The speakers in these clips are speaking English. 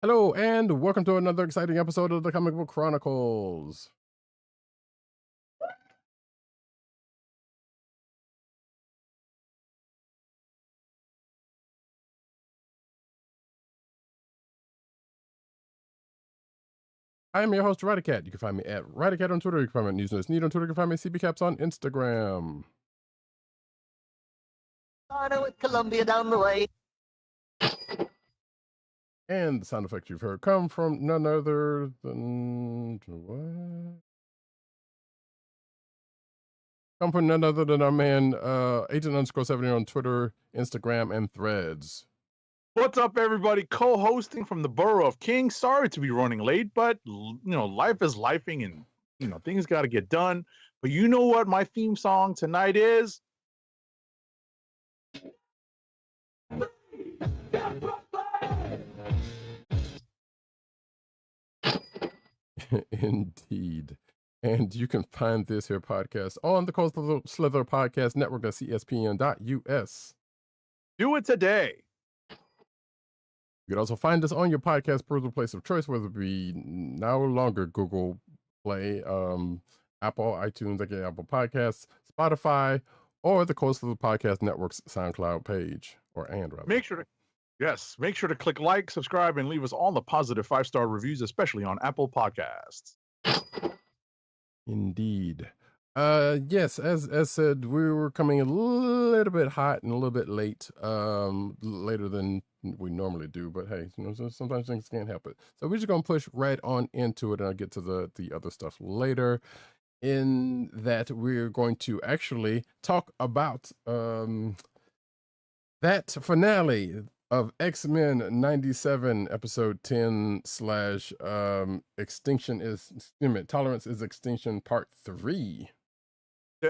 Hello, and welcome to another exciting episode of the Comic Book Chronicles. I am your host, Roddykat. You can find me at Roddykat on Twitter. You can find me at News Need on Twitter. You can find me at CBCaps on Instagram. With Columbia down the way. And the sound effects you've heard come from none other than what? Come from none other than our man, Agent_70 on Twitter, Instagram, and Threads. What's up, everybody? Co-hosting from the Borough of King. Sorry to be running late, but life is lifing, and things got to get done. But you know what my theme song tonight is? Indeed. And you can find this here podcast on the Coastal Slither Podcast Network at CSPN.US. Do it today. You can also find us on your podcast perusal place of choice, whether it be no longer Google Play, Apple, iTunes, aka Apple Podcasts, Spotify, or the Coastal Podcast Network's SoundCloud page, Make sure to click like, subscribe, and leave us all the positive 5-star reviews, especially on Apple Podcasts. Indeed. Yes, as said, we were coming a little bit hot and a little bit late, later than we normally do, but hey, sometimes things can't help it. So we're just gonna push right on into it, and I'll get to the other stuff later. In that, we're going to actually talk about that finale of X-Men 97, episode 10 / Extinction is Tolerance is Extinction Part 3. Oh,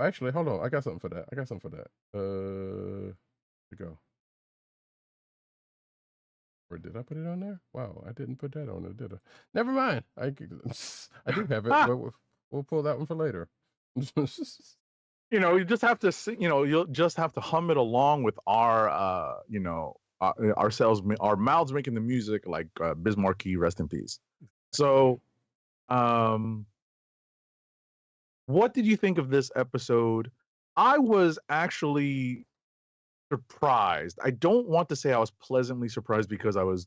actually, hold on. I got something for that. Here we go. Or did I put it on there? Wow, I didn't put that on there, did I? Never mind. I do have it, but we'll pull that one for later. You just have to sing, you'll just have to hum it along with our, ourselves, our mouths making the music, like Bismarcky, rest in peace. So, what did you think of this episode? I was actually surprised. I don't want to say I was pleasantly surprised because I was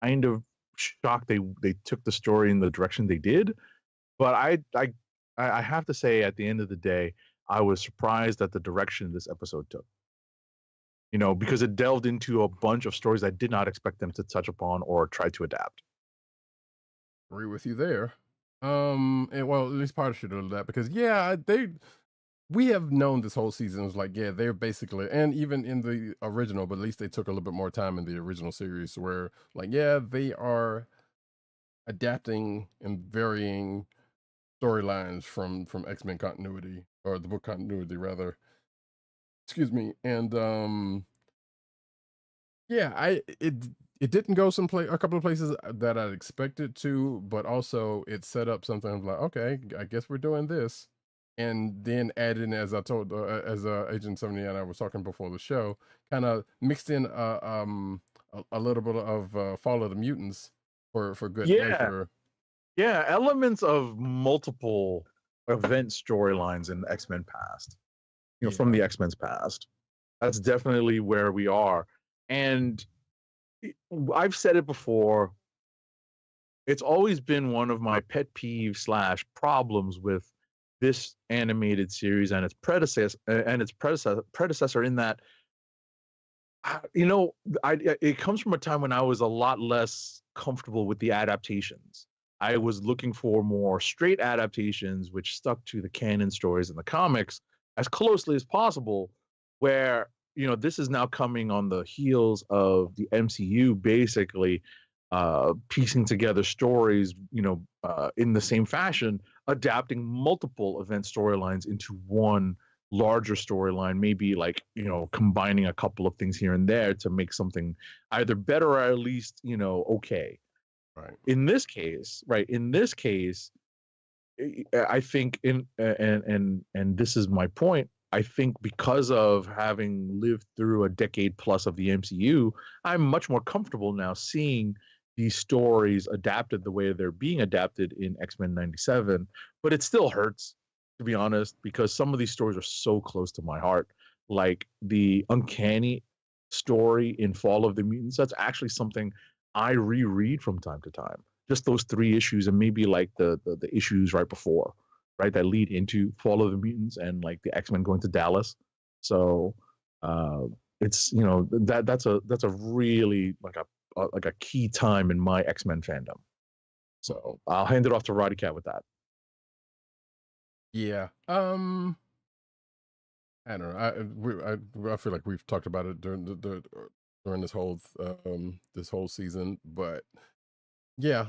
kind of shocked they took the story in the direction they did. But I have to say, at the end of the day, I was surprised at the direction this episode took. Because it delved into a bunch of stories I did not expect them to touch upon or try to adapt. Agree with you there. And well, at least partially of that, because we have known this whole season was like, yeah, they're basically, and even in the original, but at least they took a little bit more time in the original series where, like, yeah, they are adapting and varying storylines from X-Men continuity, or the book continuity rather. Excuse me. And yeah, it didn't go a couple of places that I'd expected to, but also it set up something like, okay, I guess we're doing this. And then add in, as I told, as Agent 70 and I was talking before the show, kind of mixed in a little bit of Fall of the Mutants for good measure. Yeah, elements of multiple event storylines in the X-Men past, from the X-Men's past. That's definitely where we are. And I've said it before. It's always been one of my pet peeves / problems with this animated series and its predecessor in that, it comes from a time when I was a lot less comfortable with the adaptations. I was looking for more straight adaptations, which stuck to the canon stories in the comics as closely as possible, where, this is now coming on the heels of the MCU basically piecing together stories, in the same fashion, adapting multiple event storylines into one larger storyline, maybe like, combining a couple of things here and there to make something either better or at least, okay. Right. In this case, I think and this is my point, I think because of having lived through a decade plus of the MCU, I'm much more comfortable now seeing these stories adapted the way they're being adapted in X-Men 97. But it still hurts, to be honest, because some of these stories are so close to my heart. Like the Uncanny story in Fall of the Mutants, that's actually something I reread from time to time. Just those 3 issues and maybe like the issues right before, right, that lead into Fall of the Mutants and like the X-Men going to Dallas. So it's that's a really like a key time in my X-Men fandom. So I'll hand it off to Roddykat with that. Yeah. I don't know. I feel like we've talked about it during during this whole season, but yeah,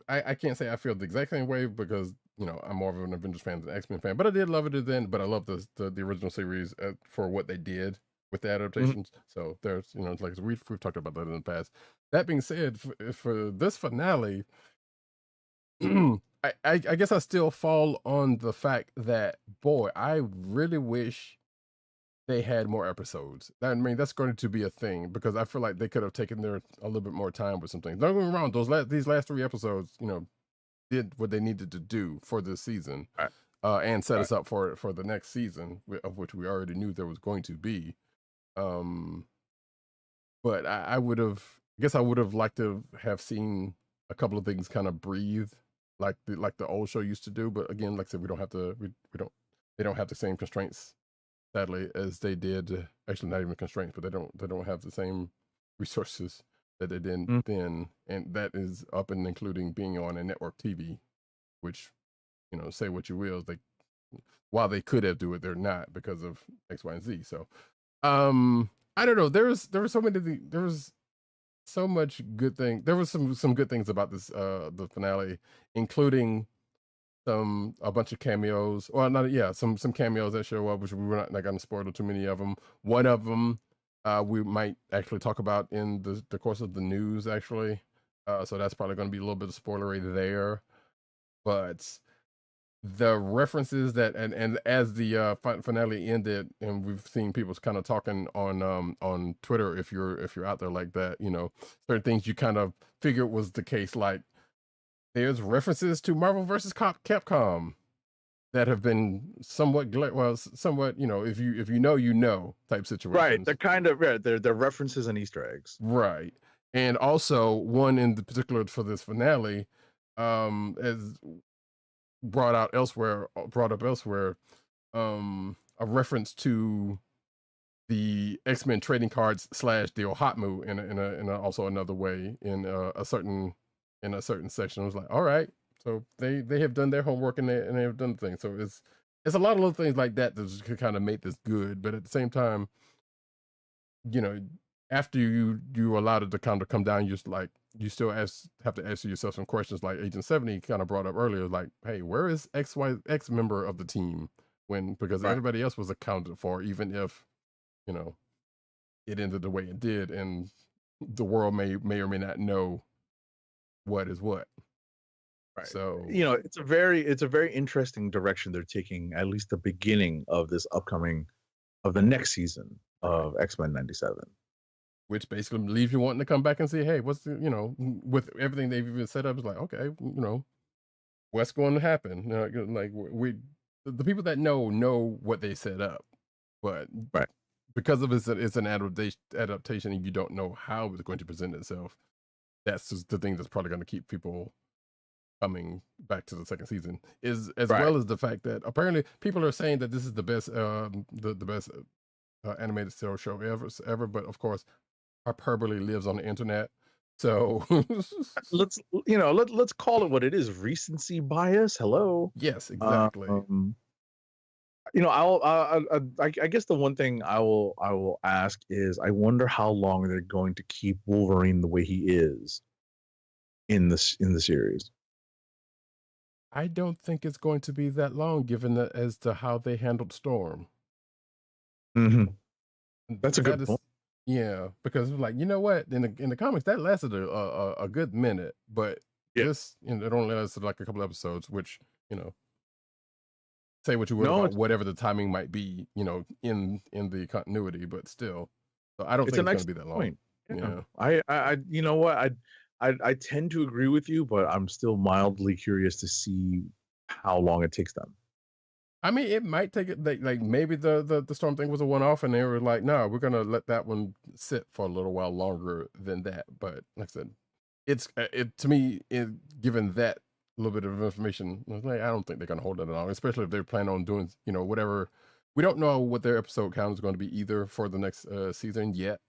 I can't say I feel the exact same way because I'm more of an Avengers fan than an X-Men fan, but I did love it then. But I love the original series for what they did with the adaptations. So there's like we've talked about that in the past. That being said, for this finale, I guess I still fall on the fact that, boy, I really wish they had more episodes. I mean, that's going to be a thing because I feel like they could have taken a little bit more time with some things. Don't get me wrong; these last 3 episodes, did what they needed to do for this season, and set us up for the next season, of which we already knew there was going to be. But I guess I would have liked to have seen a couple of things kind of breathe like the old show used to do. But again, like I said, we don't have they don't have the same constraints, sadly, as they did. Actually, not even constraints, but they don't have the same resources that they did then, and that is up and including being on a network TV, which say what you will, while they could have do it, they're not because of X, Y, and Z. So, I don't know. There was so much good thing. There was some good things about this the finale, including a bunch of cameos, or not, some cameos that show up, which we were not going to spoil too many of them. One of them we might actually talk about in the course of the news, actually. So that's probably going to be a little bit of spoilery there. But the references that and as the finale ended, and we've seen people kind of talking on Twitter, if you're out there like that, certain things you kind of figured was the case, like there's references to Marvel versus Capcom that have been somewhat if you know type situations. Right, they're kind of they're references and Easter eggs. Right, and also one in particular for this finale, as brought up elsewhere, a reference to the X-Men trading cards / the Ohatmu in also another way in a certain section. I was like, all right, so they have done their homework and they have done things. So it's a lot of little things like that that could kind of make this good, but at the same time, after you allowed it to kind of come down, you still have to answer yourself some questions, like Agent 70 kind of brought up earlier, like, hey, where is X member of the team because everybody else was accounted for, even if it ended the way it did, and the world may or may not know what is what. Right. So it's a very interesting direction they're taking, at least the beginning of the next season of X-Men 97. Which basically leaves you wanting to come back and say, hey, what's with everything they've even set up, it's like, okay, what's going to happen? Like the people that know what they set up, but because of it's an adaptation and you don't know how it's going to present itself, that's just the thing that's probably going to keep people coming back to the second season, well as the fact that apparently people are saying that this is the best the best animated show ever, but of course hyperbole lives on the internet, so let's call it what it is: recency bias. Hello. Yes, exactly. I guess the one thing I will ask is, I wonder how long they're going to keep Wolverine the way he is in the series. I don't think it's going to be that long, given that as to how they handled Storm. That's a good point. Yeah, because like, you know what, in the comics that lasted a good minute, but this it only lasted like a couple episodes, which say what you will No, about whatever the timing might be, you know, in the continuity, but still, so I don't it's think an it's going to be excellent that long. point. Yeah. I, you know what, I tend to agree with you, but I'm still mildly curious to see how long it takes them. I mean, it might take it like maybe the storm thing was a one-off, and they were like, no, we're gonna let that one sit for a little while longer than that. But like I said, it's it to me, given that little bit of information, I was like, I don't think they're gonna hold it long, especially if they're planning on doing, you know, whatever. We don't know what their episode count is going to be either for the next season yet,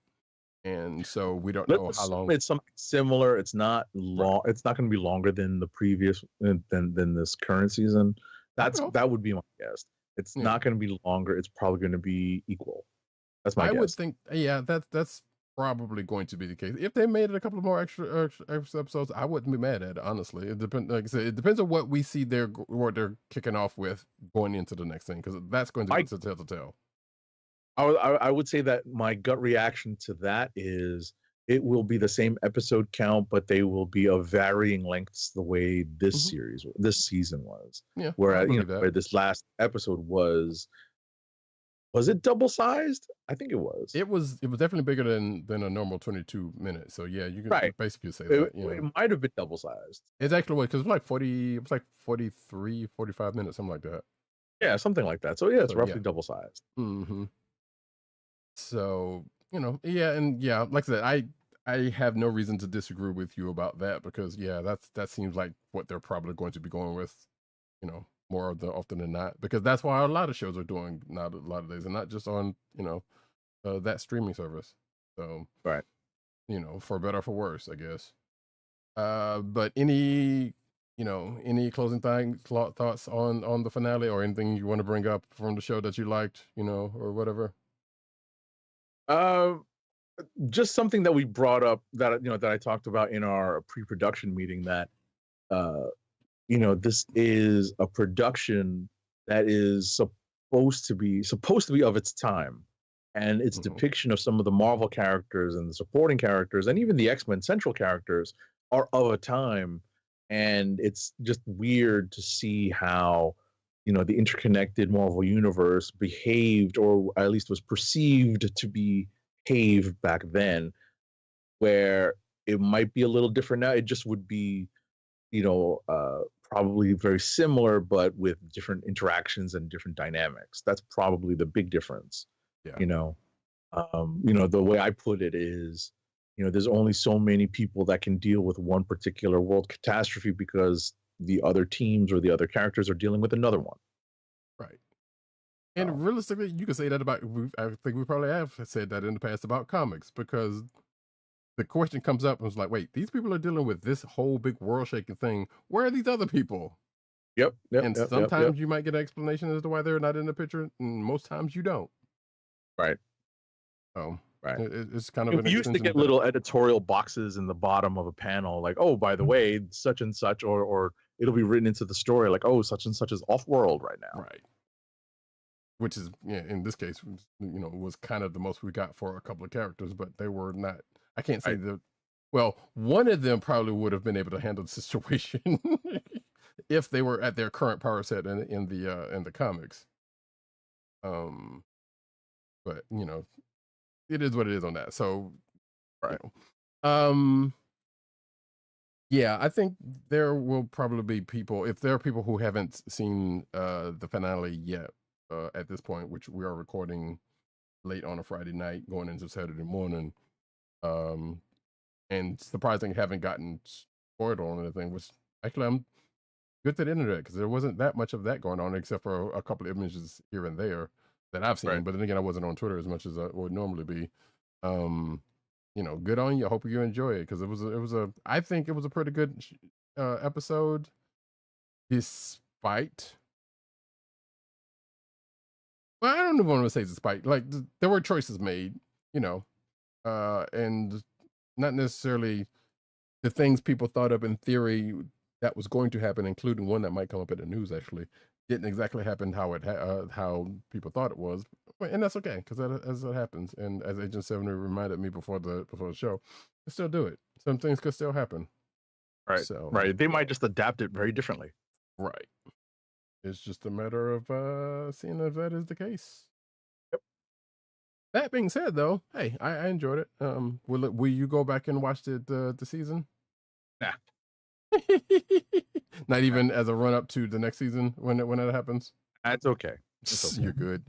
and so we don't know how long. It's something similar. It's not long. Right. It's not going to be longer than the previous than this current season. That would be my guess. It's not going to be longer. It's probably going to be equal. That's my guess. I would think, yeah, that's probably going to be the case. If they made it a couple of more extra episodes, I wouldn't be mad at it, honestly. It depends. Like I said, it depends on what we see what they're kicking off with going into the next thing, because that's going to be the tell. I would say that my gut reaction to that is it will be the same episode count, but they will be of varying lengths the way this season was. Yeah. Where where this last episode was it double sized? I think it was. It was definitely bigger than a normal 22 minutes. So yeah, you can basically say that. It might have been double sized. It's actually because it was like 43, 45 minutes, something like that. Yeah, something like that. So yeah, it's roughly double sized. Mm-hmm. So, you know, like I said, I have no reason to disagree with you about that, because that seems like what they're probably going to be going with, you know, more often than not, because that's why a lot of shows are doing now a lot of days, and not just on, you know, that streaming service. So, right, you know, for better or for worse, I guess. But any closing thoughts on the finale, or anything you want to bring up from the show that you liked, you know, or whatever? Just something that we brought up that I talked about in our pre-production meeting, that this is a production that is supposed to be of its time, and its depiction of some of the Marvel characters and the supporting characters and even the X-Men central characters are of a time, and it's just weird to see how the interconnected Marvel universe behaved, or at least was perceived to behave back then, where it might be a little different now. It just would be, probably very similar, but with different interactions and different dynamics. That's probably the big difference. Yeah. The way I put it is, there's only so many people that can deal with one particular world catastrophe, because the other teams or the other characters are dealing with another one. Right. And realistically, you can say that about, I think we probably have said that in the past about comics, because the question comes up and it's like, wait, these people are dealing with this whole big world shaking thing. Where are these other people? Yep. And sometimes you might get an explanation as to why they're not in the picture, and most times you don't. Right. Oh, right. It's kind of we used to get little editorial boxes in the bottom of a panel, like, oh, by the way, such and such, or it'll be written into the story, like, oh, such and such is off world right now. Right. Which is, in this case, was kind of the most we got for a couple of characters, but they were not. I can't say that. Well, one of them probably would have been able to handle the situation if they were at their current power set in the comics. But it is what it is on that. So, right. Yeah, I think there will probably be people, if there are people who haven't seen the finale yet at this point, which we are recording late on a Friday night going into Saturday morning, and surprisingly haven't gotten spoiled on anything, which actually I'm good to the internet, because there wasn't that much of that going on, except for a couple of images here and there that I've seen. Right. But then again, I wasn't on Twitter as much as I would normally be. Good on you. I hope you enjoy it, because I think it was a pretty good episode, despite. Well, I don't even want to say despite. Like, there were choices made, and not necessarily the things people thought of in theory that was going to happen, including one that might come up in the news, actually didn't exactly happen how people thought it was, and that's okay, because as it happens, and as Agent 7 reminded me before the show, I still do it. Some things could still happen. Right. So, right. They might just adapt it very differently. Right. It's just a matter of seeing if that is the case. That being said, though, hey, I enjoyed it. Will you go back and watch the season? Nah. Not even as a run up to the next season when that happens. That's okay. It's okay. You're good.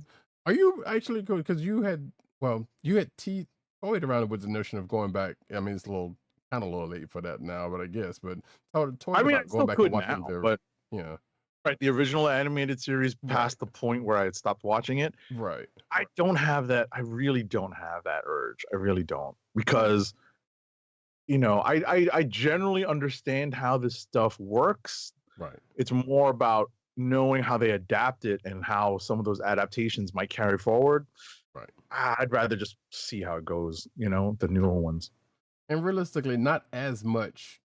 Are you actually good? Because you had toyed around with the notion of going back. I mean, it's kind of a little late for that now, but I guess. But toyed about going back and watching now, but yeah. Right, the original animated series past the point where I had stopped watching it. Right. I don't have that. I really don't have that urge. I really don't, because I generally understand how this stuff works. Right. It's more about knowing how they adapt it and how some of those adaptations might carry forward. Right. I'd rather just see how it goes. The newer ones. And realistically, not as much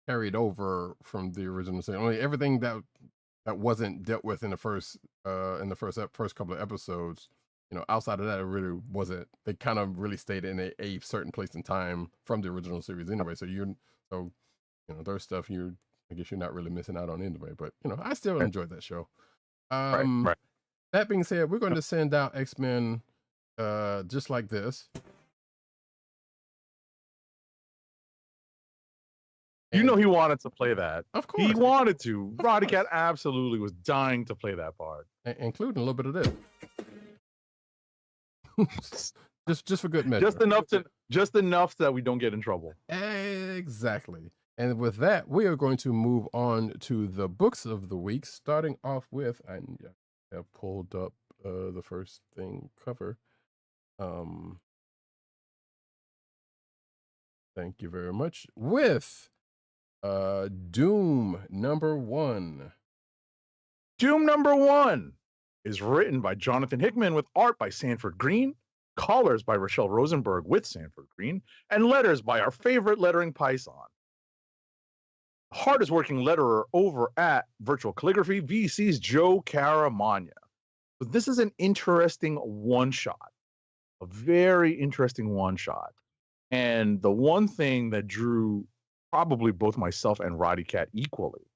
carried over from the original series. Only everything that wasn't dealt with in the first couple of episodes, outside of that, it really wasn't. They kind of really stayed in a certain place and time from the original series anyway. So there's stuff I guess you're not really missing out on anyway. But I still enjoyed that show. Right. That being said, we're going to send out X-Men just like this. He wanted to play that. Of course. He wanted to. Roddykat absolutely was dying to play that part. Including a little bit of this. just for good measure. Just enough that we don't get in trouble. Exactly. And with that, we are going to move on to the books of the week, starting off with, I have pulled up the first thing cover. Thank you very much. With Doom #1. Doom #1 is written by Jonathan Hickman with art by Sanford Green, colors by Rochelle Rosenberg with Sanford Green, and letters by our favorite lettering Python. Hardest working letterer over at Virtual Calligraphy, VC's Joe Caramagna. So this is an interesting one-shot, a very interesting one-shot. And the one thing that drew probably both myself and Roddykat equally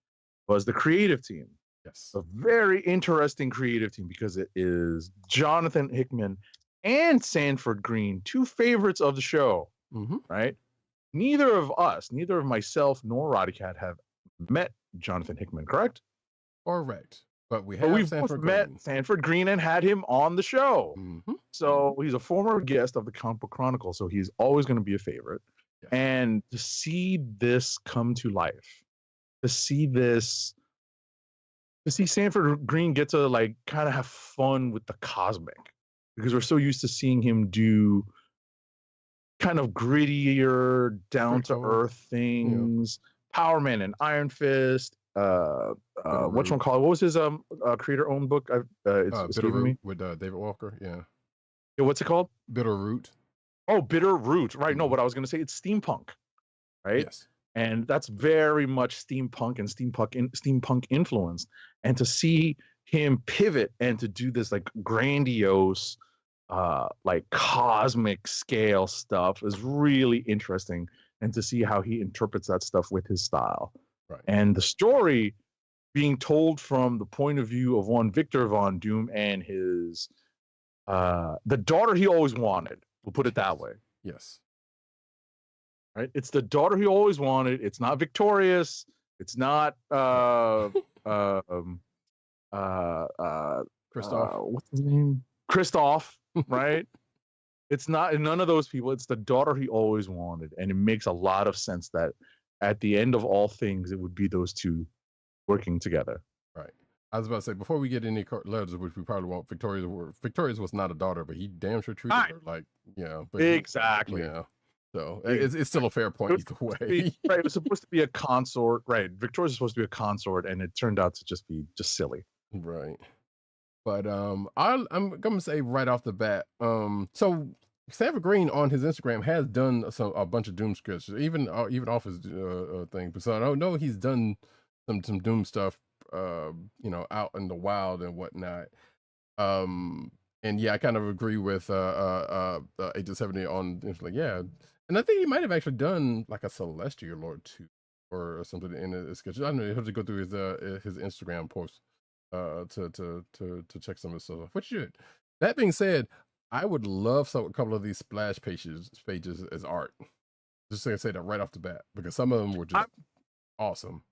was the creative team. Yes. A very interesting creative team, because it is Jonathan Hickman and Sanford Green, two favorites of the show, right? Neither of myself nor Roddykat have met Jonathan Hickman, correct? Correct. But we've both met Sanford Green and had him on the show. So he's a former guest of the Comic Book Chronicles, so he's always going to be a favorite. Yes. And to see this come to life, to see Sanford Green get to kind of have fun with the cosmic, because we're so used to seeing him do kind of grittier, down to earth things. Power Man and Iron Fist. Whatchamacallit? What was his creator-owned book? It's escaping me. With David Walker. Yeah. What's it called? Bitter Root. Oh, Bitter Root. Right. No, what I was going to say, it's steampunk. Right. Yes. And that's very much steampunk and steampunk influenced. And to see him pivot and to do this grandiose, cosmic scale stuff is really interesting. And to see how he interprets that stuff with his style. Right. And the story being told from the point of view of one Victor Von Doom and his the daughter he always wanted. We'll put it that way. Yes. Right. It's the daughter he always wanted. It's not victorious. It's not Christoph. What's his name? Christoph, right? It's not none of those people. It's the daughter he always wanted. And it makes a lot of sense that at the end of all things, it would be those two working together. Right. I was about to say, before we get any letters, which we probably won't, Victoria's was not a daughter, but he damn sure treated her but exactly. So it's still a fair point either way. Right. It was supposed to be a consort. Right. Victoria's supposed to be a consort, and it turned out to just be silly. Right. But I'm gonna say right off the bat, so Sanford Green on his Instagram has done a bunch of Doom scripts, even off his thing. But so I don't know, he's done some Doom stuff, out in the wild and whatnot. And yeah, I kind of agree with 8-70 on and I think he might have actually done a Celestial Lord 2 or something in his sketch. I don't know. You have to go through his Instagram post. to check some of this stuff. Which should. That being said, I would love a couple of these splash pages as art. Just to say that right off the bat, because some of them were just awesome.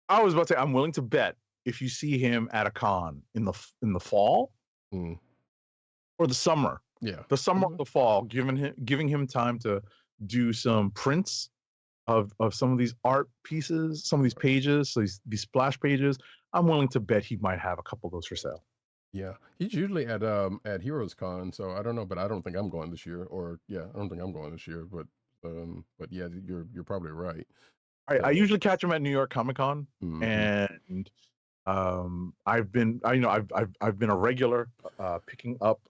I was about to say, I'm willing to bet if you see him at a con in the fall or the summer, the summer or the fall, giving him time to do some prints of some of these art pieces, some of these pages, so these splash pages, I'm willing to bet he might have a couple of those for sale. Yeah, he's usually at Heroes Con, so I don't know, but I don't think I'm going this year. Or I don't think I'm going this year. But yeah, you're probably right. I usually catch him at New York Comic Con, and I've been a regular picking up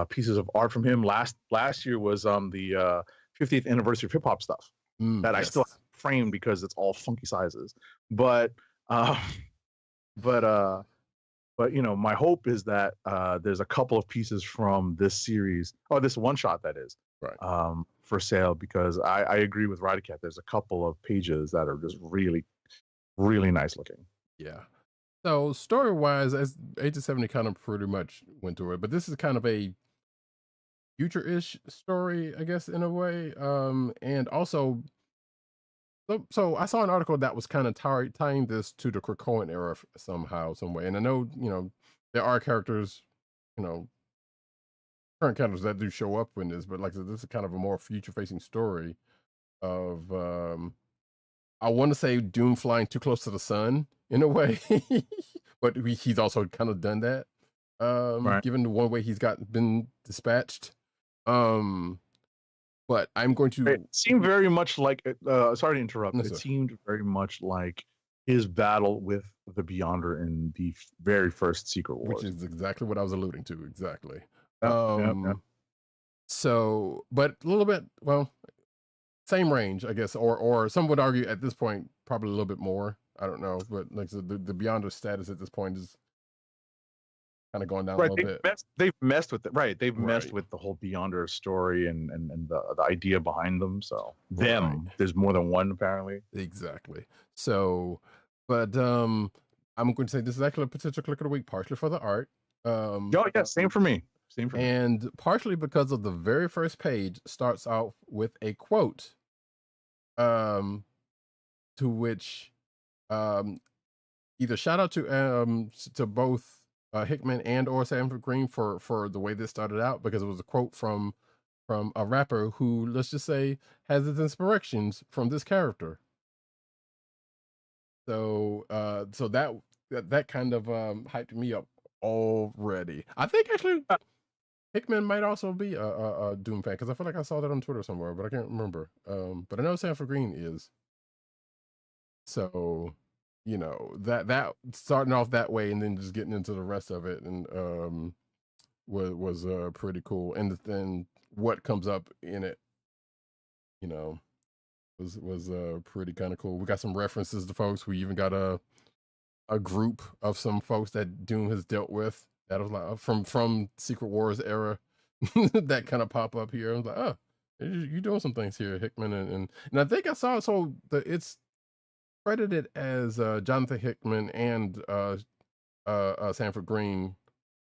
pieces of art from him. Last year was the 50th anniversary of hip hop stuff that I still have framed because it's all funky sizes. But my hope is that there's a couple of pieces from this series, or this one shot that is, right, for sale, because I agree with Roddykat. There's a couple of pages that are just really, really nice looking. Yeah. So story wise, as Age of 70 kind of pretty much went through it, but this is kind of a future-ish story, I guess, in a way. And also, so I saw an article that was kind of tying this to the Krakoan era somehow, some way. And I know, there are characters, current characters that do show up in this, but like this is kind of a more future-facing story of, I want to say Doom flying too close to the sun in a way, but he's also kind of done that, given the one way he's been dispatched. But I'm going to. It seemed very much like. Sorry to interrupt. No, it seemed very much like his battle with the Beyonder in the very first Secret Wars, which is exactly what I was alluding to. Exactly. Yeah. So, but a little bit. Well, same range, I guess, or some would argue at this point probably a little bit more. I don't know, but like the Beyonder status at this point is kind of going down a little bit. They've messed with it, right? They've messed with the whole Beyonder story and the idea behind them. So there's more than one apparently. Exactly. So, but I'm going to say this is actually a potential click of the week, partially for the art. Same for me. And partially because of the very first page starts out with a quote, to which, either shout out to both Hickman and or Sanford Green for the way this started out, because it was a quote from a rapper who, let's just say, has his inspirations from this character. So that kind of hyped me up already. I think actually Hickman might also be a Doom fan, because I feel like I saw that on Twitter somewhere, but I can't remember. But I know Sanford Green is. So, that starting off that way and then just getting into the rest of it, and was pretty cool. And then what comes up in it, was pretty kind of cool. We got some references to folks. We even got a group of some folks that Doom has dealt with that was like from Secret Wars era that kind of pop up here. I was like, oh, you're doing some things here, Hickman, and I think I saw it's credited as Jonathan Hickman and Sanford Green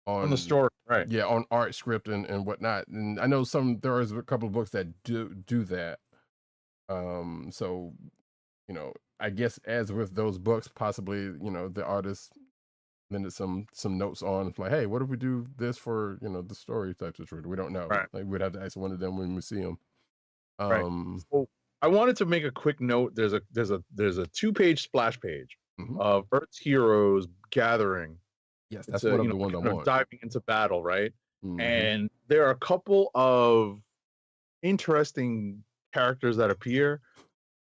on the story, right? Yeah, on art, script, and whatnot. And I know there is a couple of books that do that. So, I guess as with those books, possibly, the artist lended some notes on, like, hey, what if we do this for, the story type situation? We don't know. Right. Like, we'd have to ask one of them when we see them. Right. So I wanted to make a quick note. There's a 2-page splash page of Earth's heroes gathering. Yes, that's one of the ones I want. Diving into battle, right? And there are a couple of interesting characters that appear.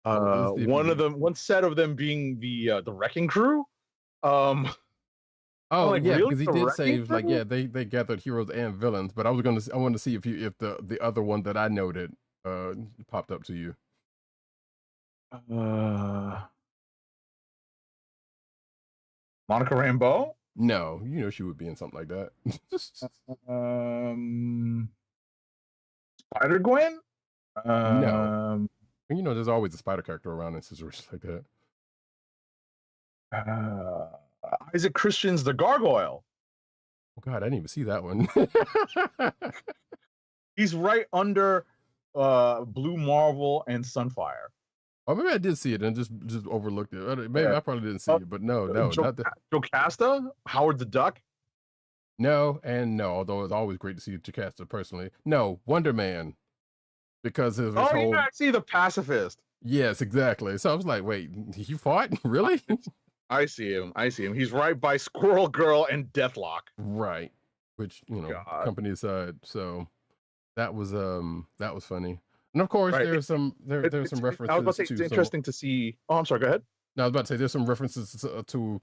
One set of them being the Wrecking Crew. Oh, like, yeah, really? Because he did say, like, yeah, they gathered heroes and villains, but I wanted to see if the other one that I noted popped up to you. Monica Rambeau? No, she would be in something like that. Spider-Gwen? No. There's always a spider character around in situations like that. Isaac Christian's The Gargoyle. Oh God, I didn't even see that one. He's right under Blue Marvel and Sunfire. Oh, maybe I did see it and just overlooked it. Maybe Yeah. I probably didn't see it, but no, not that. Jocasta, Howard the Duck. No, and no. Although it's always great to see Jocasta personally. No, Wonder Man, because of his whole. Yeah, I see the pacifist. Yes, exactly. So I was like, wait, you fought? Really? I see him. He's right by Squirrel Girl and Deathlock. Right. Which, God. company aside. So that was funny. And of course, there's some references. I was about to say, it's interesting to see. Oh, I'm sorry. Go ahead. No, I was about to say there's some references to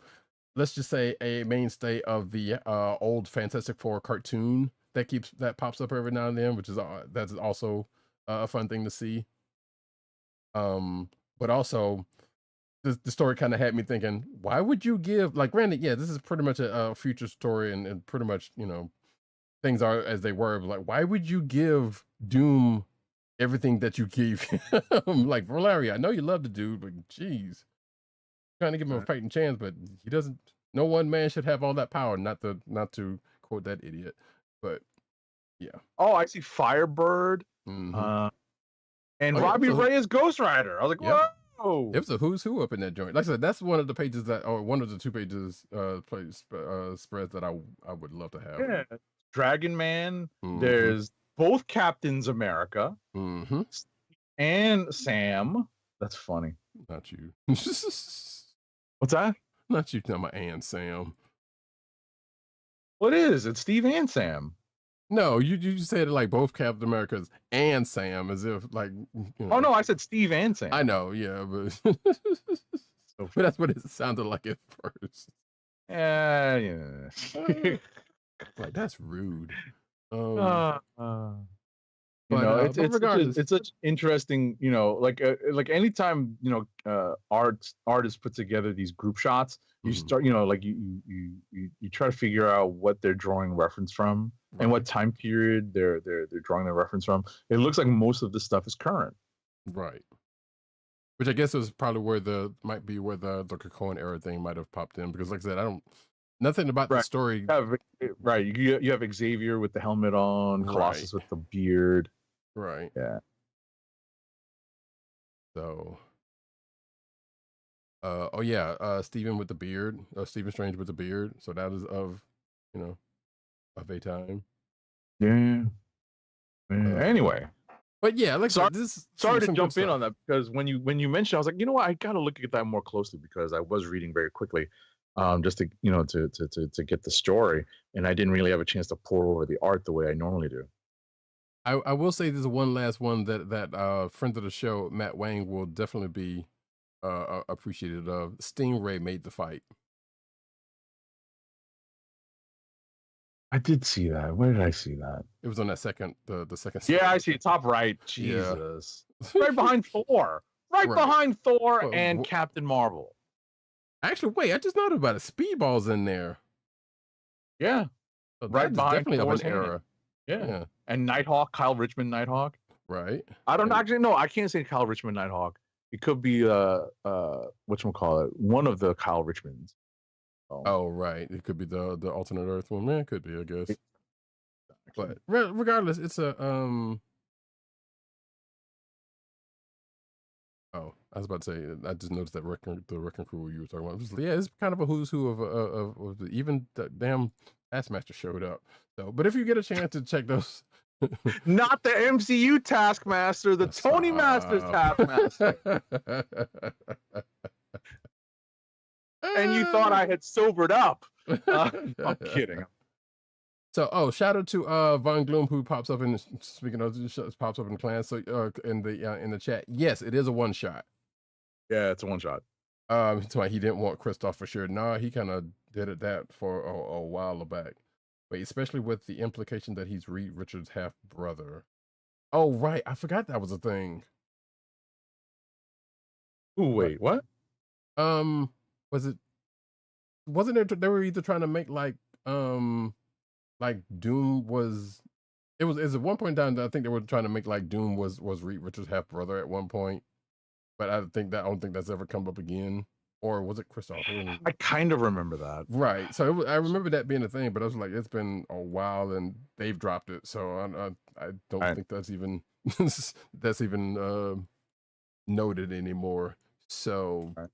let's just say a mainstay of the old Fantastic Four cartoon that pops up every now and then, which is that's also a fun thing to see. But also the story kind of had me thinking, why would you give, like, granted, yeah, this is pretty much a future story and pretty much, things are as they were, but like, why would you give Doom everything that you gave him? Like, Valeria, I know you love the dude, but geez, trying to give him a fighting chance, but he doesn't. No one man should have all that power. Not to quote that idiot, but yeah. Oh, I see Firebird. Mm-hmm. And Robbie Ray is Ghost Rider. I was like, Yep. whoa! It was a who's who up in that joint. Like I said, that's one of the pages or one of the 2 pages spreads that I would love to have. Yeah, Dragon Man. Mm-hmm. There's both Captains America Mm-hmm. and Sam. That's funny. Not you. What's that? Not you, not my and Sam. What is? It's Steve and Sam. No, you said it like both Captain Americas and Sam, as if like. Oh no, I said Steve and Sam. I know, yeah, but but that's what it sounded like at first. Yeah. Like, that's rude. It's such interesting, like anytime artists put together these group shots, you start, like you try to figure out what they're drawing reference from and what time period they're drawing their reference from. It looks like most of this stuff is current, right? Which I guess is probably where the Krakoan era thing might have popped in, because like I said, nothing about the story. Right. You have Xavier with the helmet on, Colossus with the beard. Right. Yeah. So, Stephen with the beard, Stephen Strange with the beard. So that is of a time. Yeah. Anyway. But yeah, like sorry to jump in on that, because when you mentioned, I was like, you know what, I gotta look at that more closely, because I was reading very quickly. Just to to get the story, and I didn't really have a chance to pour over the art the way I normally do. I will say there's one last one that friend of the show, Matt Wang, will definitely be appreciated of. Stingray made the fight. I did see that. Where did I see that? It was on that second the second. Yeah, I see it, top right. Jesus, right behind Thor, behind Thor and Captain Marvel. Actually, wait, I just noticed about it. Speedball's in there. Yeah. So right behind definitely of an era. Yeah. And Nighthawk, Kyle Richmond Nighthawk. Right. I don't actually know. I can't say Kyle Richmond Nighthawk. It could be whatchamacallit, one of the Kyle Richmonds. Oh, right. It could be the alternate Earth one. Yeah, it could be, I guess. But regardless, it's a Oh, I was about to say, I just noticed that the Wrecking Crew you were talking about. It's kind of a who's who of even the damn Taskmaster showed up. So, but if you get a chance to check those, not the MCU Taskmaster, the Tony Masters Taskmaster. And you thought I had sobered up. I'm kidding. So, shout out to Von Gloom, who pops up in pops up in the clan. So, in the chat, yes, it is a one shot. Yeah, it's a one shot. That's why he didn't want Kristoff for sure. No, he kind of did that for a while back, but especially with the implication that he's Reed Richards' half brother. Oh, right, I forgot that was a thing. Ooh, wait, what? Wasn't it? They were either trying to make like Doom was. It was at one point down. I think they were trying to make like Doom was Reed Richards' half brother at one point, but I don't think that's ever come up again. or was it Christoph? I kind of remember that. Right. So I remember that being a thing, but I was like, it's been a while, and they've dropped it, so I don't Right. think that's even that's even noted anymore. So, Right.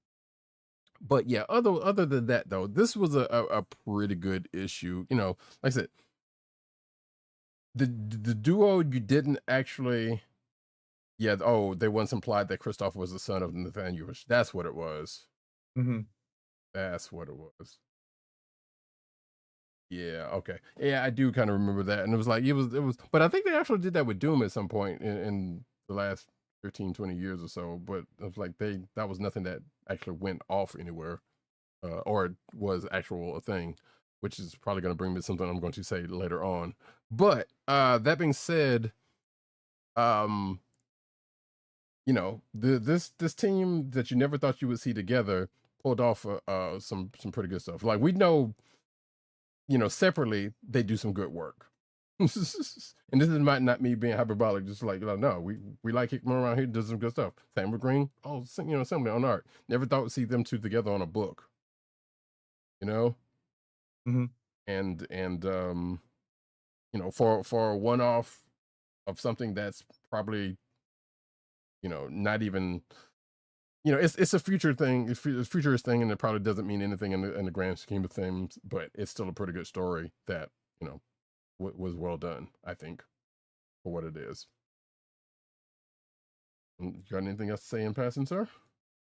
but yeah, other than that though, this was a pretty good issue. You know, like I said, the duo you didn't actually. Yeah. Oh, they once implied that Christoph was the son of Nathaniel. That's what it was. Mm-hmm. That's what it was. Yeah, okay. Yeah, I do kind of remember that. And it was like, it was, but I think they actually did that with Doom at some point in the last 15, 20 years or so. But it was like that was nothing that actually went off anywhere, or was actual a thing, which is probably going to bring me to something I'm going to say later on. But that being said, um, you know, this team that you never thought you would see together pulled off some pretty good stuff. Like we know, you know, separately they do some good work. And this might not me being hyperbolic, just like, no, we like Hickman around here, does some good stuff. Same with Green, you know, similar on art. Never thought we'd see them two together on a book, you know. Mm-hmm. And you know, for a one off of something that's probably, you know, not even, you know, it's a future thing, it's a futurist thing, and it probably doesn't mean anything in the grand scheme of things, but it's still a pretty good story that, you know, was well done, I think, for what it is. You got anything else to say in passing, sir?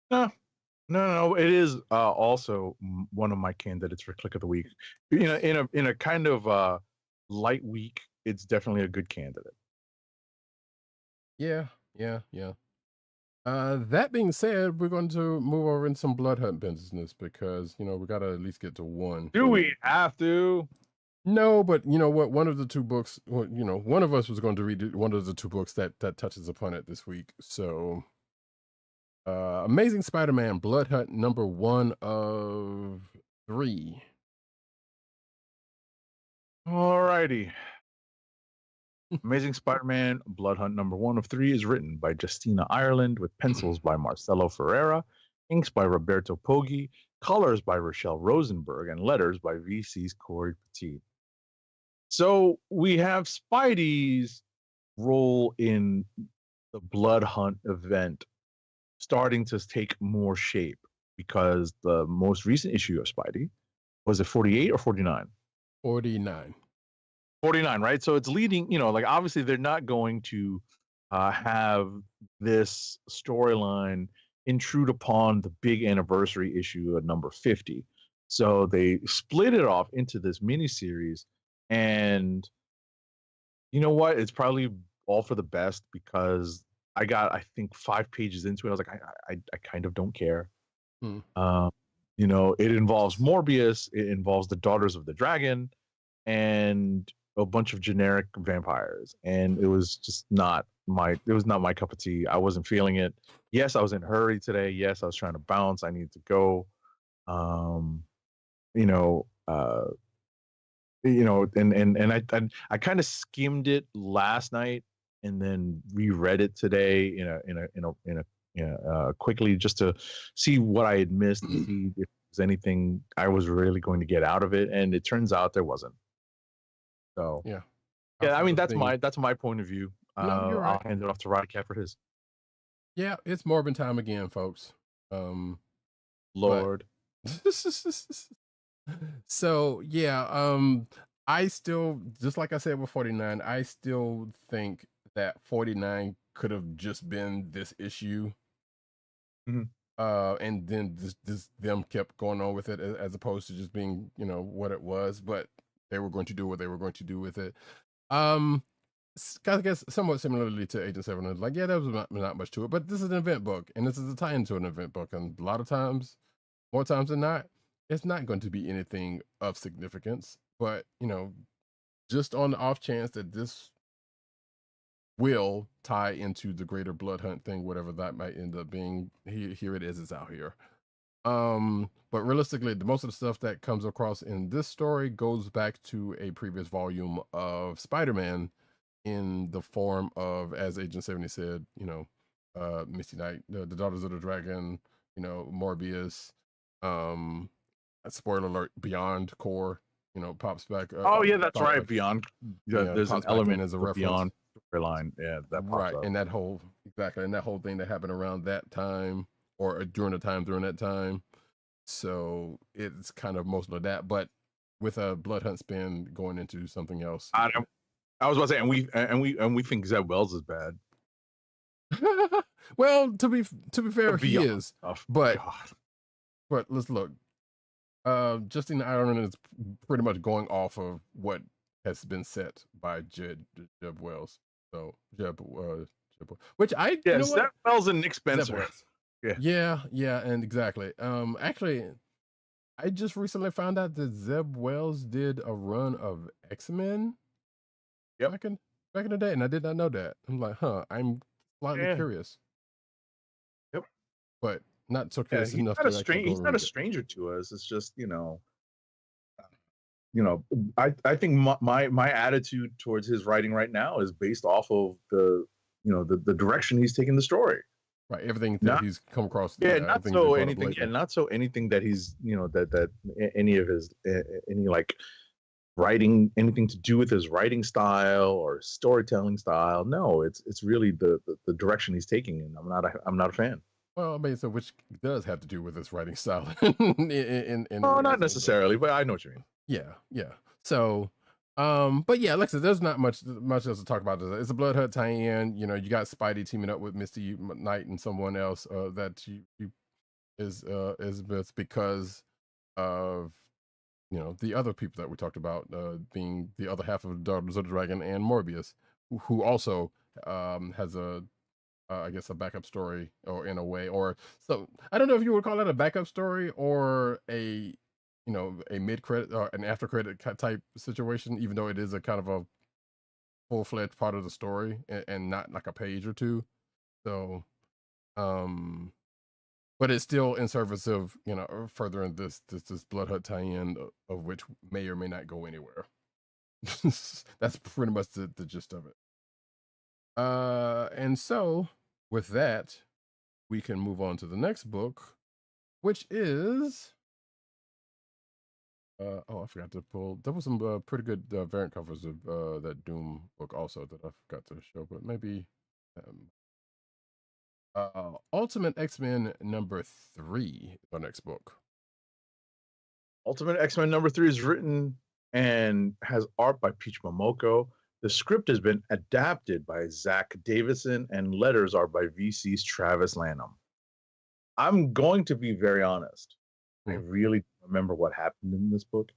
No. It is also one of my candidates for Click of the Week. You know, in a kind of light week, it's definitely a good candidate. Yeah. That being said, we're going to move over in some blood hunt business because, you know, we got to at least get to one. Do we have to? No, but you know what? One of the two books, well, you know, one of us was going to read one of the two books that touches upon it this week. So, Amazing Spider-Man Blood Hunt number 1 of 3. Alrighty. Amazing Spider-Man Blood Hunt number 1 of 3 is written by Justina Ireland with pencils by Marcelo Ferreira, inks by Roberto Poggi, colors by Rochelle Rosenberg, and letters by VC's Corey Petit. So we have Spidey's role in the Blood Hunt event starting to take more shape because the most recent issue of Spidey, was it 48 or 49? 49. 49, right? So it's leading, you know, like obviously they're not going to have this storyline intrude upon the big anniversary issue at number 50. So they split it off into this miniseries. And you know what? It's probably all for the best because I got, I think, 5 pages into it. I was like, I kind of don't care. You know, it involves Morbius, it involves the Daughters of the Dragon, and a bunch of generic vampires, and it was just not my cup of tea. I wasn't feeling it. Yes, I was in a hurry today. Yes, I was trying to bounce. I needed to go. You know, and I kind of skimmed it last night and then reread it today quickly just to see what I had missed and see if there's anything I was really going to get out of it, and it turns out there wasn't. So yeah, I mean that's my point of view. No, you're right. I'll hand it off to Roddykat for his. Yeah, it's Morbin time again, folks. Lord. So yeah, I still, just like I said with 49, I still think that 49 could have just been this issue. Mm-hmm. And then this them kept going on with it as opposed to just being, you know, what it was, but they were going to do what they were going to do with it. I guess somewhat similarly to Agent 700, like, yeah, there was not much to it, but this is an event book, and this is a tie into an event book, and a lot of times, more times than not, it's not going to be anything of significance. But, you know, just on the off chance that this will tie into the greater blood hunt thing, whatever that might end up being, here it is, it's out here. But realistically, most of the stuff that comes across in this story goes back to a previous volume of Spider-Man in the form of, as Agent 70 said, you know, Misty Knight, the Daughters of the Dragon, you know, Morbius, Um, spoiler alert: Beyond Core, pops back. Oh yeah, that's right. Beyond, there's an pops back in element as a of reference. Beyond storyline. Yeah, that pops Right, up. and that whole thing that happened around that time or during that time. So it's kind of most of that, but with a Blood Hunt spin going into something else. I was about to say, and we think Zeb Wells is bad. Well, to be fair, he is. But God. But let's look. Justine Ireland is pretty much going off of what has been set by Jeb Wells. So Jeb, which Zeb Wells and Nick Spencer. Yeah, and exactly. Actually, I just recently found out that Zeb Wells did a run of X-Men. Yep. Back in the day, and I did not know that. I'm like, I'm slightly curious. Yep. But not so curious enough to he's not a stranger to us. It's just, I think my attitude towards his writing right now is based off of the direction he's taking the story. Right, everything that he's come across. Not so anything that he's that any of his any like writing, anything to do with his writing style or storytelling style. No, it's really the direction he's taking, and I'm not a fan. Well, I mean, so which does have to do with his writing style. Not necessarily, but I know what you mean. Yeah. So, but yeah, like I said, there's not much else to talk about. It's a Blood Hunt tie-in. You got Spidey teaming up with Misty Knight and someone else that is with because of the other people that we talked about being the other half of Daughters of the Dragon and Morbius, who also has I guess a backup story, or in a way, or so I don't know if you would call that a backup story or a a mid-credit or an after-credit type situation, even though it is a kind of a full-fledged part of the story and not like a page or two. So, but it's still in service of furthering this Blood Hunt tie-in, of which may or may not go anywhere. That's pretty much the gist of it. And so with that, we can move on to the next book, which is I forgot to pull. There was some pretty good variant covers of that Doom book also that I forgot to show, but maybe Ultimate X-Men #3, the next book. Ultimate X-Men #3 is written and has art by Peach Momoko. The script has been adapted by Zach Davison, and letters are by VC's Travis Lanham. I'm going to be very honest. I really don't remember what happened in this book.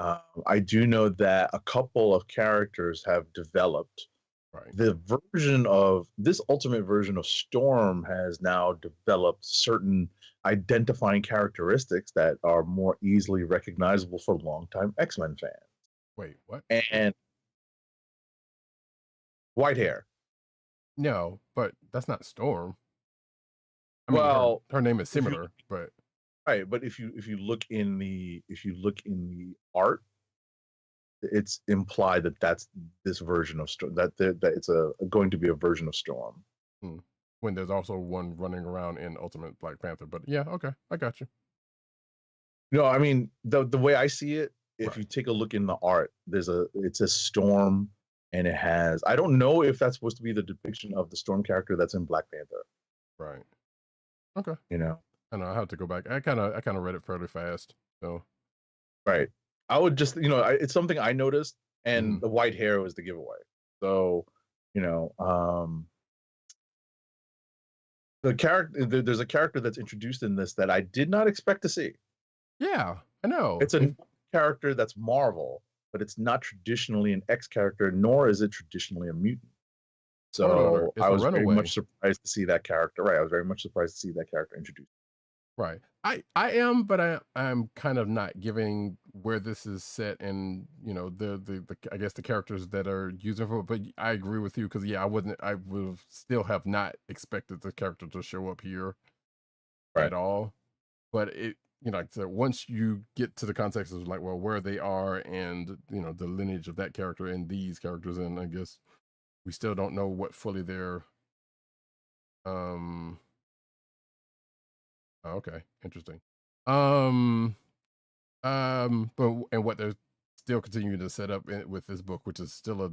I do know that a couple of characters have developed. Right. The version of this ultimate version of Storm has now developed certain identifying characteristics that are more easily recognizable for longtime X-Men fans. Wait, what? And white hair. No, but that's not Storm. I mean, her name is similar, but right. But if you look in the art, it's implied that that's this version of Storm. That it's going to be a version of Storm. When there's also one running around in Ultimate Black Panther. But yeah, okay, I got you. No, I mean the way I see it, if you take a look in the art, it's a Storm, and it has, I don't know if that's supposed to be the depiction of the Storm character that's in Black Panther. Right. Okay. I know I have to go back. I kind of read it fairly fast. So. Right. I would just, it's something I noticed, and the white hair was the giveaway. So, the character, there's a character that's introduced in this that I did not expect to see. Yeah, I know. It's a character that's Marvel, but it's not traditionally an X character, nor is it traditionally a mutant. So I was very much surprised to see that character. Right. I was very much surprised to see that character introduced. Right. I am, but I'm kind of not giving where this is set and the I guess the characters that are using for it. But I agree with you because I would still have not expected the character to show up here at all. But it like I said, once you get to the context of like, well, where they are and the lineage of that character and these characters, and I guess we still don't know what fully they're okay, interesting. Um, but and what they're still continuing to set up with this book, which is still a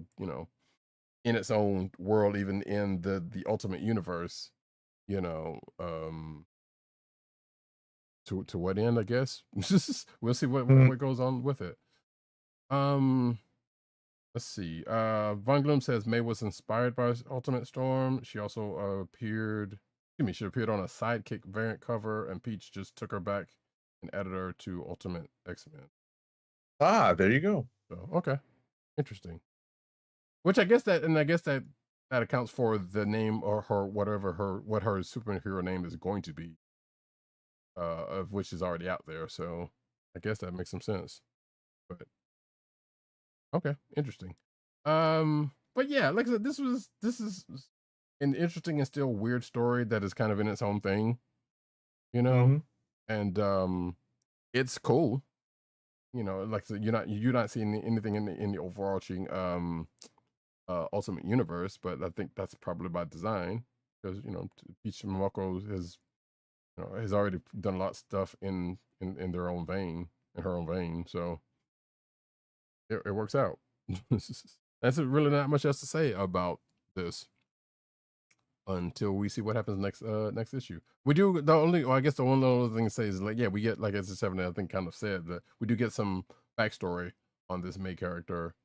in its own world, even in the Ultimate Universe, you know, to what end, I guess. We'll see what goes on with it. Let's see. Von Gloom says May was inspired by Ultimate Storm. She also appeared. Excuse me. She appeared on a Sidekick variant cover, and Peach just took her back and added her to Ultimate X-Men. Ah, there you go. So okay, interesting. Which I guess that accounts for the name or what her superhero name is going to be, of which is already out there. So I guess that makes some sense. But okay, interesting. But yeah, like I said, this is an interesting and still weird story that is kind of in its own thing, and it's cool. Like I said, you're not seeing anything in the overarching Ultimate Universe, but I think that's probably by design because Peach Momoko has already done a lot of stuff in their own vein, in her own vein, so it works out. That's really not much else to say about this until we see what happens next issue. We do I guess the only other thing to say is like, yeah, we get, like as the 7 I think kind of said, that we do get some backstory on this May character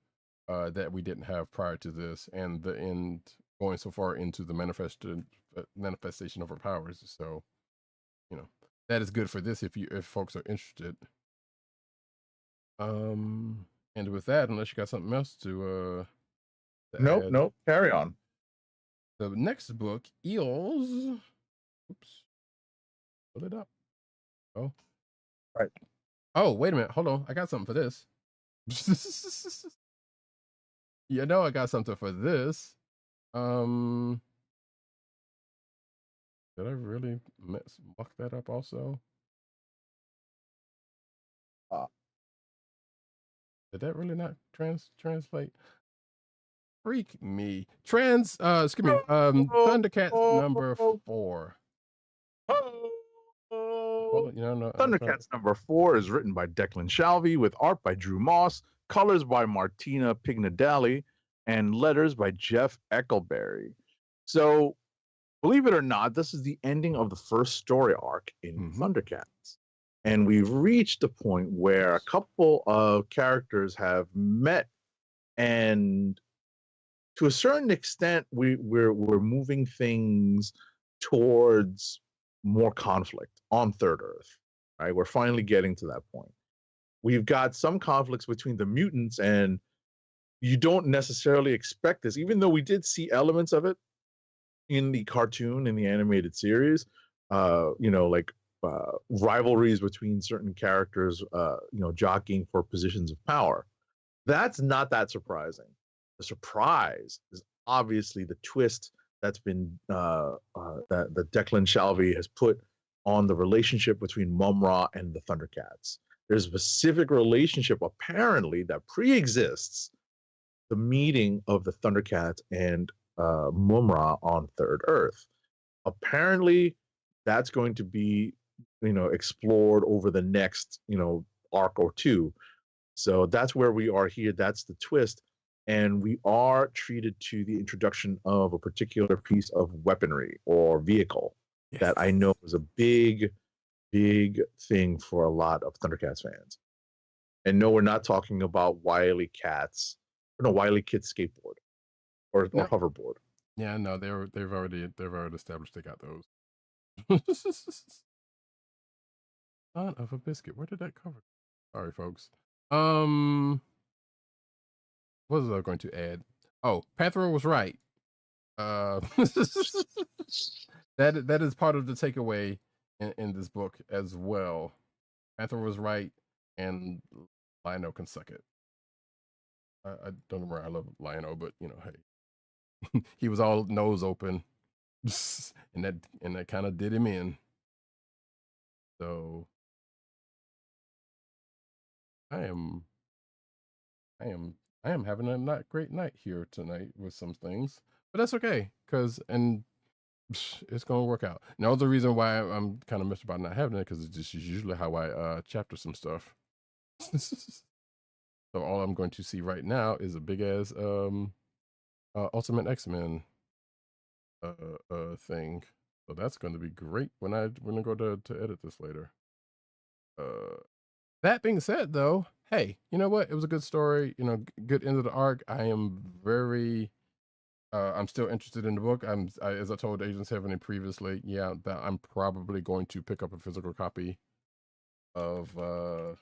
that we didn't have prior to this, and the end going so far into the manifestation of her powers. So that is good for this if folks are interested. And with that, unless you got something else to Nope. Carry on. The next book, Eels. Oops. Pull it up. Oh. Right. Oh, wait a minute. Hold on. I got something for this. I got something for this. Did I really muck that up also? Did that really not translate? Freak me. Excuse me. ThunderCats number 4. ThunderCats number 4 is written by Declan Shalvey with art by Drew Moss, colors by Martina Pignatelli, and letters by Jeff Eckelberry. So, believe it or not, this is the ending of the first story arc in ThunderCats. And we've reached a point where a couple of characters have met, and to a certain extent, we're moving things towards more conflict on Third Earth. Right, we're finally getting to that point. We've got some conflicts between the mutants, and you don't necessarily expect this, even though we did see elements of it in the cartoon, in the animated series. Rivalries between certain characters, jockeying for positions of power. That's not that surprising. The surprise is obviously the twist that's been that Declan Shalvey has put on the relationship between Mumra and the ThunderCats. There's a specific relationship apparently that pre-exists the meeting of the ThunderCats and Mumra on Third Earth. Apparently, that's going to be explored over the next arc or two. So that's where we are here. That's the twist. And we are treated to the introduction of a particular piece of weaponry or vehicle that I know is a big, big thing for a lot of ThunderCats fans. And no, we're not talking about Wily Kid's skateboard or hoverboard. Yeah, no, they've already established they got those. Son of a biscuit. Where did that cover? Sorry, folks. What was I going to add? Oh, Panthro was right. That is part of the takeaway in this book as well. Panthro was right, and Lion-O can suck it. I don't remember. I love Lion-O, but hey, he was all nose open, and that kind of did him in. So I am having a not great night here tonight with some things, but that's okay, and It's gonna work out. Now the reason why I'm kind of miffed about not having it because it's just usually how I chapter some stuff. So all I'm going to see right now is a big ass Ultimate X-Men thing. So that's going to be great when I go to edit this later. That being said, though, hey, you know what? It was a good story. You know, good end of the arc. I am very. I'm still interested in the book. As I told Agent 70 previously, yeah, that I'm probably going to pick up a physical copy of the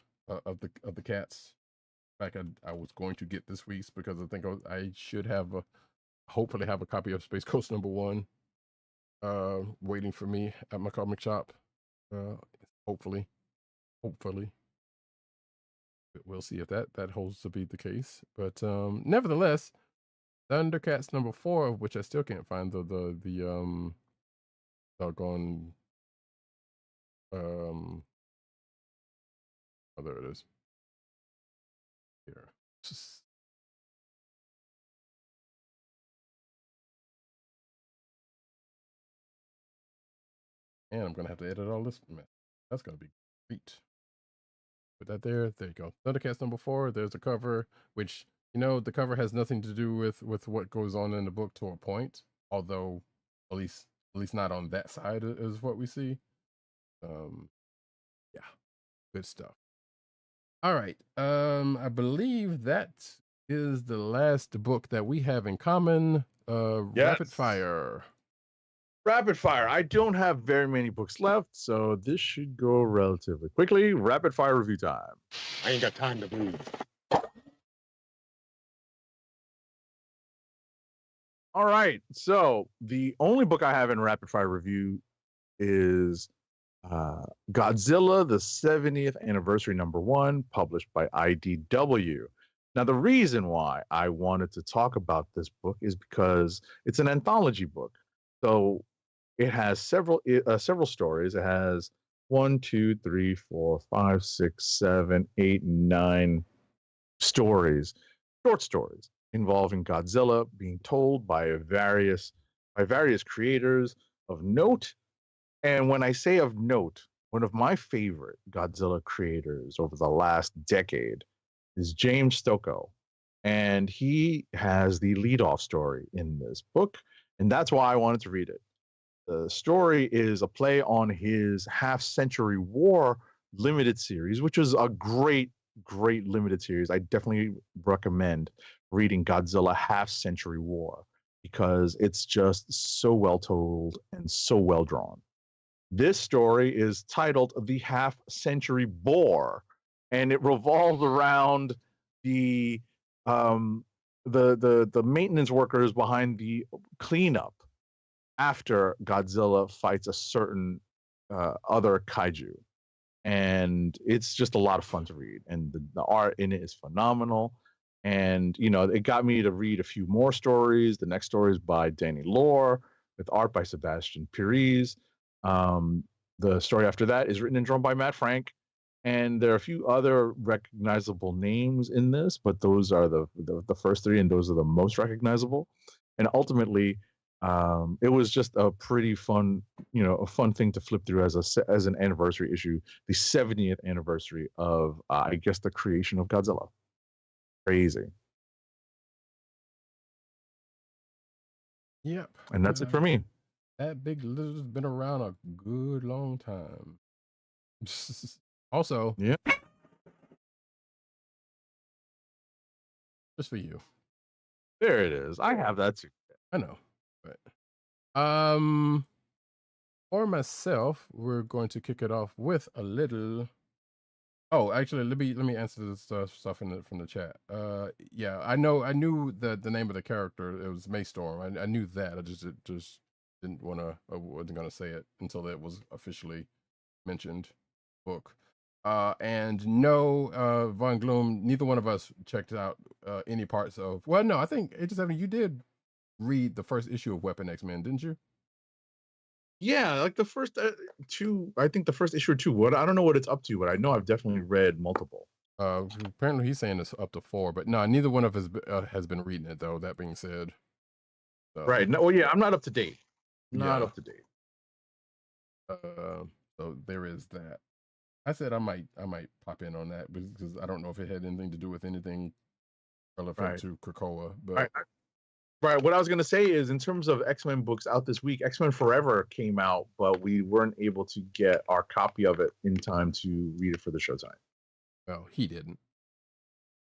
cats. In fact, I was going to get this week's because I think I should have hopefully have a copy of Space Coast #1 waiting for me at my comic shop. Hopefully. We'll see if that holds to be the case. But nevertheless, ThunderCats #4, of which I still can't find the doggone oh, there it is. Here. And I'm gonna have to edit all this mess. That's gonna be great. Put that there. There you go. ThunderCats #4. There's the cover, which the cover has nothing to do with what goes on in the book to a point. Although, at least not on that side is what we see. Yeah, good stuff. All right. I believe that is the last book that we have in common. Yes. Rapid Fire. Rapid Fire. I don't have very many books left, so this should go relatively quickly. Rapid Fire review time. I ain't got time to breathe. All right. So the only book I have in Rapid Fire review is Godzilla, the 70th Anniversary #1, published by IDW. Now, the reason why I wanted to talk about this book is because it's an anthology book. So it has several stories. It has 1, 2, 3, 4, 5, 6, 7, 8, 9 stories, short stories involving Godzilla being told by various creators of note. And when I say of note, one of my favorite Godzilla creators over the last decade is James Stokoe. And he has the lead-off story in this book, and that's why I wanted to read it. The story is a play on his Half-Century War limited series, which is a great limited series. I definitely recommend reading Godzilla Half-Century War because it's just so well told and so well drawn. This story is titled The Half-Century Boar, and it revolves around the maintenance workers behind the cleanup after Godzilla fights a certain other kaiju. And it's just a lot of fun to read. And the art in it is phenomenal. And, it got me to read a few more stories. The next story is by Danny Lore with art by Sebastian Pires. The story after that is written and drawn by Matt Frank. And there are a few other recognizable names in this, but those are the first three, and those are the most recognizable. And ultimately, it was just a pretty fun, a fun thing to flip through as an anniversary issue, the 70th anniversary of, I guess, the creation of Godzilla. Crazy. Yep. And that's it for me. That big lizard's been around a good long time. Also, yeah, just for you. There it is. I have that too. I know. But for myself, we're going to kick it off with a little. Oh, actually, let me answer this stuff from the chat. Yeah, I knew the name of the character. It was Maystorm. I knew that. I just didn't want to. I wasn't gonna say it until it was officially mentioned. Book. And no, Von Gloom. Neither one of us checked out any parts of. Well, no, I think H7. You did read the first issue of Weapon X-Men, didn't you? Yeah, like the first two. I think the first issue or two. What I don't know what it's up to, but I know I've definitely read multiple. Apparently he's saying it's up to 4, but no, neither one of us has been reading it though. That being said, right? No, well, yeah, I'm not up to date. Not Yeah. up to date. So there is that. I said I might pop in on that because I don't know if it had anything to do with anything relevant to Krakoa, but Right. What I was going to say is, in terms of X-Men books out this week, X-Men Forever came out, but we weren't able to get our copy of it in time to read it for the showtime. well, he didn't.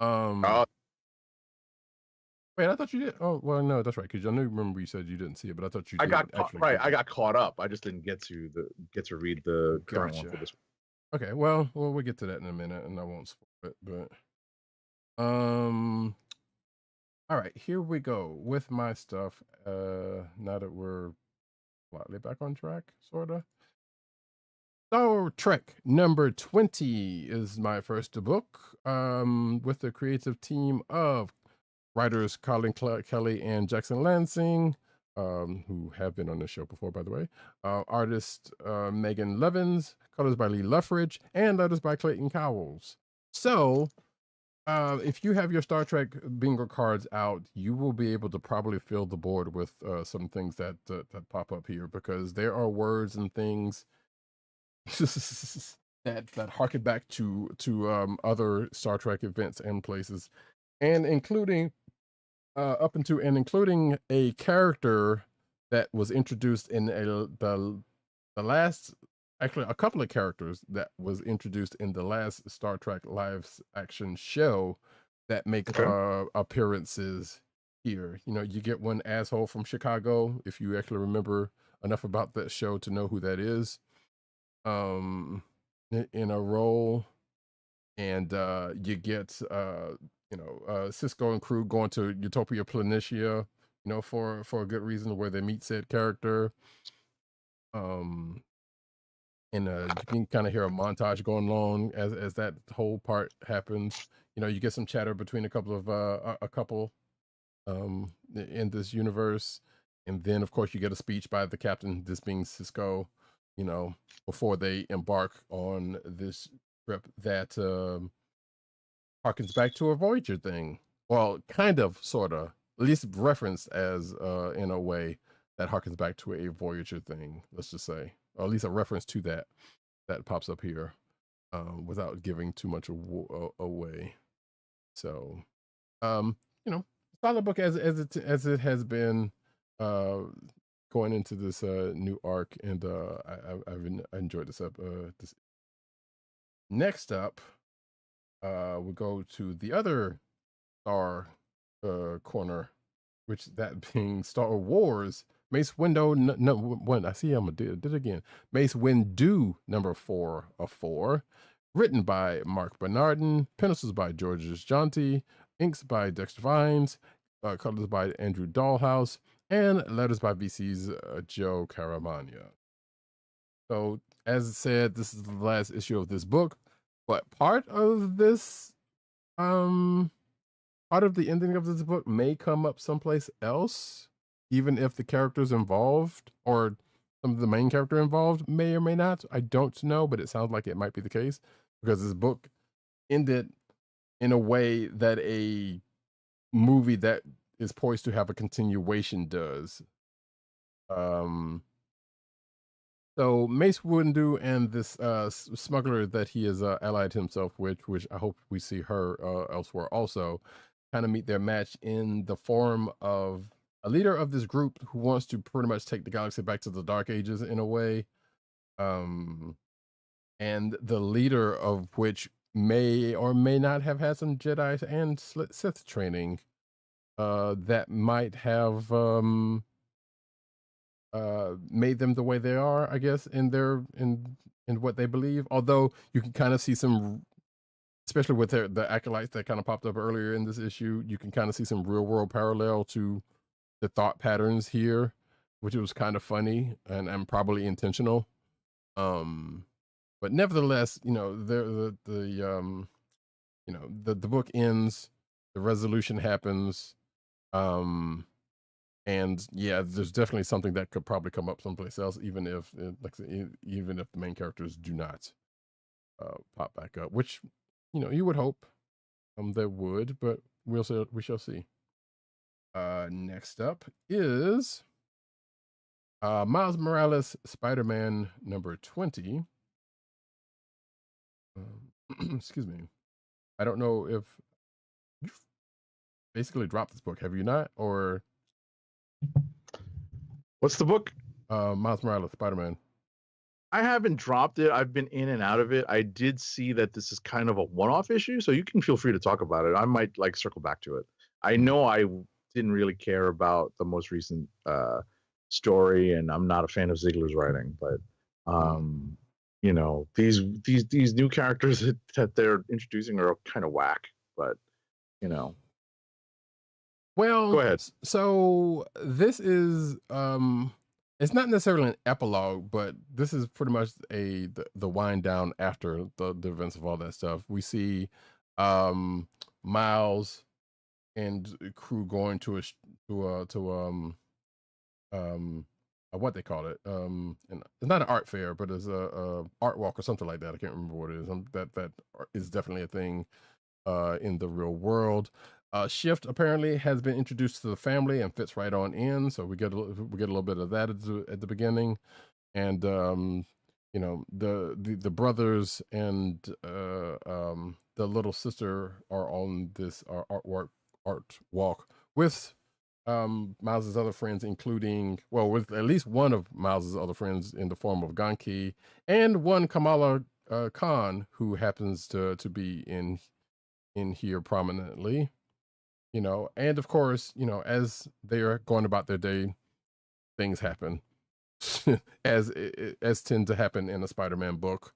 Uh, Wait, I thought you did. Oh, well, no, that's right. Because I know, remember you said you didn't see it, but I thought you I did. got Actually, I got caught up. I just didn't get to read the current one for this week. Okay, well, we'll get to that in a minute, and I won't spoil it. But all right, here we go with my stuff. Now that we're slightly back on track, sorta. Star Trek number 20 is my first book. With the creative team of writers Colin Kelly and Jackson Lansing, who have been on the show before, by the way. Artist Megan Levins, colors by Lee Luffridge, and letters by Clayton Cowles. So, if you have your Star Trek bingo cards out, you will be able to probably fill the board with some things that pop up here, because there are words and things that harken back to other Star Trek events and places, and including including a character that was introduced in the last, actually a couple of characters that was introduced in the last Star Trek live action show that make appearances here. You know, you get one asshole from Chicago, if you actually remember enough about that show to know who that is, in a role. And you get Cisco and crew going to Utopia Planitia, for a good reason, where they meet said character. And you can kind of hear a montage going along as that whole part happens. You get some chatter between a couple in this universe, and then of course you get a speech by the captain, this being Cisco, before they embark on this trip that harkens back to a Voyager thing. Well, kind of, sort of, at least referenced as in a way that harkens back to a Voyager thing, let's just say, or at least a reference to that pops up here, without giving too much away. So, solid book as it has been going into this new arc, and I've enjoyed this this. Next up, we go to the other Star corner, which that being Star Wars Mace Windu. No, one. I see I'm did it again. Mace Windu number 4 of 4, written by Mark Bernardin, pencils by Georges Jonty, inks by Dexter Vines, colors by Andrew Dahlhaus, and letters by VC's Joe Caramagna. So, as I said, this is the last issue of this book, but part of this, part of the ending of this book may come up someplace else, even if the characters involved, or some of the main character involved, may or may not. I don't know, but it sounds like it might be the case, because this book ended in a way that a movie that is poised to have a continuation does. So Mace Windu and this smuggler that he has allied himself with, which I hope we see her elsewhere also, kind of meet their match in the form of a leader of this group who wants to pretty much take the galaxy back to the Dark Ages in a way. And the leader of which may or may not have had some Jedi and Sith training that might have made them the way they are, I guess, in what they believe. Although you can kind of see some, especially with the acolytes that kind of popped up earlier in this issue, you can kind of see some real world parallel to the thought patterns here, which was kind of funny and probably intentional. But nevertheless, the book ends, the resolution happens, and yeah, there's definitely something that could probably come up someplace else, even if even if the main characters do not pop back up, which you would hope they would, but we shall see. Next up is Miles Morales, Spider-Man number 20. Excuse me. I don't know if you've basically dropped this book, have you not? Or What's the book? Miles Morales, Spider-Man. I haven't dropped it. I've been in and out of it. I did see that this is kind of a one-off issue, so you can feel free to talk about it. I might like circle back to it. I know I didn't really care about the most recent story, and I'm not a fan of Ziegler's writing, but you know, these new characters that they're introducing are kind of whack. But you know, well, go ahead. So this is it's not necessarily an epilogue, but this is pretty much the wind down after the events of all that stuff. We see Miles and crew going to what they call it, and it's not an art fair, but it's a art walk or something like that. I can't remember what it is. That is definitely a thing in the real world. Shift apparently has been introduced to the family and fits right on in, so we get a little bit of that at the beginning, and you know, the brothers and the little sister are on this art walk with Miles's other friends, including, well, with at least one of Miles's other friends in the form of Ganki, and one Kamala Khan, who happens to be in here prominently, you know. And of course, you know, as they are going about their day, things happen, as tend to happen in a Spider-Man book.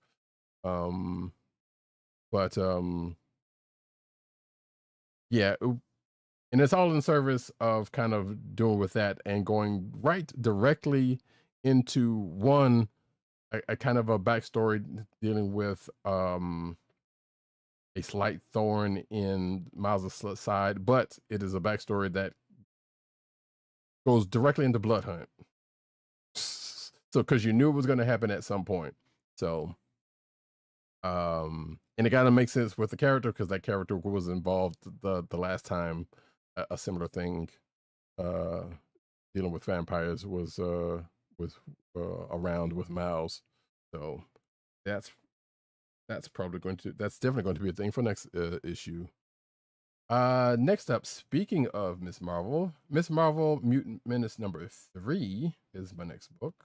But yeah, and it's all in service of kind of doing with that and going right directly into one a kind of a backstory dealing with a slight thorn in Miles' side, but it is a backstory that goes directly into Blood Hunt. So because you knew it was going to happen at some point. So and it kind of makes sense with the character, because that character was involved the last time a similar thing dealing with vampires was around with Miles. So that's definitely going to be a thing for next issue. Next up, speaking of Miss Marvel, Mutant Menace number 3 is my next book.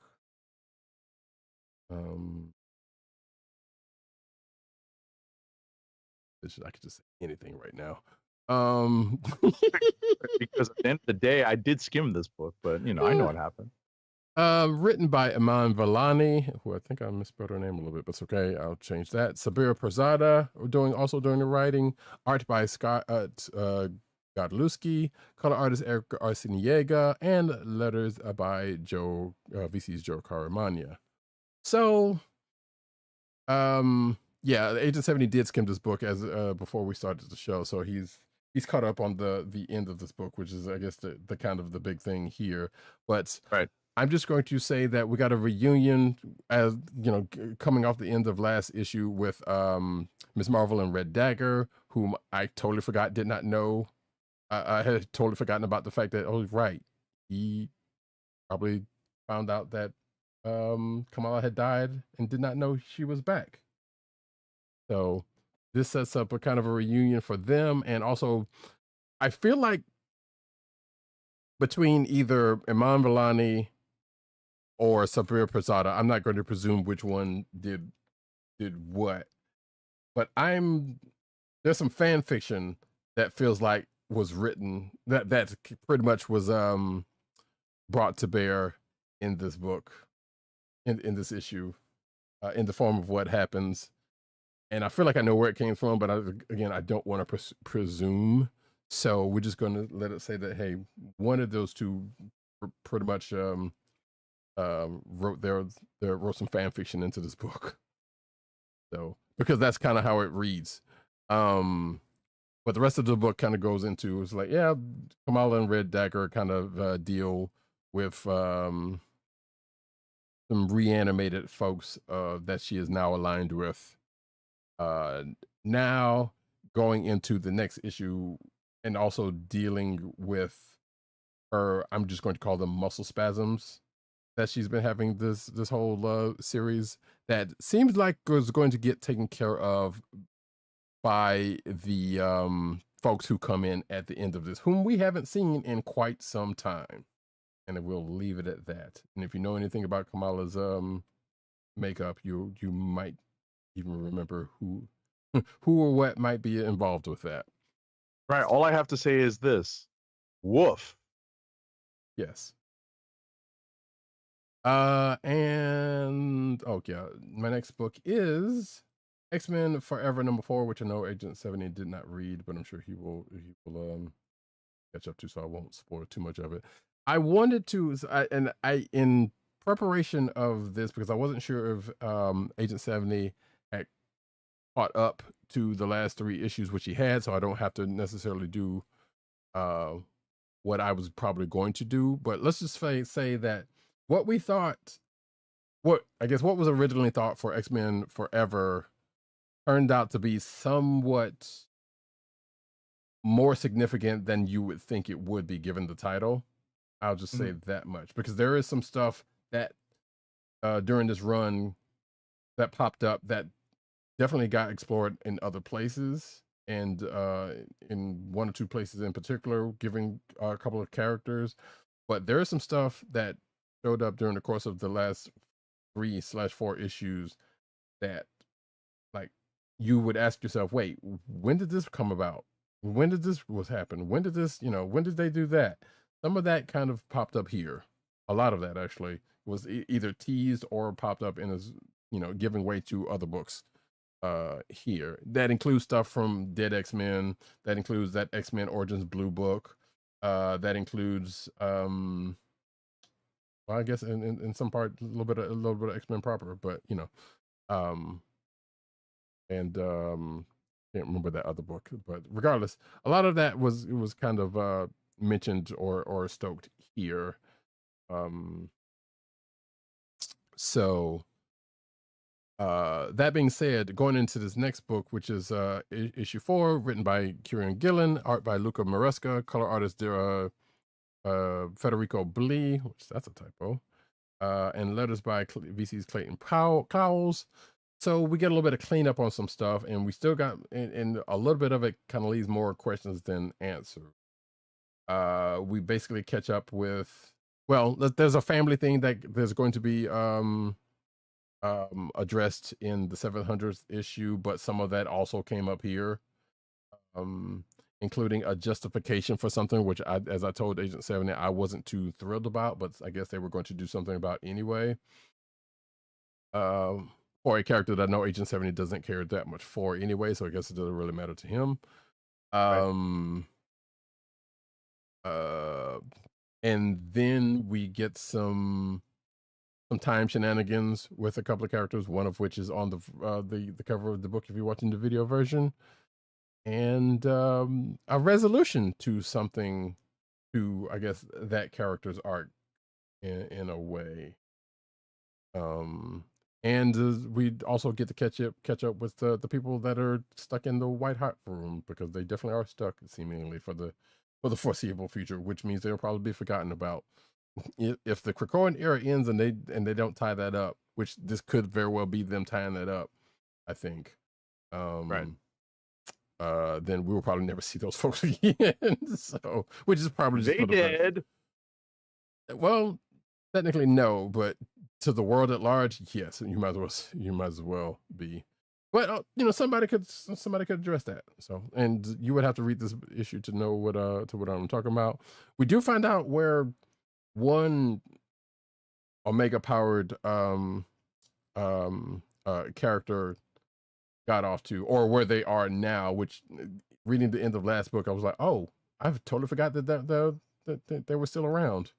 I could just say anything right now. Because at the end of the day, I did skim this book, but you know, I know what happened. Written by Iman Vellani, who I think I misspelled her name a little bit, but it's okay. I'll change that. Sabira Perzada also doing the writing. Art by Scott Godlewski, color artist Eric Arciniega, and letters by VC's Joe Caramagna. So, yeah, Agent 70 did skim this book as before we started the show, so he's caught up on the end of this book, which is, I guess, the kind of the big thing here. But right, I'm just going to say that we got a reunion, as you know, coming off the end of last issue with Ms. Marvel and Red Dagger, whom I totally forgot, did not know. I had totally forgotten about the fact that, oh, right, he probably found out that Kamala had died and did not know she was back. So this sets up a kind of a reunion for them. And also, I feel like between either Iman Vellani or Sabira Prasada, I'm not going to presume which one did what, but there's some fan fiction that feels like was written that pretty much was brought to bear in this book, in this issue, in the form of what happens. And I feel like I know where it came from, but I don't want to presume. So we're just going to let it say that, hey, one of those two pretty much wrote some fan fiction into this book. So, because that's kind of how it reads. But the rest of the book kind of goes into, it's like, yeah, Kamala and Red Dagger kind of deal with some reanimated folks that she is now aligned with. Now going into the next issue and also dealing with her, I'm just going to call them muscle spasms, that she's been having this whole series that seems like was going to get taken care of by the folks who come in at the end of this, whom we haven't seen in quite some time. And we'll leave it at that. And if you know anything about Kamala's makeup, you might even remember who or what might be involved with that. Right. All I have to say is this: woof. Yes. And yeah, my next book is X-Men Forever #4, which I know Agent 70 did not read, but I'm sure he will catch up to, so I won't spoil too much of it. I wanted to, in preparation of this, because I wasn't sure if Agent 70 had caught up to the last 3 issues, which he had, so I don't have to necessarily do what I was probably going to do. But let's just say that what we thought, what was originally thought for X-Men Forever turned out to be somewhat more significant than you would think it would be given the title. I'll just say that much, because there is some stuff that during this run that popped up that definitely got explored in other places, and in 1 or 2 places in particular, giving a couple of characters. But there is some stuff that showed up during the course of the last 3/4 issues that, like, you would ask yourself, wait, when did this come about? When did this happen? When did this, when did they do that? Some of that kind of popped up here. A lot of that actually was either teased or popped up in as, giving way to other books here. That includes stuff from Dead X-Men. That includes that X-Men Origins Blue book. That includes, well, I guess in some part a little bit of X-Men proper, but can't remember that other book. But regardless, a lot of that was kind of mentioned or stoked here. So that being said, going into this next book, which is issue 4, written by Kieran Gillen, art by Luca Maresca, color artist Federico Blee, which that's a typo, and letters by VC's Clayton Cowles. So we get a little bit of cleanup on some stuff, and we still got, and a little bit of it kind of leaves more questions than answers. We basically catch up with, well, there's a family thing that there's going to be addressed in the 700th issue, but some of that also came up here, including a justification for something, which as I told Agent 70, I wasn't too thrilled about, but I guess they were going to do something about anyway. For a character that I know Agent 70 doesn't care that much for anyway, so I guess it doesn't really matter to him. And then we get some time shenanigans with a couple of characters, one of which is on the cover of the book if you're watching the video version, and a resolution to something, to, I guess, that character's arc in a way. And we also get to catch up with the people that are stuck in the white hot room, because they definitely are stuck seemingly for the foreseeable future, which means they'll probably be forgotten about if the Krakoan era ends and they don't tie that up, which this could very well be them tying that up, I think. Right. Then we will probably never see those folks again. So, which is probably just they did. Well, technically no, but to the world at large, yes, you might as well be. But somebody could address that. So, and you would have to read this issue to know what I'm talking about. We do find out where one Omega powered character got off to, or where they are now, which, reading the end of last book, I was like, oh, I've totally forgot that they were still around.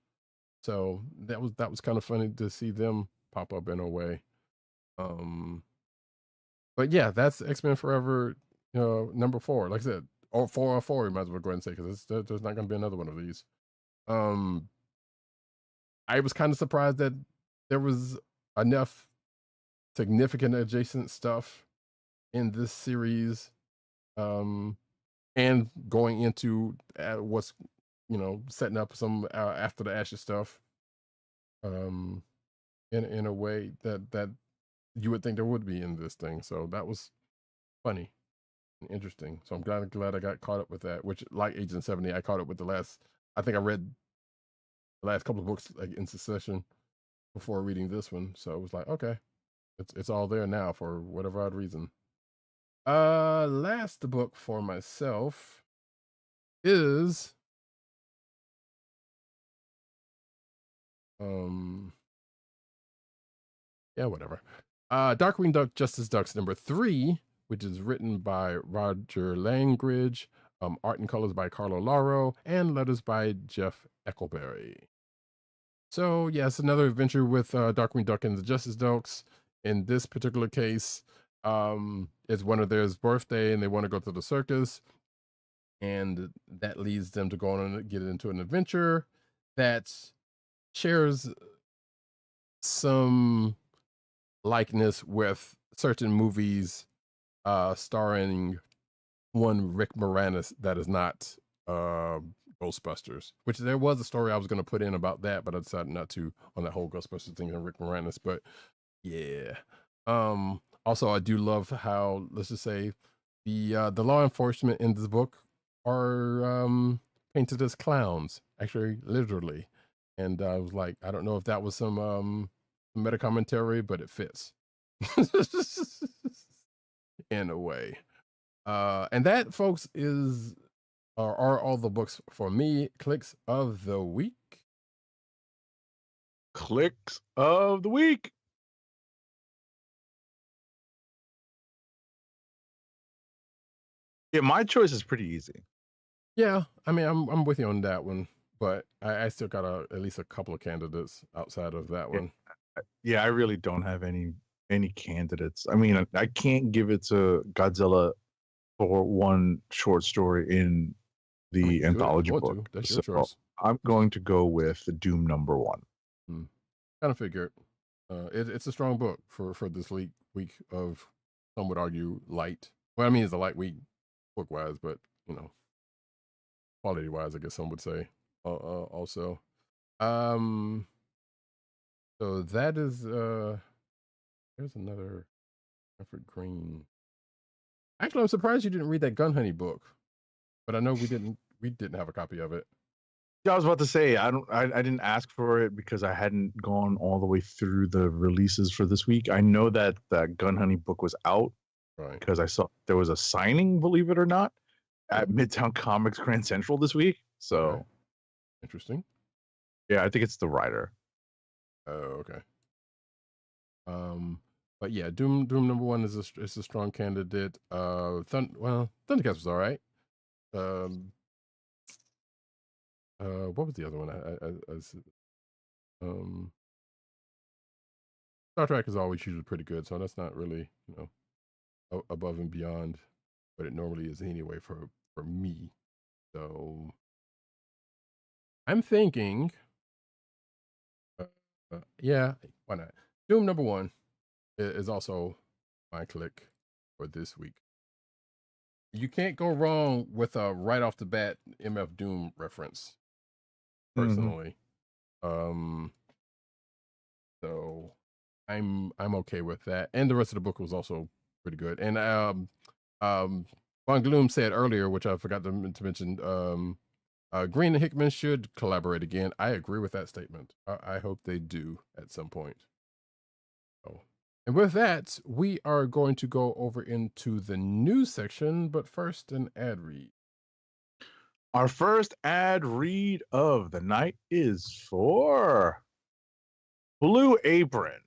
So that was kind of funny to see them pop up in a way. But yeah, that's X-Men Forever, #4. Like I said, or 404, you might as well go ahead and say, because there's not going to be another one of these. I was kind of surprised that there was enough significant adjacent stuff in this series, and going into what's setting up some After the Ashes stuff. um, in a way that you would think there would be in this thing. So that was funny and interesting. So I'm glad I got caught up with that. Which, like Agent 70, I caught up with the last. I think I read the last couple of books like in succession before reading this one. So it was like, okay, it's all there now for whatever odd reason. Last book for myself is yeah, whatever. Darkwing Duck Justice Ducks #3, which is written by Roger Langridge, art and colors by Carlo Lauro, and letters by Jeff Eckelberry. So yes, another adventure with Darkwing Duck and the Justice Ducks. In this particular case, it's one of theirs birthday, and they want to go to the circus, and that leads them to go on and get into an adventure that shares some likeness with certain movies starring one Rick Moranis that is not Ghostbusters, which there was a story I was going to put in about that, but I decided not to on that whole Ghostbusters thing and Rick Moranis. But yeah, also I do love how, let's just say, the law enforcement in this book are painted as clowns, actually literally, and I was like, I don't know if that was some meta commentary, but it fits in a way. And that, folks, are all the books for me. Kliqs of the week. Kliqs of the week. Yeah, my choice is pretty easy. Yeah, I mean, I'm with you on that one, but I still got at least a couple of candidates outside of that one. Yeah, I really don't have any candidates. I mean, I can't give it to Godzilla for one short story in the anthology book. That's your choice. I'm going to go with Doom #1. Kind of figured. It's a strong book for this week of, some would argue, light. Well, I mean, it's a light week book wise, but you know, quality wise, I guess some would say also. So that is there's another Alfred Green. Actually, I'm surprised you didn't read that Gun Honey book, but I know we didn't have a copy of it. Yeah, I was about to say I didn't ask for it because I hadn't gone all the way through the releases for this week. I know that that Gun Honey book was out, right? Because I saw there was a signing, believe it or not, at Midtown Comics Grand Central this week. So okay. Interesting. Yeah, I think it's the writer. Oh, okay. But yeah, Doom #1 is a strong candidate. ThunderCats was all right. What was the other one? Star Trek is always usually pretty good, so that's not really, above and beyond what it normally is anyway for me. So I'm thinking, yeah, why not? Doom #1 is also my click for this week. You can't go wrong with a right off the bat MF Doom reference, personally. So I'm okay with that, and the rest of the book was also pretty good. And Von Gloom said earlier, which I forgot to mention, Green and Hickman should collaborate again. I agree with that statement. I hope they do at some point. Oh. And with that, we are going to go over into the news section, but first, an ad read. Our first ad read of the night is for Blue Apron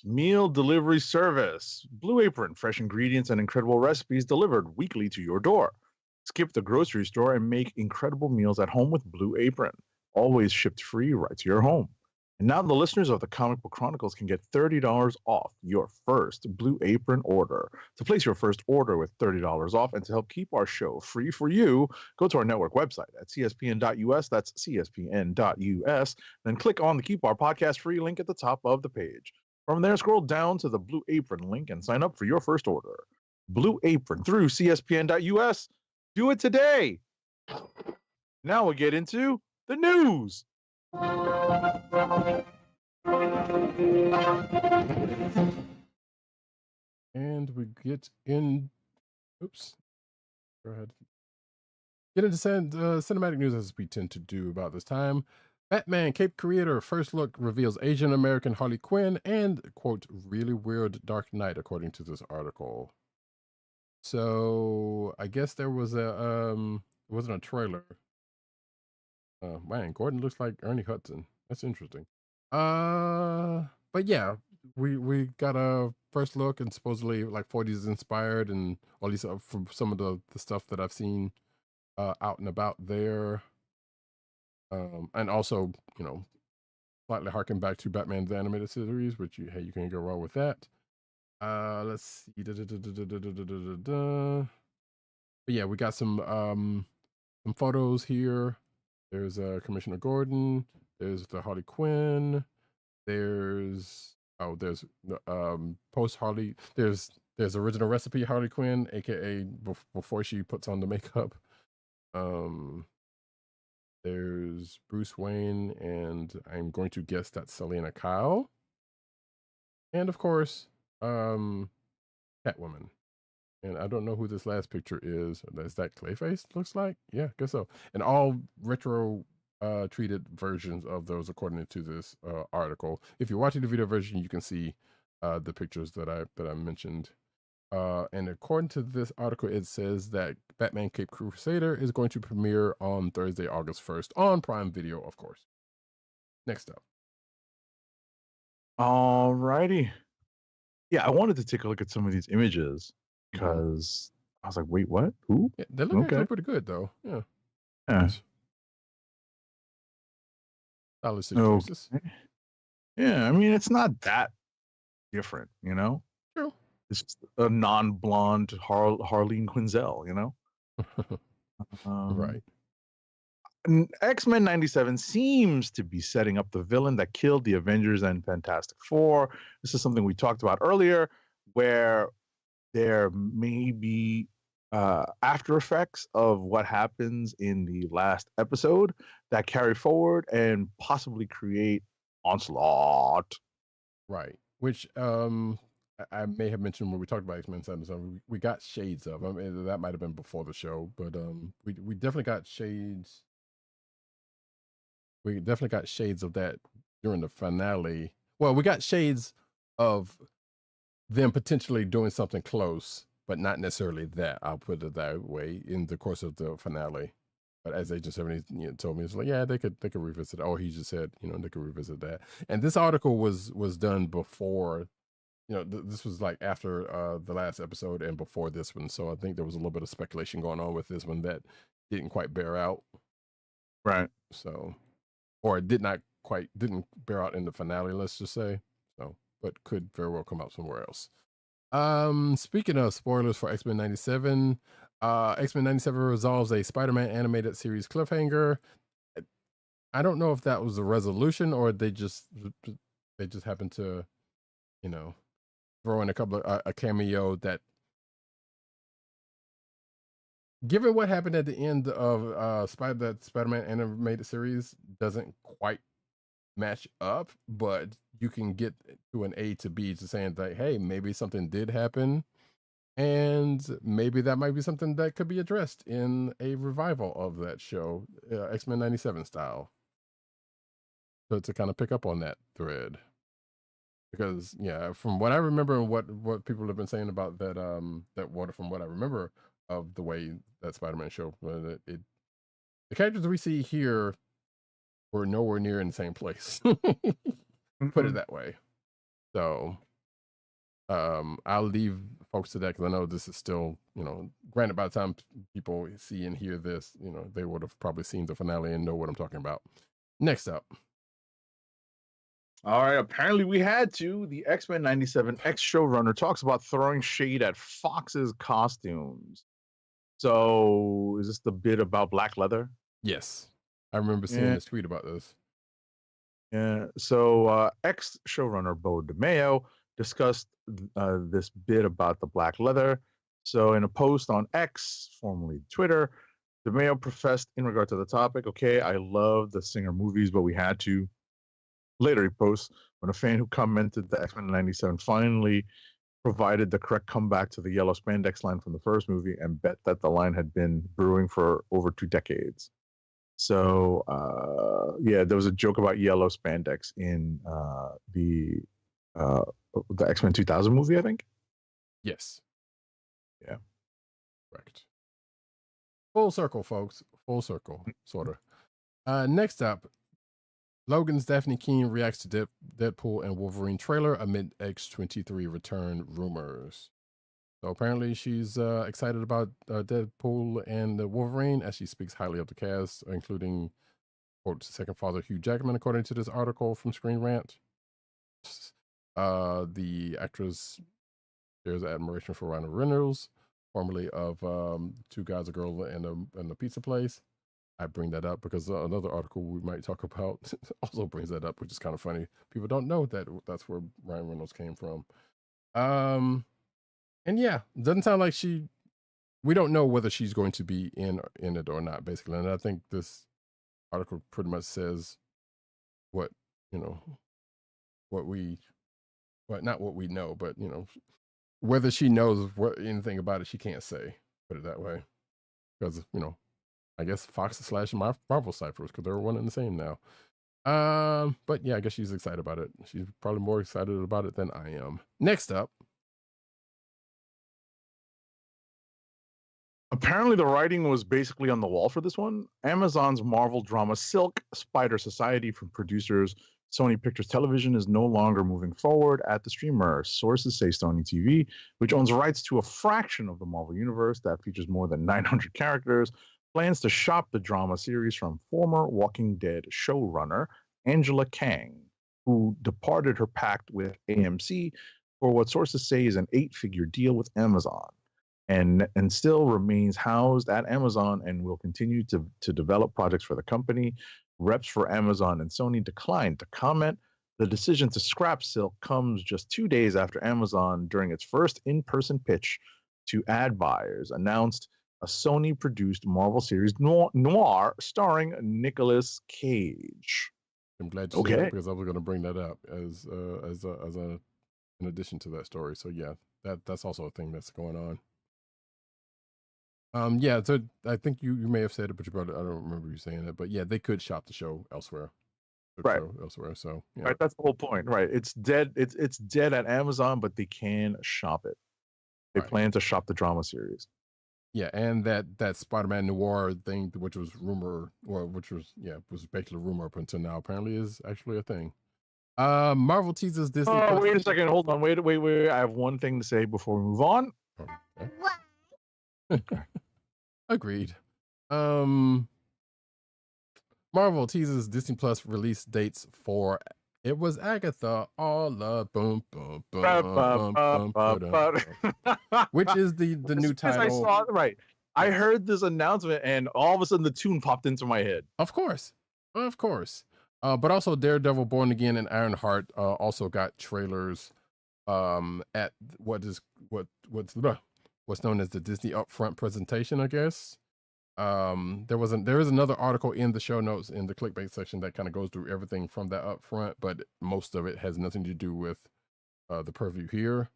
meal delivery service. Blue Apron, fresh ingredients and incredible recipes delivered weekly to your door. Skip the grocery store and make incredible meals at home with Blue Apron, always shipped free right to your home. And now the listeners of the Comic Book Chronicles can get $30 off your first Blue Apron order. To place your first order with $30 off and to help keep our show free for you, go to our network website at cspn.us, that's cspn.us, then click on the Keep Our Podcast Free link at the top of the page. From there, scroll down to the Blue Apron link and sign up for your first order. Blue Apron through cspn.us. Do it today. Now we'll get into the news. And we get in. Oops. Go ahead. Get into cinematic news as we tend to do about this time. Batman Cape creator first look reveals Asian American Harley Quinn and, quote, really weird Dark Knight, according to this article. So I guess there was it wasn't a trailer. Man, Gordon looks like Ernie Hudson. That's interesting. But yeah, we got a first look and supposedly like 40s inspired, and at least from some of the stuff that I've seen out and about there. And also, slightly harken back to Batman's animated series, which you can't go wrong with that. Let's see. But yeah, we got some photos here. There's Commissioner Gordon. There's the Harley Quinn. There's post Harley. There's original recipe Harley Quinn, aka before she puts on the makeup. There's Bruce Wayne, and I'm going to guess that's Selena Kyle. And of course, Catwoman. And I don't know who this last picture is. Is that Clayface? Looks like? Yeah, I guess so. And all retro treated versions of those according to this article. If you're watching the video version, you can see the pictures that I mentioned. And according to this article, it says that Batman Cape Crusader is going to premiere on Thursday, August 1st on Prime Video, of course. Next up. Alrighty. Yeah, I wanted to take a look at some of these images because I was like, wait, what? Who? Yeah, they look actually pretty good, though. Yeah. Nice. Stylistic choices. Yeah, I mean, it's not that different, True. It's just a non-blonde Harleen Quinzel, Right. X-Men 97 seems to be setting up the villain that killed the Avengers and Fantastic Four. This is something we talked about earlier, where there may be after effects of what happens in the last episode that carry forward and possibly create Onslaught. Right. Which I may have mentioned when we talked about X-Men 77, we got shades of. I mean, that might have been before the show, but we definitely got shades. We definitely got shades of that during the finale. Well, we got shades of them potentially doing something close, but not necessarily that. I'll put it that way in the course of the finale. But as Agent 70 told me, it's like, yeah, they could revisit. Oh, he just said, they could revisit that. And this article was done before, this was like after the last episode and before this one. So I think there was a little bit of speculation going on with this one that didn't quite bear out. Right. So, or it didn't bear out in the finale, let's just say. So, but could very well come out somewhere else. Speaking of spoilers for X-Men 97, X-Men 97 resolves a Spider-Man animated series cliffhanger. I don't know if that was a resolution or they just happened to, throw in a cameo that, given what happened at the end of that Spider-Man animated series, doesn't quite match up, but you can get to an A to B to saying that, hey, maybe something did happen, and maybe that might be something that could be addressed in a revival of that show, X-Men 97 style. So to kind of pick up on that thread. Because yeah, from what I remember and what people have been saying about that from what I remember of the way that Spider-Man show, the characters we see here were nowhere near in the same place. Put it that way. So I'll leave folks to that because I know this is still, granted, by the time people see and hear this, they would have probably seen the finale and know what I'm talking about. Next up. All right, apparently we had to. The X-Men 97 ex-showrunner talks about throwing shade at Fox's costumes. So is this the bit about black leather? Yes. I remember seeing this tweet about this. Yeah. So ex-showrunner Bo DeMayo discussed this bit about the black leather. So in a post on X, formerly Twitter, DeMayo professed in regard to the topic, okay, I love the Singer movies, but we had to. Later he posts, when a fan who commented that X-Men 97 finally provided the correct comeback to the yellow spandex line from the first movie and bet that the line had been brewing for over 2 decades. So, yeah, there was a joke about yellow spandex in the X-Men 2000 movie, I think. Yes. Yeah. Correct. Full circle, folks. Full circle, sort of. Next up, Logan's Daphne Keene reacts to Deadpool and Wolverine trailer amid X-23 return rumors. So apparently she's excited about Deadpool and Wolverine as she speaks highly of the cast, including, quote, second father Hugh Jackman, according to this article from Screen Rant. The actress shares admiration for Ryan Reynolds, formerly of Two Guys, a Girl, and a Pizza Place. I bring that up because another article we might talk about also brings that up, which is kind of funny. People don't know that that's where Ryan Reynolds came from. And yeah, doesn't sound like we don't know whether she's going to be in it or not, basically. And I think this article pretty much says what, not what we know, but, whether she knows anything about it, she can't say, put it that way. Because, I guess Fox / Marvel ciphers, because they're one and the same now. But yeah, I guess she's excited about it. She's probably more excited about it than I am. Next up. Apparently, the writing was basically on the wall for this one. Amazon's Marvel drama Silk Spider Society from producers Sony Pictures Television is no longer moving forward at the streamer. Sources say Sony TV, which owns rights to a fraction of the Marvel universe that features more than 900 characters, plans to shop the drama series from former Walking Dead showrunner Angela Kang, who departed her pact with AMC for what sources say is an 8-figure deal with Amazon, and still remains housed at Amazon and will continue to develop projects for the company. Reps for Amazon and Sony declined to comment. The decision to scrap Silk comes just 2 days after Amazon, during its first in-person pitch to ad buyers, announced a Sony-produced Marvel series noir starring Nicolas Cage. I'm glad you said that because I was going to bring that up as in addition to that story. So yeah, that's also a thing that's going on. Yeah, so I think you may have said it, but I don't remember you saying it. But yeah, they could shop the show elsewhere. Right. Elsewhere. So yeah. Right, that's the whole point. Right. It's dead. It's dead at Amazon, but they can shop it. They plan to shop the drama series. Yeah, and that Spider-Man noir thing, which was basically rumor up until now, apparently is actually a thing. Marvel teases Disney. Oh, wait a second. Hold on. Wait. I have one thing to say before we move on. Okay. Agreed. Marvel teases Disney Plus release dates for It Was Agatha, all up, boom, boom, boom, boom, boom, which is the new title. I saw it, right. I heard this announcement, and all of a sudden the tune popped into my head. Of course. But also Daredevil, Born Again, and Ironheart also got trailers at what's known as the Disney Upfront presentation, I guess. There is another article in the show notes in the clickbait section that kind of goes through everything from that Upfront, but most of it has nothing to do with the purview here.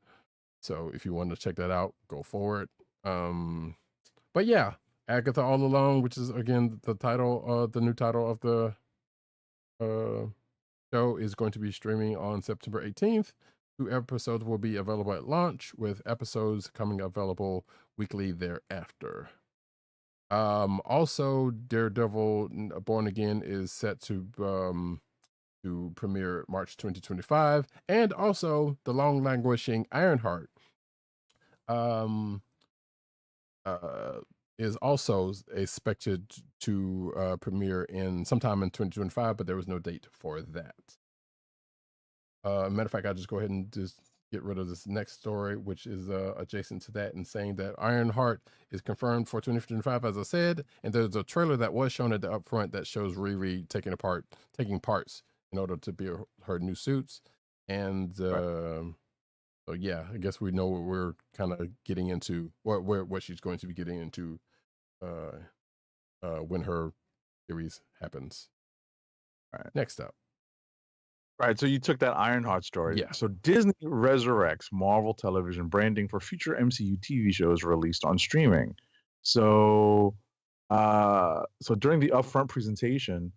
So if you want to check that out, go for it. But yeah, Agatha All Alone, which is again the title, the new title of the show, is going to be streaming on September 18th. 2 episodes will be available at launch, with episodes coming available weekly thereafter. Also, Daredevil Born Again is set to premiere March 2025, and also the long languishing Ironheart is also expected to premiere in sometime in 2025, but there was no date for that. Matter of fact, I'll just go ahead and just get rid of this next story, which is adjacent to that, and saying that Ironheart is confirmed for 2025, as I said, and there's a trailer that was shown at the Upfront that shows Riri taking parts in order to be her new suits, and so yeah, I guess we know what we're kind of getting into, what she's going to be getting into when her series happens. All right, next up. Right. So you took that Ironheart story. Yeah. So Disney resurrects Marvel Television branding for future MCU TV shows released on streaming. So, so during the upfront presentation,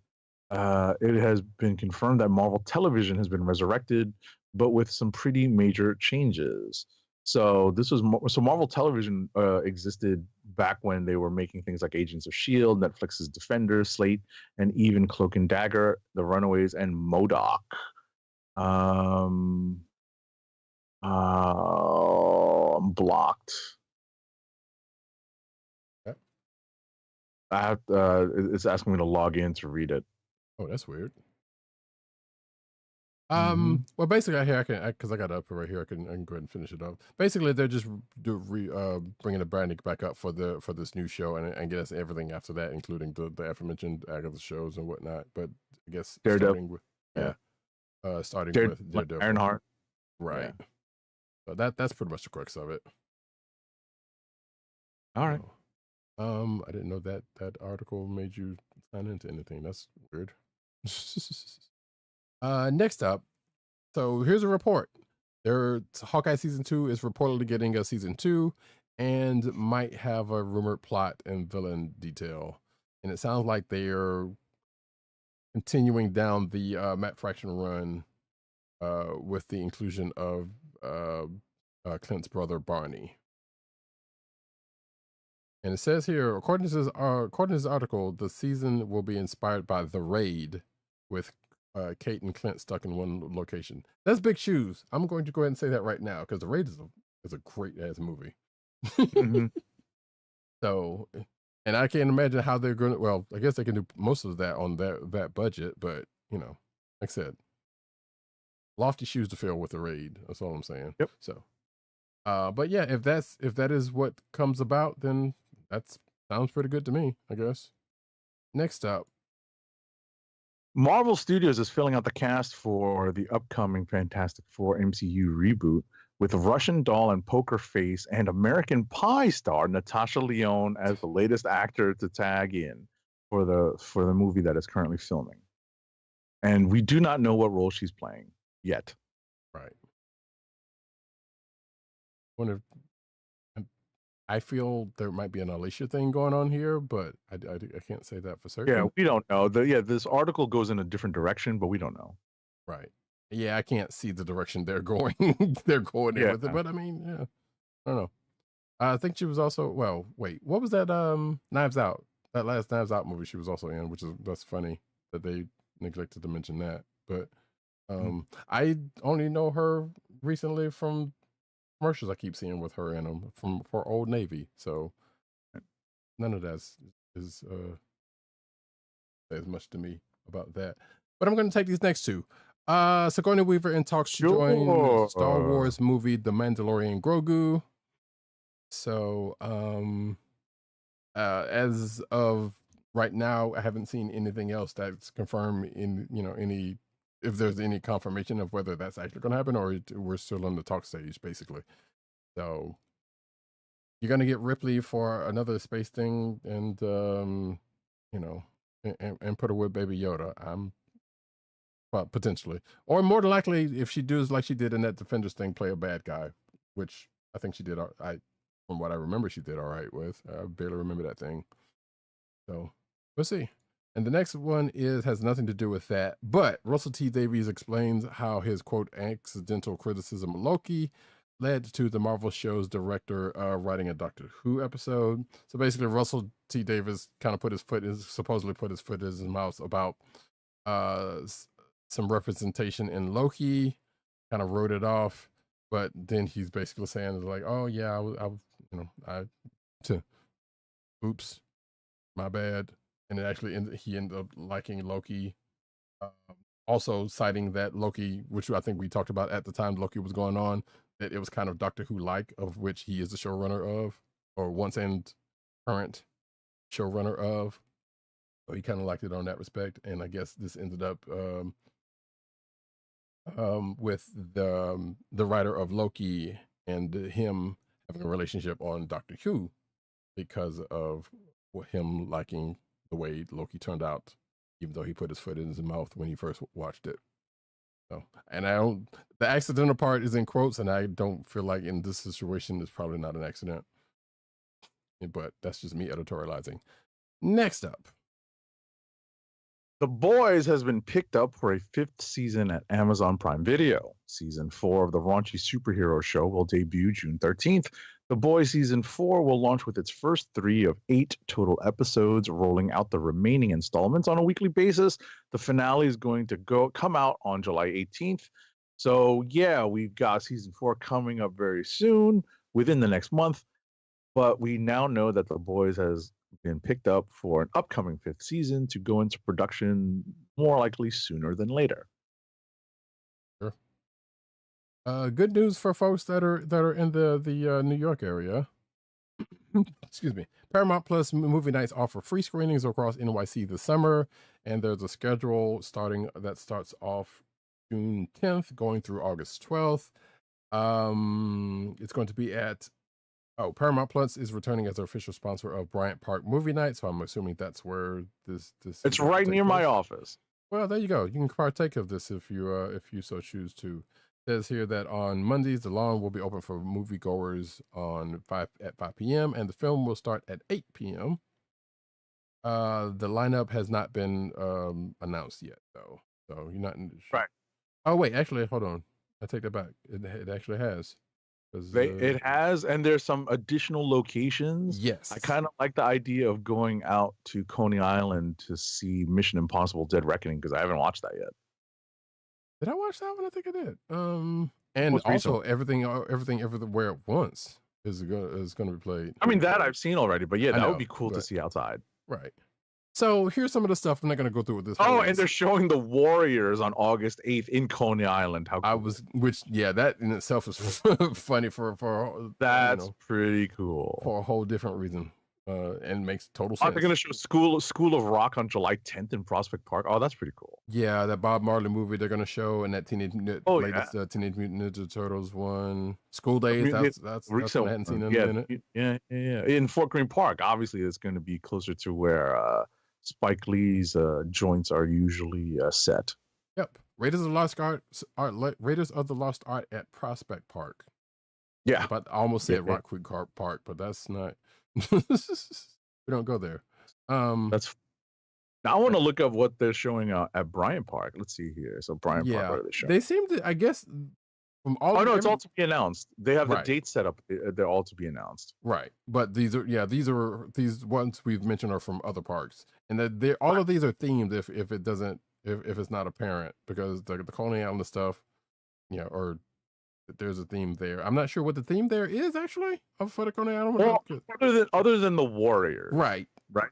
it has been confirmed that Marvel Television has been resurrected, but with some pretty major changes. So this was so Marvel Television existed back when they were making things like Agents of Shield, Netflix's Defenders, Slate, and even Cloak and Dagger, The Runaways, and MODOK. I'm blocked. Okay. I have it's asking me to log in to read it. Oh, that's weird. Mhm. Well, basically, I can because I got it up right here. I can go ahead and finish it up. Basically, they're just bringing the branding back up for this new show and get us everything after that, including the aforementioned Agatha shows and whatnot. But I guess starting with starting with Daredevil. Ironheart, right? Yeah. So that's pretty much the crux of it. All right. So, I didn't know that article made you sign into anything. That's weird. Next up, so here's a report. Hawkeye season 2 is reportedly getting a season 2 and might have a rumored plot and villain detail. And it sounds like they are continuing down the Matt Fraction run with the inclusion of Clint's brother Barney. And it says here, according to this article, the season will be inspired by The Raid, with Kate and Clint stuck in one location. That's big shoes. I'm going to go ahead and say that right now because The Raid is a great ass movie. Mm-hmm. So, and I can't imagine how they're going to. Well, I guess they can do most of that on that budget, but like I said, lofty shoes to fill with The Raid. That's all I'm saying. Yep. So, but yeah, if that is what comes about, then that sounds pretty good to me, I guess. Next up, Marvel Studios is filling out the cast for the upcoming Fantastic Four MCU reboot with Russian doll and poker face and American Pie star Natasha Lyonne as the latest actor to tag in for the movie that is currently filming. And we do not know what role she's playing yet. Right. I feel there might be an Alicia thing going on here, but I can't say that for certain. Yeah, we don't know. This article goes in a different direction, but we don't know. Right. Yeah, I can't see the direction they're going. They're going in with it, but I mean, yeah, I don't know. I think she was also. Well, wait, what was that? Knives Out. That last Knives Out movie she was also in, that's funny that they neglected to mention that. But I only know her recently from commercials I keep seeing with her in them for Old Navy. So none of that is as much to me about that. But I'm going to take these next two. Sigourney Weaver in talks to join Star Wars movie The Mandalorian Grogu. So as of right now, I haven't seen anything else that's confirmed in any, if there's any confirmation of whether that's actually going to happen or we're still in the talk stage, basically. So you're going to get Ripley for another space thing and and put her with Baby Yoda. Potentially, or more than likely, if she does like she did in that Defenders thing, play a bad guy, which I think she did. From what I remember, she did all right with. I barely remember that thing. So we'll see. And the next one has nothing to do with that, but Russell T Davies explains how his quote accidental criticism of Loki led to the Marvel show's director writing a Doctor Who episode. So basically, Russell T Davies kind of supposedly put his foot in his mouth about some representation in Loki, kind of wrote it off, but then he's basically saying like, "Oh yeah, oops, my bad," and it actually he ended up liking Loki. Also citing that Loki, which I think we talked about at the time Loki was going on, that it was kind of Doctor Who-like, of which he is the showrunner of, or once and current showrunner of. So he kind of liked it on that respect, and I guess this ended up with the writer of Loki and him having a relationship on Doctor Who because of him liking the way Loki turned out, even though he put his foot in his mouth when he first watched it. So, and I don't. The accidental part is in quotes, and I don't feel like in this situation it's probably not an accident. But that's just me editorializing. Next up, The Boys has been picked up for a 5th season at Amazon Prime Video. Season 4 of the raunchy superhero show will debut June 13th. The Boys Season 4 will launch with its first 3 of 8 total episodes, rolling out the remaining installments on a weekly basis. The finale is going to come out on July 18th. So, yeah, we've got Season 4 coming up very soon, within the next month. But we now know that The Boys has been picked up for an upcoming 5th season to go into production more likely sooner than later. sure. Good news for folks that are in the New York area. Excuse me. Paramount Plus movie nights offer free screenings across NYC this summer, and there's a schedule that starts off June 10th, going through August 12th. It's going to be at Paramount Plus is returning as an official sponsor of Bryant Park Movie Night, so I'm assuming that's where this. It's right near my office. Well, there you go. You can partake of this if you so choose to. It says here that on Mondays the lawn will be open for moviegoers at 5 p.m. and the film will start at 8 p.m. The lineup has not been announced yet, though, so you're not right. Oh wait, actually, hold on. I take that back. It actually has. It has, and there's some additional locations. Yes. I kind of like the idea of going out to Coney Island to see Mission Impossible: Dead Reckoning because I haven't watched that yet. Did I watch that one? I think I did. And also everything everywhere at once is going to be played. I mean, that I've seen already, but yeah, that would be cool to see outside. Right. So here's some of the stuff. I'm not going to go through with this. Oh, and they're showing the Warriors on August 8th in Coney Island. How cool. That in itself is funny for that's pretty cool for a whole different reason. And makes total sense. They're going to show School of Rock on July 10th in Prospect Park. Oh, that's pretty cool. Yeah, that Bob Marley movie they're going to show, and that Teenage Mutant Ninja Turtles one. School Days. That's I hadn't seen in a minute. Yeah. In Fort Greene Park, obviously, it's going to be closer to where Spike Lee's joints are usually set. Yep. Raiders of the Lost Art at Prospect Park. Yeah. But I almost said Rock Creek Park, but that's not. We don't go there. That's. Now I want to look up what they're showing at Bryant Park. Let's see here. So Bryant Park, what are they showing? They seem to. I guess from all. Oh no, it's all to be announced. They have the date set up. They're all to be announced. Right, but these ones we've mentioned are from other parks, and that all of these are themed. If it's not apparent, because the Coney Island stuff, or there's a theme there. I'm not sure what the theme there is actually for the Coney Island. Well, other than the Warriors, right.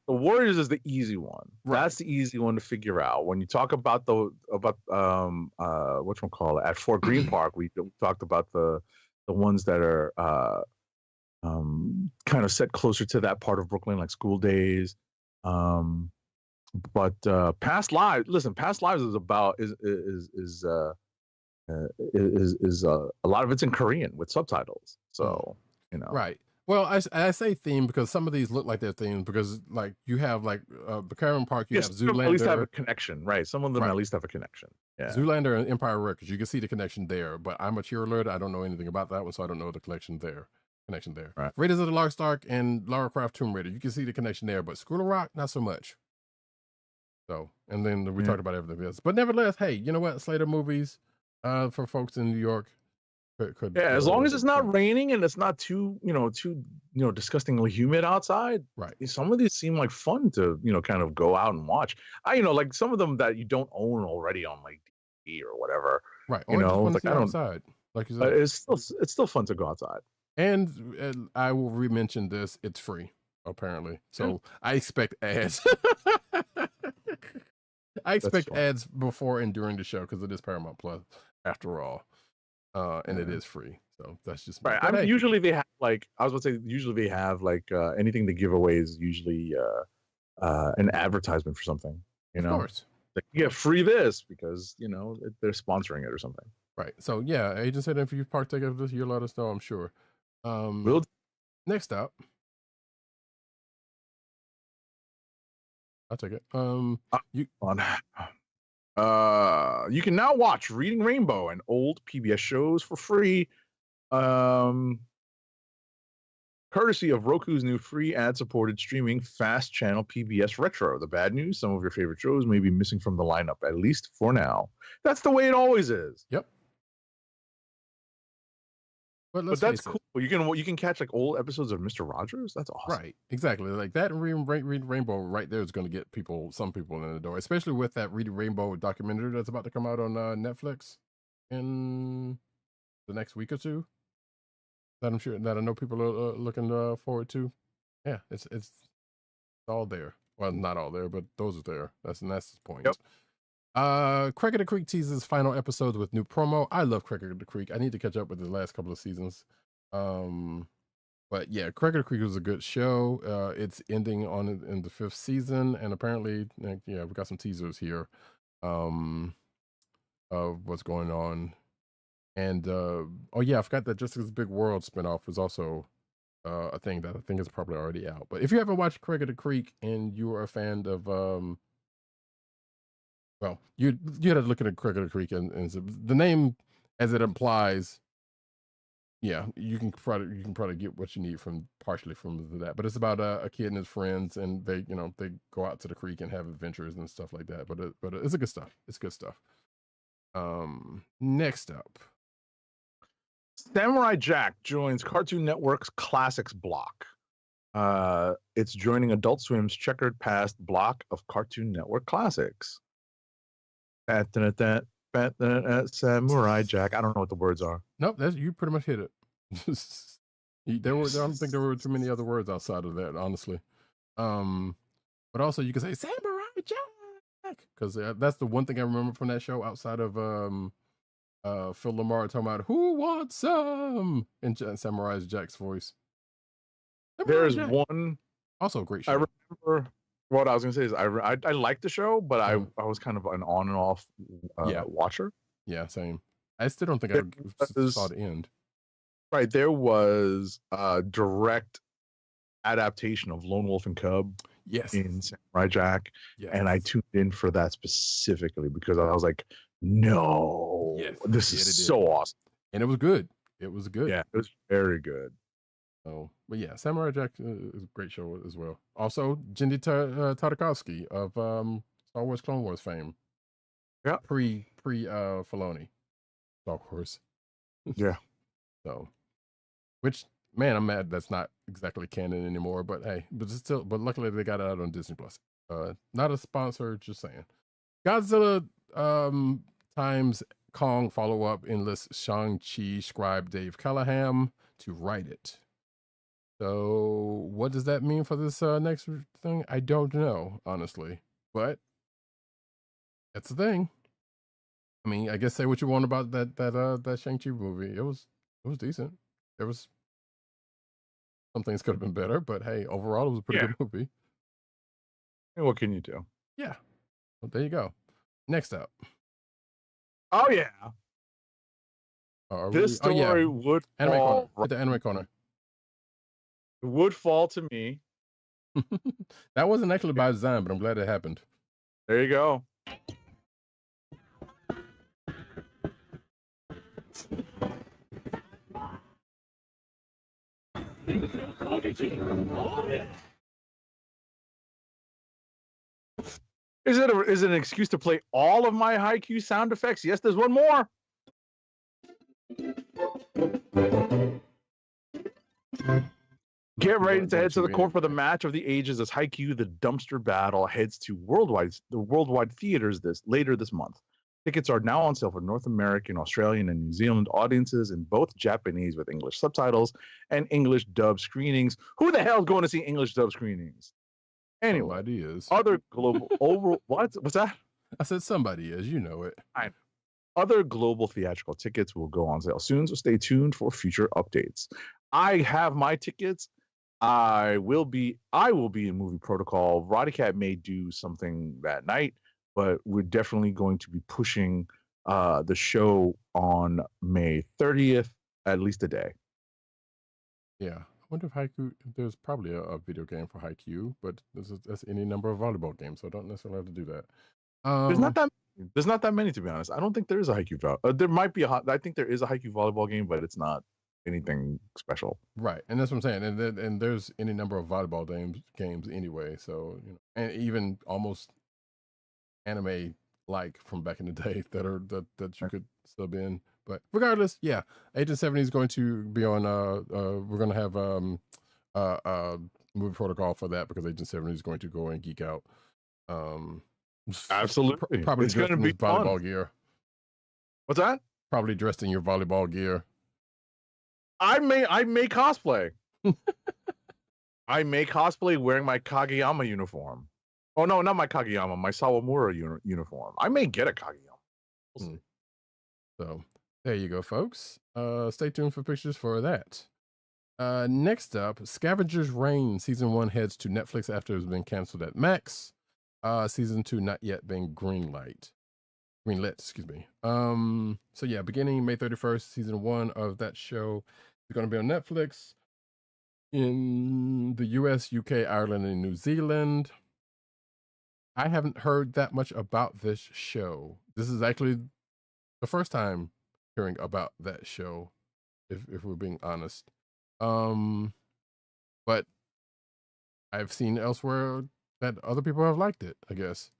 The Warriors is the easy one. Right. That's the easy one to figure out. When you talk about whatchamacallit at Fort Greene Park, we talked about the ones that are kind of set closer to that part of Brooklyn, like School Days. But Past Lives. Listen, Past Lives is about is a lot of it's in Korean with subtitles. So right. Well, I say theme because some of these look like they're themed because like you have like Baccarin Park, you have Zoolander. At least have a connection, right? Some of them at least have a connection. Yeah. Zoolander and Empire Records, you can see the connection there. But I'm a cheerleader. I don't know anything about that one, so I don't know the connection there. Right. Raiders of the Lost Ark and Lara Croft Tomb Raider, you can see the connection there, but School of Rock, not so much. So, and then we talked about everything else. But nevertheless, hey, you know what? Slater movies for folks in New York. As long as it's not raining and it's not too disgustingly humid outside. Right. Some of these seem like fun to, kind of go out and watch. Like some of them that you don't own already on like DVD or whatever. Right. Or like I don't outside. Like you said. It's still fun to go outside. And I will re-mention this. It's free, apparently. So I expect ads. I expect ads before and during the show because it is Paramount Plus after all. And it is free, so that's just right. Usually they have anything they give away is usually an advertisement for something. Of course, like, you get free this because they're sponsoring it or something. Right. So yeah, agent said if you partake of this, you'll let us know. I'm sure. Next up, I'll take it. You can now watch Reading Rainbow and old PBS shows for free. Courtesy of Roku's new free ad-supported streaming fast channel PBS Retro. The bad news, some of your favorite shows may be missing from the lineup, at least for now. That's the way it always is. Yep. But that's cool. You can catch like old episodes of Mr. Rogers. That's awesome. Right, exactly. Like that Reading Rainbow right there is going to get some people in the door, especially with that Reading Rainbow documentary that's about to come out on Netflix in the next week or two. That I know people are looking forward to. Yeah, it's all there. Well, not all there, but those are there. That's the point. Yep. Craig of the Creek teases final episodes with new promo. I love Craig of the Creek. I need to catch up with the last couple of seasons. But yeah, Craig of the Creek was a good show. It's ending in the 5th season, and apparently, yeah, we got some teasers here of what's going on. And oh yeah, I forgot that Jessica's Big World spinoff was also a thing that I think is probably already out. But if you haven't watched Craig of the Creek and you are a fan of well, you had to look at Craig of the Creek and the name as it implies. Yeah, you can probably get what you need partially from that. But it's about a kid and his friends, and they go out to the creek and have adventures and stuff like that. But it's a good stuff. It's good stuff. Next up, Samurai Jack joins Cartoon Network's Classics block. It's joining Adult Swim's checkered past block of Cartoon Network classics. Samurai Jack. I don't know what the words are. Nope, you pretty much hit it. I don't think there were too many other words outside of that, honestly. But also you can say Samurai Jack, because that's the one thing I remember from that show outside of Phil Lamar talking about who wants some in Samurai Jack's voice. There's one also a great show. I remember. What I was gonna say is I liked the show, but I was kind of an on and off watcher. Yeah, same. I still don't think I saw the end. Right, there was a direct adaptation of Lone Wolf and Cub. Yes. In Samurai Jack, yes. And I tuned in for that specifically because I was like, no, this is so awesome, and it was good. It was good. Yeah, it was very good. Oh, but yeah, Samurai Jack is a great show as well. Also, Genndy Tartakovsky of Star Wars Clone Wars fame. Yeah. Pre Filoni. Star Wars. Yeah. So, which, man, I'm mad that's not exactly canon anymore, but hey, but luckily they got it out on Disney Plus. Not a sponsor, just saying. Godzilla times Kong follow-up enlists Shang-Chi scribe Dave Callahan to write it. So what does that mean for this next thing? I don't know, honestly, but that's the thing. I mean, I guess say what you want about that Shang-Chi movie. It was decent. There was some things could have been better, but hey, overall it was a pretty good movie. And what can you do? Yeah. Well, there you go. Next up. Oh yeah. This story would anime fall. Corner. Hit the anime corner. It would fall to me. That wasn't actually by design, but I'm glad it happened. There you go. Is it an excuse to play all of my Haikyuu sound effects? Yes, there's one more. Get ready to head to the court for the match of the ages as Haikyuu the Dumpster Battle heads to the worldwide theaters later this month. Tickets are now on sale for North American, Australian, and New Zealand audiences in both Japanese with English subtitles and English dub screenings. Who the hell is going to see English dub screenings? Anyway, somebody is. Other global what's that? I said somebody is. You know it. I know. Other global theatrical tickets will go on sale soon, so stay tuned for future updates. I have my tickets. I will be in movie protocol. Roddykat may do something that night, but we're definitely going to be pushing the show on May 30th, at least a day. Yeah. I wonder if there's probably a video game for Haikyuu, but that's any number of volleyball games, so I don't necessarily have to do that. There's not that There's not that many, to be honest. I don't think there is a Haikyuu. There might be I think there is a Haikyuu volleyball game, but it's not anything special. Right, and that's what I'm saying. And there's any number of volleyball games anyway. So and even almost anime like from back in the day that you could sub in. But regardless, yeah, Agent 70 is going to be on. We're going to have movie protocol for that because Agent 70 is going to go and geek out. Absolutely, probably it's dressed going in to be volleyball fun. gear. What's that? Probably dressed in your volleyball gear. I may cosplay. I may cosplay wearing my Kageyama uniform. Oh no, not my Kageyama, my Sawamura uniform. I may get a Kageyama. We'll see. So there you go, folks. Stay tuned for pictures for that. Next up, Scavenger's Reign Season 1 heads to Netflix after it's been canceled at Max. Season 2 not yet been greenlit, excuse me. So yeah, beginning May 31st, Season 1 of that show is going to be on Netflix in the US, UK, Ireland, and New Zealand. I haven't heard that much about this show. This is actually the first time hearing about that show, if we're being honest. But I've seen elsewhere that other people have liked it, I guess.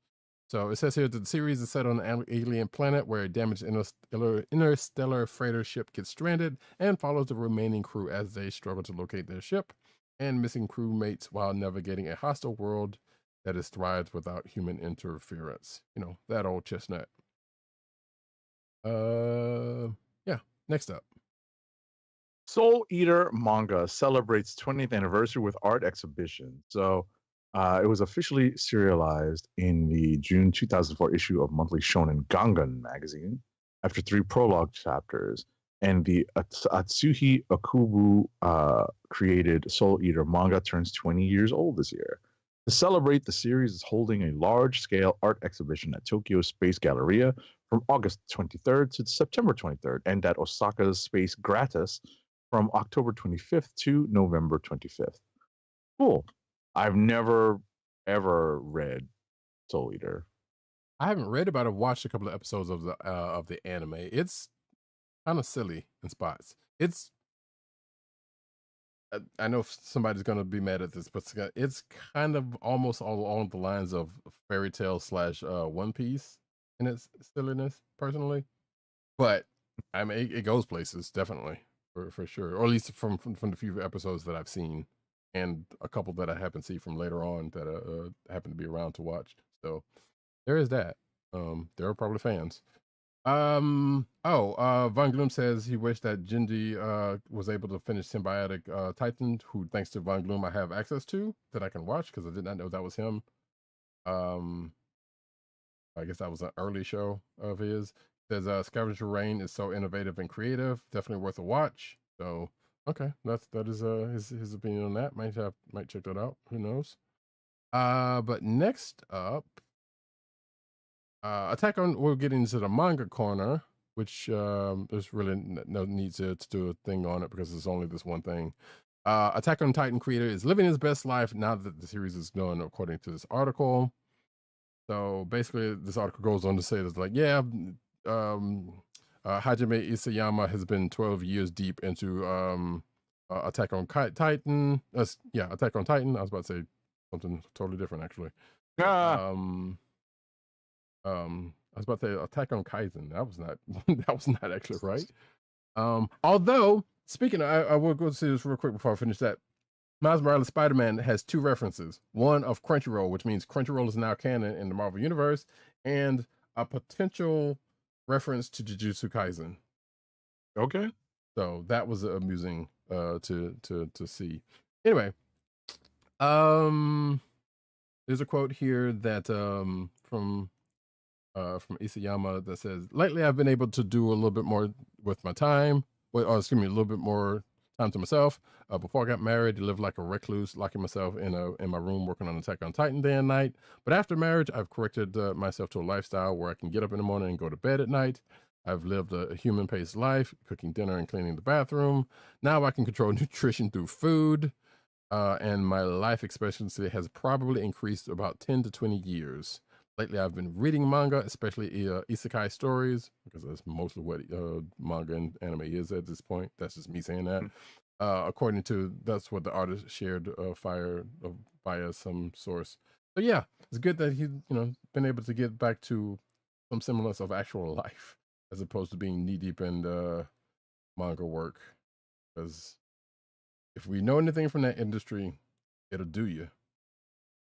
So it says here that the series is set on an alien planet where a damaged interstellar freighter ship gets stranded and follows the remaining crew as they struggle to locate their ship and missing crewmates while navigating a hostile world that is thrived without human interference. That old chestnut. Yeah, next up. Soul Eater Manga celebrates 20th anniversary with art exhibition. So it was officially serialized in the June 2004 issue of Monthly Shonen Gangan magazine after 3 prologue chapters. And the Atsuhi Okubo created Soul Eater Manga turns 20 years old this year. To celebrate, the series is holding a large-scale art exhibition at Tokyo Space Galleria from August 23rd to September 23rd, and at Osaka's Space Gratis from October 25th to November 25th. Cool. I've never, ever read Soul Eater. I haven't read about it. I've watched a couple of episodes of the anime. It's kind of silly in spots. I know somebody's going to be mad at this, but it's kind of almost all along the lines of fairy tale / One Piece in its silliness, personally. But I mean, it goes places, definitely, for sure. Or at least from the few episodes that I've seen, and a couple that I happen to see from later on that happen to be around to watch. So there is that. There are probably fans. Von Gloom says he wished that Jinji was able to finish Symbiotic Titan, who, thanks to Von Gloom, I have access to, that I can watch, because I did not know that was him. I guess that was an early show of his. Says Scavenger Reign is so innovative and creative, definitely worth a watch. So okay, that is his opinion on that. Might check that out. Who knows? But next up, we'll get into the manga corner, which there's really no need to do a thing on it because it's only this one thing. Attack on Titan creator is living his best life now that the series is done, according to this article. So basically, this article goes on to say that, like, yeah, Hajime Isayama has been 12 years deep into Attack on Titan. Attack on Titan. I was about to say something totally different, actually. I was about to say Attack on Kaizen. That was not actually right. Although, speaking of, I will go see this real quick before I finish that. Miles Morales Spider-Man has 2 references. One of Crunchyroll, which means Crunchyroll is now canon in the Marvel Universe, and a potential reference to Jujutsu Kaisen. Okay. So that was amusing to see. Anyway, there's a quote here that from Isayama that says, "Lately, I've been able to do a little bit more with my time. A little bit more time to myself. Before I got married, I lived like a recluse, locking myself in my room, working on Attack on Titan day and night. But after marriage, I've corrected myself to a lifestyle where I can get up in the morning and go to bed at night. I've lived a human-paced life, cooking dinner and cleaning the bathroom. Now I can control nutrition through food, and my life expectancy has probably increased about 10 to 20 years. lately I've been reading manga, especially isekai stories, because that's mostly what manga and anime is at this point. That's just me saying that. According to that's what the artist shared via some source. So yeah, it's good that he's been able to get back to some semblance of actual life as opposed to being knee deep in manga work. Because if we know anything from that industry, it'll do you.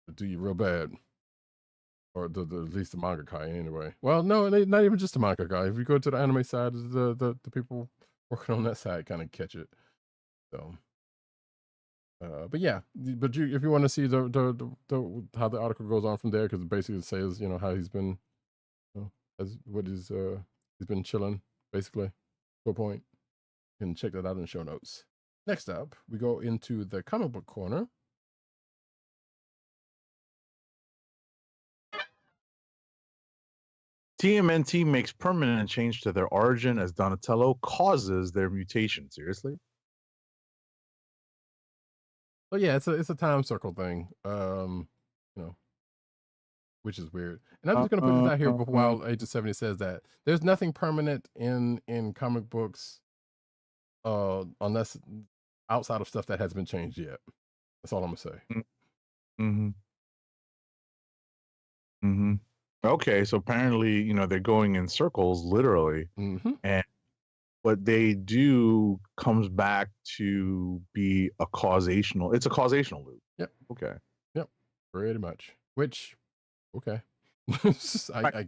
It'll do you real bad. Or at least the manga guy anyway. Well, no, not even just the manga guy. If you go to the anime side, the people working on that side kind of catch it. So, but yeah, but if you want to see the how the article goes on from there, because it basically says how he's been, he's been chilling basically to a point. You can check that out in the show notes. Next up, we go into the comic book corner. TMNT makes permanent change to their origin as Donatello causes their mutation. Seriously? So yeah, it's a time circle thing. Which is weird. And I'm just gonna put it out here while Agent 70 says that there's nothing permanent in comic books, unless outside of stuff that has been changed yet. That's all I'm gonna say. Mm-hmm. Mm-hmm. Okay, so apparently, they're going in circles, literally, and what they do comes back to be a causational. It's a causational loop. Yep. Okay. Yep. Pretty much. Which, okay.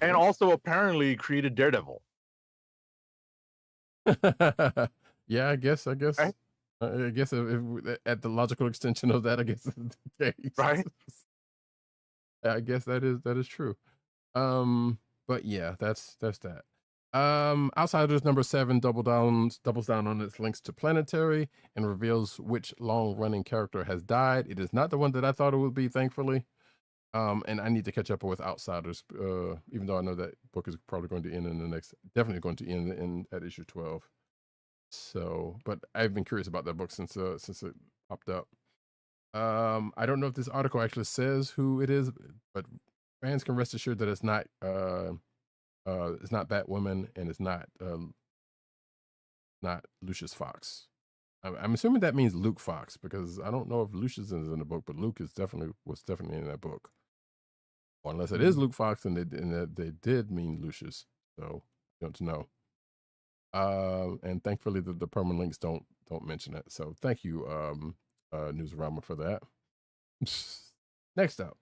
And also apparently created Daredevil. Yeah, I guess. Right? I guess if at the logical extension of that, I guess is the case. Right. I guess that is true. But yeah, that's that. Outsiders number 7 doubles down on its links to Planetary and reveals which long-running character has died. It is not the one that I thought it would be, thankfully. And I need to catch up with Outsiders, even though I know that book is probably going to end definitely going to end at issue 12. So, but I've been curious about that book since it popped up. I don't know if this article actually says who it is, but fans can rest assured that it's not Batwoman and it's not Lucius Fox. I'm assuming that means Luke Fox, because I don't know if Lucius is in the book, but Luke was definitely in that book. Or unless it is Luke Fox, and they did mean Lucius. So I don't know. And thankfully the permanent links don't mention it. So thank you, Newsarama, for that. Next up.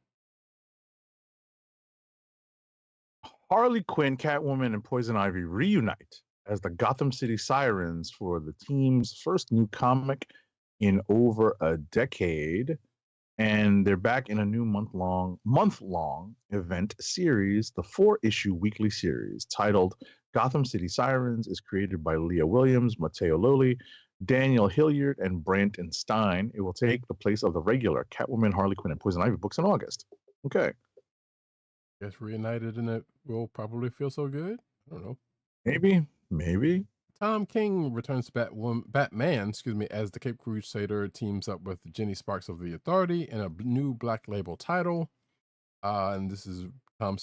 Harley Quinn, Catwoman, and Poison Ivy reunite as the Gotham City Sirens for the team's first new comic in over a decade. And they're back in a new month-long event series. The 4-issue weekly series titled Gotham City Sirens is created by Leah Williams, Matteo Loli, Daniel Hilliard, and Branton Stein. It will take the place of the regular Catwoman, Harley Quinn, and Poison Ivy books in August. Okay. Guess reunited and it will probably feel so good. I don't know. Maybe. Tom King returns to Batman, as the Cape Crusader teams up with Jenny Sparks of the Authority in a new Black Label title. And this is Tom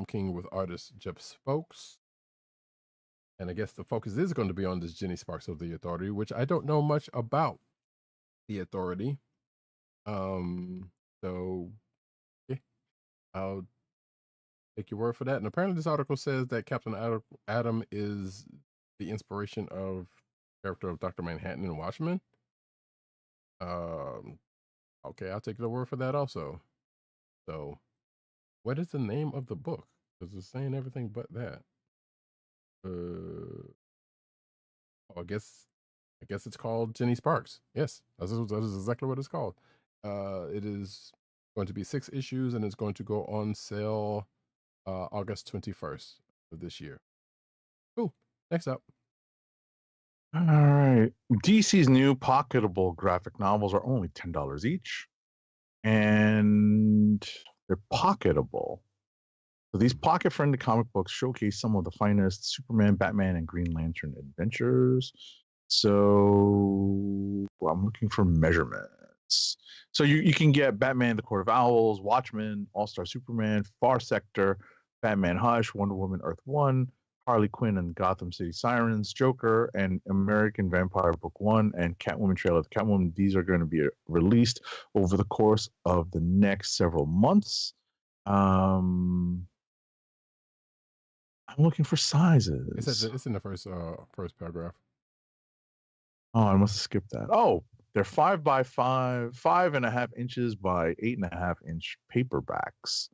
King with artist Jeff Spokes. And I guess the focus is going to be on this Jenny Sparks of the Authority, which I don't know much about the Authority. So yeah, I'll take your word for that. And apparently this article says that Captain Atom is the inspiration of the character of Dr. Manhattan in Watchmen. Okay, I'll take the word for that also. So, what is the name of the book? Because it's saying everything but that. I guess it's called Jenny Sparks. Yes, that is exactly what it's called. It is going to be 6 issues, and it's going to go on sale August 21st of this year. Cool. Next up. All right. DC's new pocketable graphic novels are only $10 each, and they're pocketable. So these pocket-friendly comic books showcase some of the finest Superman, Batman, and Green Lantern adventures. So I'm looking for measurement. So you can get Batman: The Court of Owls, Watchmen, All Star Superman, Far Sector, Batman: Hush, Wonder Woman: Earth One, Harley Quinn and Gotham City Sirens, Joker, and American Vampire Book One, and Catwoman trailer. The Catwoman. These are going to be released over the course of the next several months. I'm looking for sizes. It's in the first paragraph. Oh, I must have skipped that. Oh, they're 5 by 5, 5.5 inches by 8.5 inch paperbacks.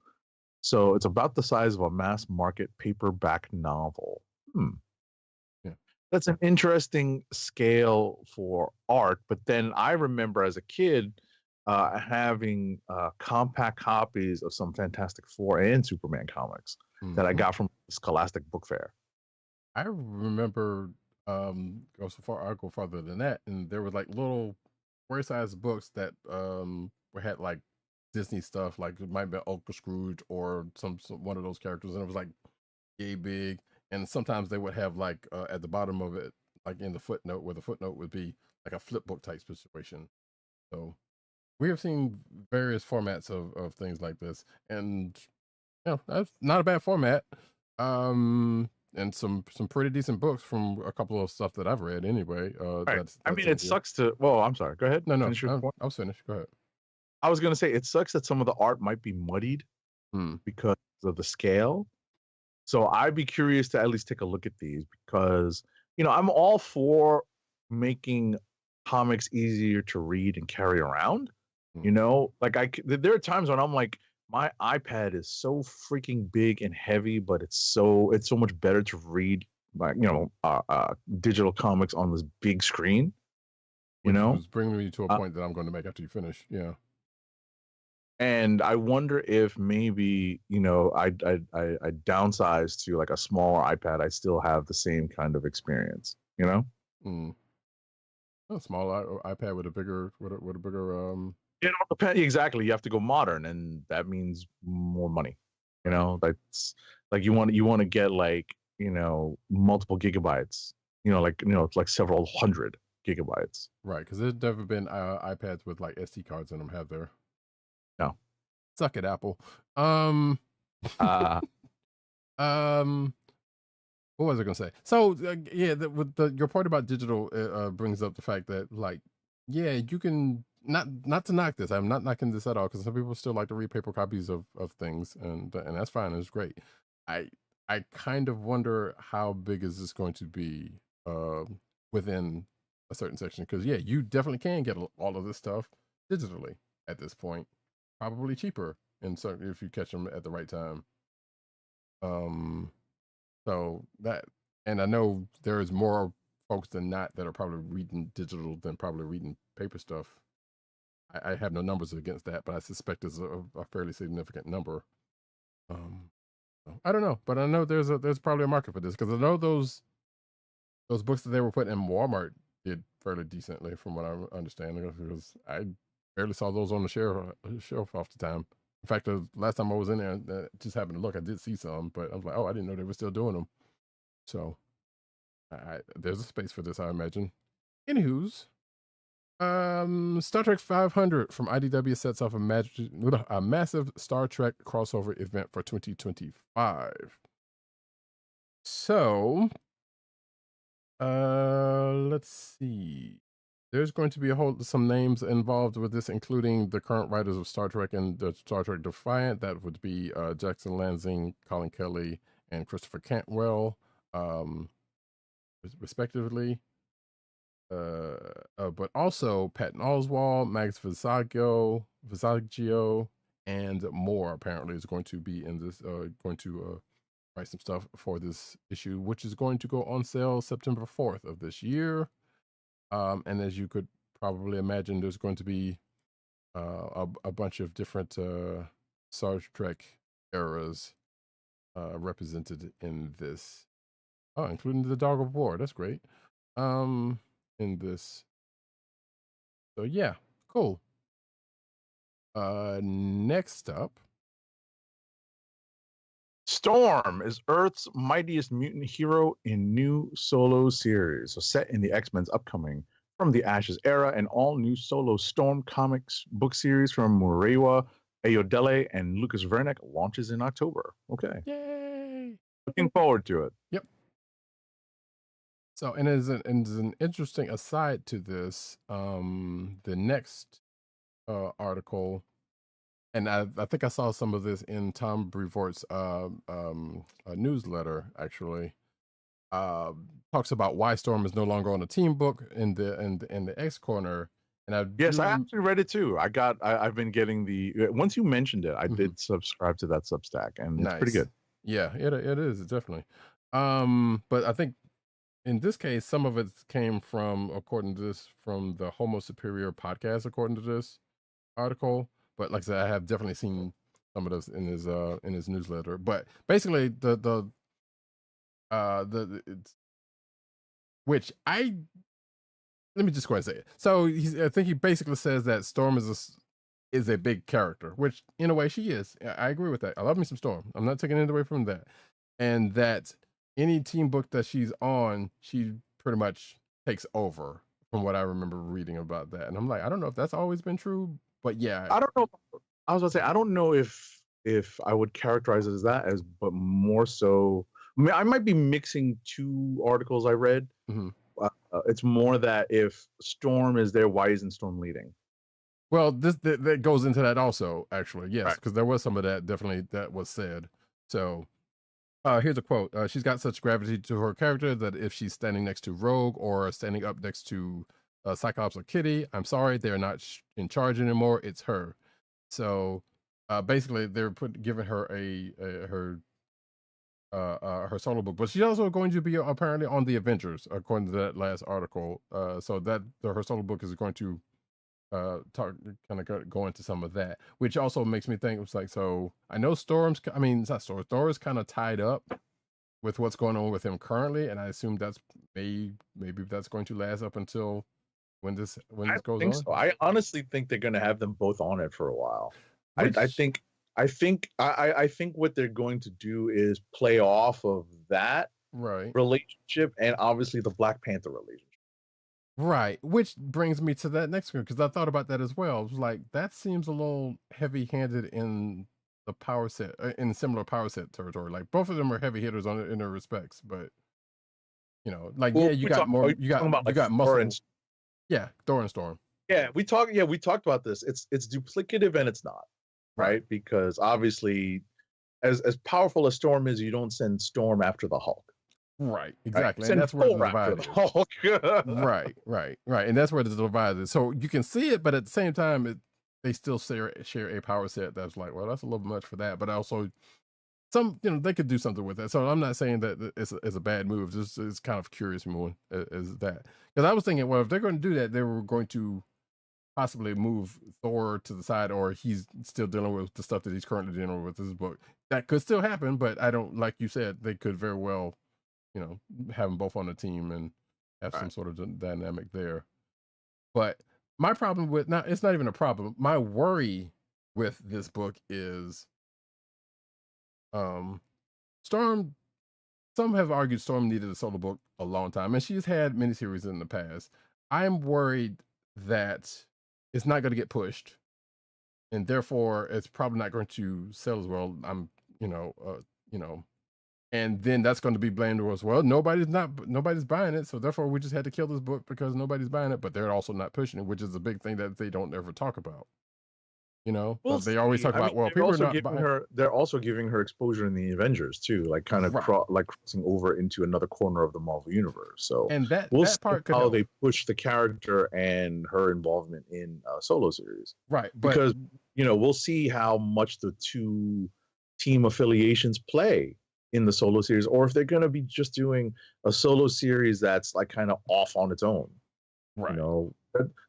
So it's about the size of a mass market paperback novel. Yeah. That's an interesting scale for art. But then I remember as a kid having compact copies of some Fantastic Four and Superman comics that I got from Scholastic Book Fair. I remember I'll go farther than that, and there were like little sized books that had like Disney stuff, like it might be Uncle Scrooge or some one of those characters, and it was like yay big. And sometimes they would have like at the bottom of it, like in the footnote, where the footnote would be like a flip book type situation. So we have seen various formats of things like this, and that's not a bad format. And some pretty decent books from a couple of stuff that I've read anyway. Right. I mean, it sucks to. Well, I'm sorry. Go ahead. No, I was finished. Go ahead. I was going to say it sucks that some of the art might be muddied because of the scale. So I'd be curious to at least take a look at these because, I'm all for making comics easier to read and carry around. There are times when I'm like, my iPad is so freaking big and heavy, but it's so much better to read, like, digital comics on this big screen. Which was bringing me to a point that I'm going to make after you finish. Yeah. And I wonder if maybe, I downsize to like a smaller iPad. I still have the same kind of experience, A smaller iPad with a bigger, It all depends. Exactly. You have to go modern, and that means more money. That's like you want to get like multiple gigabytes. It's like several hundred gigabytes. Right, because there's never been iPads with like SD cards in them, have there? No. Suck it, Apple. What was I gonna say? So your point about digital brings up the fact that you can not to knock this. I'm not knocking this at all because some people still like to read paper copies of things, and that's fine. It's great. I kind of wonder how big is this going to be within a certain section, because you definitely can get all of this stuff digitally at this point, probably cheaper, and certainly if you catch them at the right time. So that, and I know there is more folks than not that are probably reading digital than probably reading paper stuff. I have no numbers against that, but I suspect it's a fairly significant number. I don't know, but I know there's probably a market for this, because I know those books that they were putting in Walmart did fairly decently, from what I understand, because I barely saw those on the shelf off the time. In fact, the last time I was in there, just happened to look, I did see some, but I was like, oh, I didn't know they were still doing them. So there's a space for this, I imagine. Anywho's, Star Trek 500 from IDW sets off a massive Star Trek crossover event for 2025. So, let's see. There's going to be some names involved with this, including the current writers of Star Trek and the Star Trek Defiant. That would be Jackson Lansing, Colin Kelly, and Christopher Cantwell, respectively. But also Patton Oswalt, Max Visaggio, and more apparently is going to be in this, going to write some stuff for this issue, which is going to go on sale September 4th of this year. And as you could probably imagine, there's going to be a bunch of different Star Trek eras represented in this. Oh, including the Dog of War. That's great. In this. So yeah, cool. Next up, Storm is Earth's mightiest mutant hero in new solo series, so set in the X-Men's upcoming from the Ashes era, an all-new solo Storm comics book series from Murewa Ayodele and Lucas Vernick launches in October. Okay. Yay! Looking forward to it. Yep. So, and as an interesting aside to this, the next article, and I think I saw some of this in Tom Brevoort's newsletter, actually, talks about why Storm is no longer on a team book in the X Corner. And I actually read it too. I've been getting once you mentioned it, I did subscribe to that Substack, and it's pretty good. Yeah, it is definitely. But I think in this case, some of it came from, according to this, from the Homo Superior podcast, according to this article. But like I said, I have definitely seen some of this in his newsletter. But basically, which let me just go ahead and say it. So I think he basically says that Storm is a big character, which in a way she is. I agree with that. I love me some Storm. I'm not taking it away from that. And that any team book that she's on, she pretty much takes over, from what I remember reading about that. And I'm like, I don't know if that's always been true, but yeah. I don't know. I was gonna say, I don't know if I would characterize it as that, but more so, I mean, I might be mixing two articles I read. It's more that if Storm is there, why isn't Storm leading? Well, that goes into that also, actually. Yes, because there was some of that definitely that was said. So here's a quote. She's got such gravity to her character that if she's standing next to Rogue or standing up next to Cyclops or Kitty, I'm sorry, they're not in charge anymore. It's her. So basically, they're giving her her solo book, but she's also going to be apparently on the Avengers, according to that last article. So that her solo book is going to go into some of that, which also makes me think it's like, so I know Thor is kind of tied up with what's going on with him currently, and I assume that's maybe that's going to last up until when this goes on. So. I honestly think they're going to have them both on it for a while. I think what they're going to do is play off of that relationship and obviously the Black Panther relationship. Right, which brings me to that next one, because I thought about that as well. It was like, that seems a little heavy-handed in the power set, in similar power set territory. Like, both of them are heavy hitters in their respects, but you know, like, well, you got muscle. Yeah, Thor and Storm. Yeah, we talked about this. It's duplicative and it's not, right? Because obviously, as powerful as Storm is, you don't send Storm after the Hulk. Right, exactly. And that's where the divide is. Right. And that's where the divide is. So you can see it, but at the same time, they still share a power set that's like, well, that's a little much for that. But also, they could do something with that. So I'm not saying that it's a bad move. It's kind of curious more as that. Because I was thinking, well, if they're going to do that, they were going to possibly move Thor to the side, or he's still dealing with the stuff that he's currently dealing with this book. That could still happen, but I don't, like you said, they could very well, have them both on the team and have some sort of dynamic there. But my problem with, now, it's not even a problem. My worry with this book is Storm. Some have argued Storm needed a solo book a long time, and she's had miniseries in the past. I'm worried that it's not going to get pushed, and therefore it's probably not going to sell as well. And then that's going to be blamed as well. Nobody's buying it, so therefore we just had to kill this book because nobody's buying it. But they're also not pushing it, which is a big thing that they don't ever talk about. Well, they always talk about, people are not buying her. They're also giving her exposure in the Avengers too, like kind of crossing over into another corner of the Marvel universe. So, and we'll see how they push the character and her involvement in a solo series, right? Because we'll see how much the two team affiliations play in the solo series, or if they're going to be just doing a solo series that's like kind of off on its own. Right.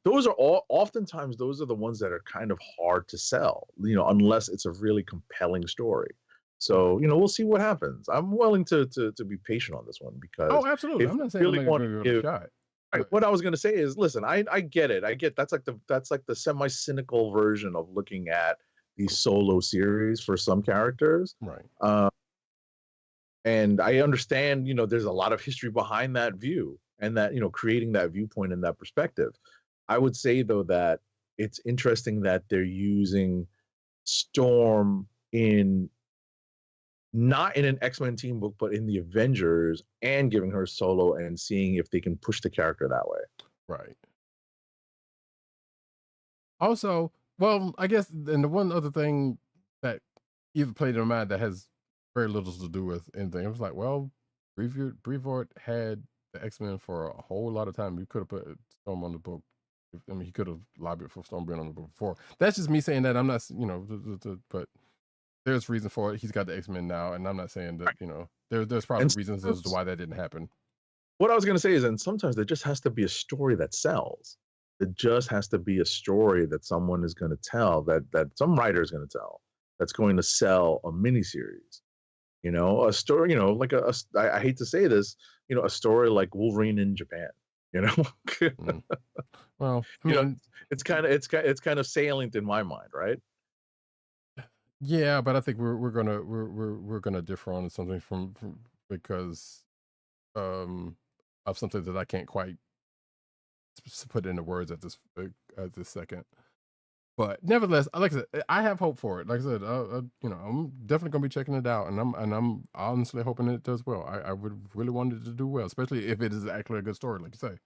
Those are oftentimes those are the ones that are kind of hard to sell, unless it's a really compelling story. So, we'll see what happens. I'm willing to be patient on this one because absolutely. I'm not saying really want to give it a shot. Right. What I was going to say is, listen, I get it. I get that's like the semi-cynical version of looking at these solo series for some characters. Right. And I understand, there's a lot of history behind that view. and that, creating that viewpoint and that perspective. I would say though that it's interesting that they're using Storm in not in an X-Men team book, but in the Avengers, and giving her solo and seeing if they can push the character that way. Right. Also, well, I guess, and the one other thing that either played in my mind that has very little to do with anything, it was like, well, Brevoort had the X-Men for a whole lot of time. You could have put Storm on the book. I mean, he could have lobbied for Storm being on the book before. That's just me saying that. I'm not, but there's reason for it. He's got the X-Men now, and I'm not saying that, there's probably reasons as to why that didn't happen. What I was going to say is, and sometimes there just has to be a story that sells. There just has to be a story that someone is going to tell, that some writer is going to tell, that's going to sell a miniseries. A story, like I hate to say this, a story like Wolverine in Japan. Well, I mean, it's kind of salient in my mind, right? Yeah, but I think we're gonna differ on something from because of something that I can't quite put into words at this second. But nevertheless, like I said, I have hope for it. Like I said, I'm definitely gonna be checking it out, and I'm honestly hoping it does well. I would really want it to do well, especially if it is actually a good story, like you say.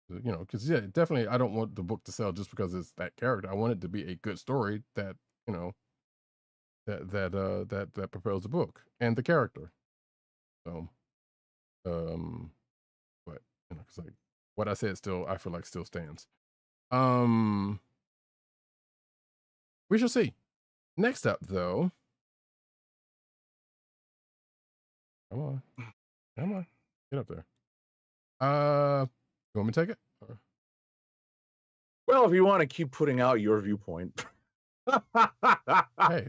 Because definitely, I don't want the book to sell just because it's that character. I want it to be a good story that that propels the book and the character. So, but because like what I said, I feel like still stands. We shall see. Next up, though. Come on, get up there. You want me to take it? Or? Well, if you want to keep putting out your viewpoint. Hey.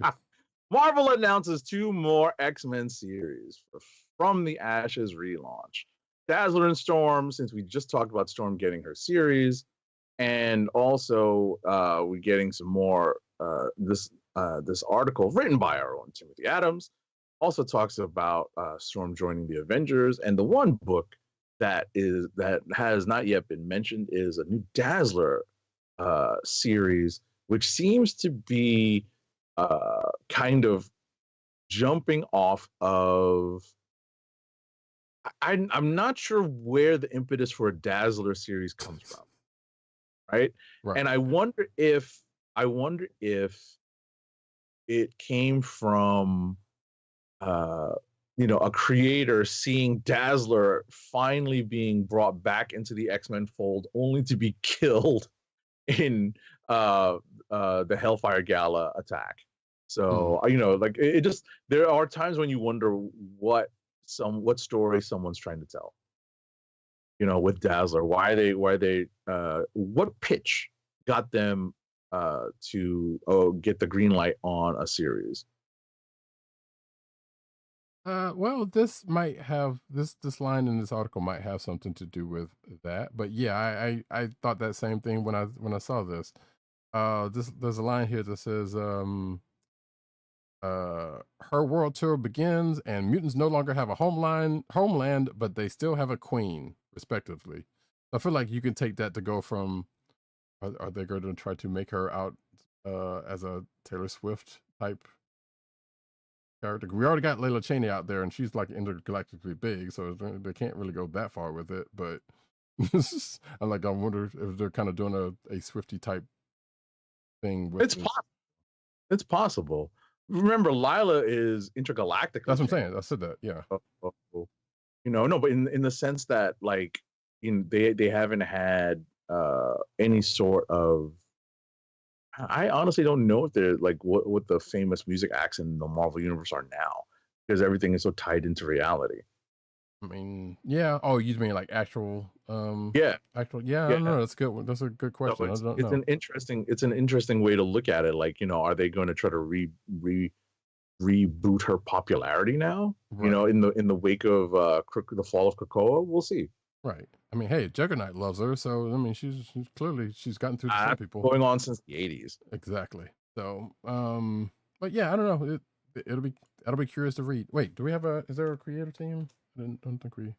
Marvel announces 2 more X-Men series for From the Ashes relaunch. Dazzler and Storm, since we just talked about Storm getting her series, and also we're getting some more. This article written by our own Timothy Adams also talks about Storm joining the Avengers, and the one book that has not yet been mentioned is a new Dazzler series, which seems to be kind of jumping off of. I'm not sure where the impetus for a Dazzler series comes from, right? And I wonder if it came from a creator seeing Dazzler finally being brought back into the X-Men fold, only to be killed in the Hellfire Gala attack. So like it just, there are times when you wonder what story someone's trying to tell. With Dazzler, why they what pitch got them to get the green light on a series. Well, this might have this line in this article might have something to do with that. But yeah, I thought that same thing when I saw this. There's a line here that says her world tour begins and mutants no longer have a homeland, but they still have a queen, respectively. I feel like you can take that to go from are they going to try to make her out as a Taylor Swift type character? We already got Layla Cheney out there, and she's like intergalactically big, so they can't really go that far with it. But I wonder if they're kind of doing a Swifty type thing with it's possible. Remember, Lila is intergalactic. That's what I'm saying. I said that, yeah. No, but in the sense that they haven't had any sort of. I honestly don't know if they're like what the famous music acts in the Marvel universe are now, because everything is so tied into reality. I mean, yeah. Oh, you mean like actual? Yeah. Actual. Yeah. I don't know. That's good. That's a good question. No, it's an interesting way to look at it. Like, are they going to try to reboot her popularity now? Right. In the wake of the fall of Krakoa, we'll see. Right. I mean, hey, Juggernaut loves her, so I mean, she's clearly gotten through to some people. Going on since the 80s. Exactly. So, but yeah, I don't know. It'll be curious to read. Wait, do we have is there a creator team? I don't think we.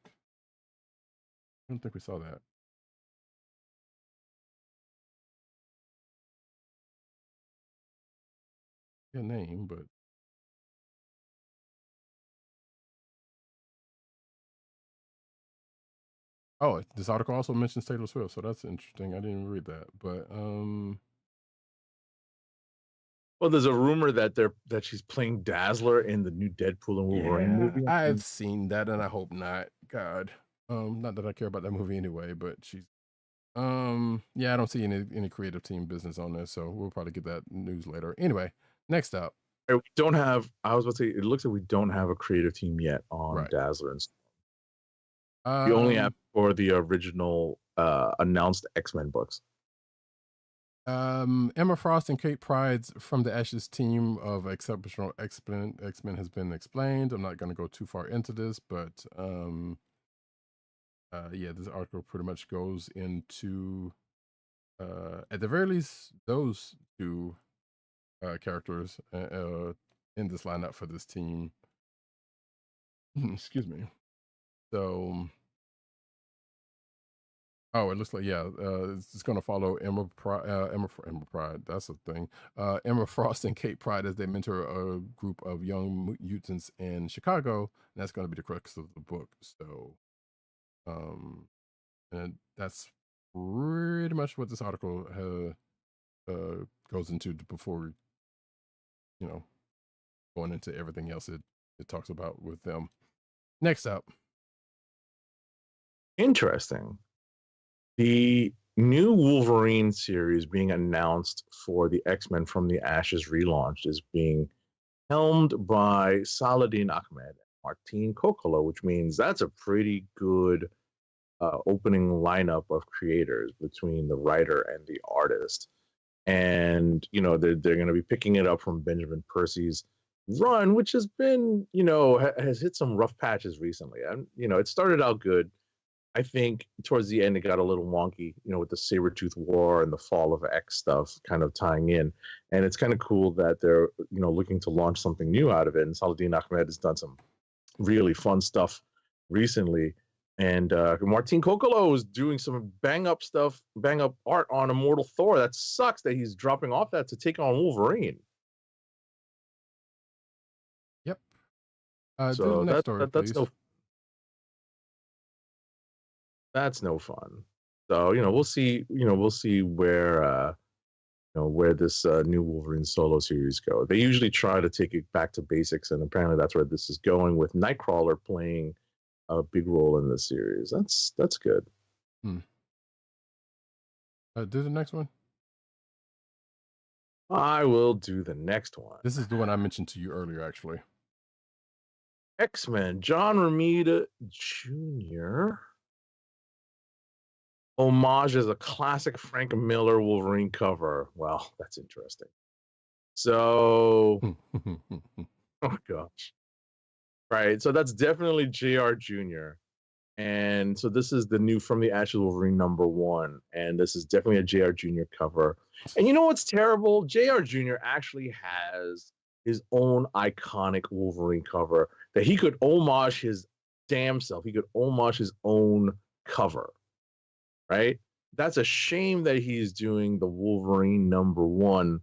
don't think we saw that. Your name, but oh, this article also mentions Taylor Swift, so that's interesting. I didn't read that, but Well, there's a rumor that she's playing Dazzler in the new Deadpool and Wolverine movie. I've seen that, and I hope not. God, not that I care about that movie anyway, but she's yeah, I don't see any creative team business on this, so we'll probably get that news later. Anyway, next up. We don't have. I was about to say, it looks like we don't have a creative team yet on Dazzler and Storm. We only have for the original announced X-Men books. Emma Frost and Kate Pryde's From the Ashes team of Exceptional X-Men has been explained. I'm not going to go too far into this, but yeah, this article pretty much goes into at the very least those two characters in this lineup for this team. Excuse me. So oh, it looks like, yeah, it's going to follow Emma Pride. That's a thing. Emma Frost and Kate Pryde as they mentor a group of young mutants in Chicago. And that's going to be the crux of the book. So, and that's pretty much what this article goes into before, you know, going into everything else it talks about with them. Next up. Interesting. The new Wolverine series being announced for the X-Men From the Ashes relaunch is being helmed by Saladin Ahmed and Martin Kokolo, which means that's a pretty good opening lineup of creators between the writer and the artist. And, you know, they're going to be picking it up from Benjamin Percy's run, which has been, you know, has hit some rough patches recently. And, you know, it started out good. I think towards the end it got a little wonky, you know, with the Sabretooth War and the Fall of X stuff kind of tying in. And it's kind of cool that they're, you know, looking to launch something new out of it. And Saladin Ahmed has done some really fun stuff recently. And Martin Kokolo is doing some bang up art on Immortal Thor. That sucks that he's dropping off that to take on Wolverine. Yep. So that's no fun. So, you know, we'll see where where this new Wolverine solo series go. They usually try to take it back to basics, and apparently that's where this is going, with Nightcrawler playing a big role in this series. That's good. Do the next one. I will do the next one. This is the one I mentioned to you earlier, actually. X-Men, John Romita Jr. Homage is a classic Frank Miller Wolverine cover. Well, that's interesting. So, oh gosh. Right. So that's definitely JR Jr. And so this is the new From the Ashes Wolverine #1. And this is definitely a JR Jr. cover. And you know what's terrible? JR Jr. actually has his own iconic Wolverine cover that he could homage his damn self. He could homage his own cover. Right? That's a shame that he's doing the Wolverine #1.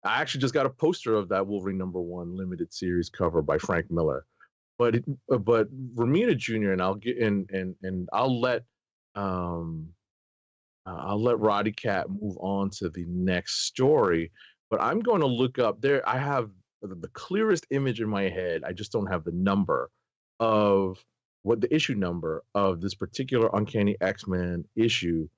I actually just got a poster of that Wolverine #1 limited series cover by Frank Miller. But Romita Jr. and I'll let Roddykat move on to the next story. But I'm going to look up there. I have the clearest image in my head. I just don't have the number of what the issue number of this particular Uncanny X-Men issue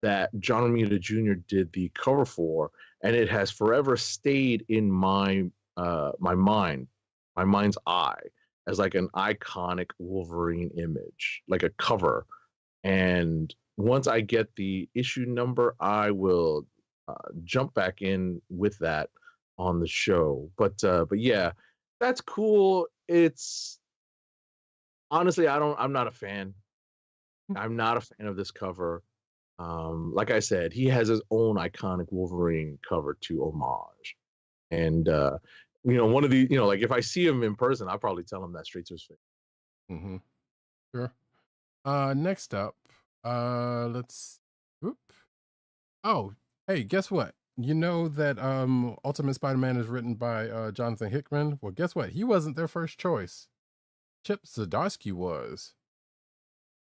that John Romita Jr. did the cover for, and it has forever stayed in my mind's eye as like an iconic Wolverine image, like a cover. And once I get the issue number, I will jump back in with that on the show. But yeah, that's cool. It's honestly, I'm not a fan. I'm not a fan of this cover. Like I said, he has his own iconic Wolverine cover to homage. And one of the, like if I see him in person, I'll probably tell him that straight to his face. Mm-hmm. Sure. Next up, Let's. Oop. Oh, hey, guess what? You know that Ultimate Spider-Man is written by Jonathan Hickman. Well, guess what? He wasn't their first choice. Chip Zdarsky was.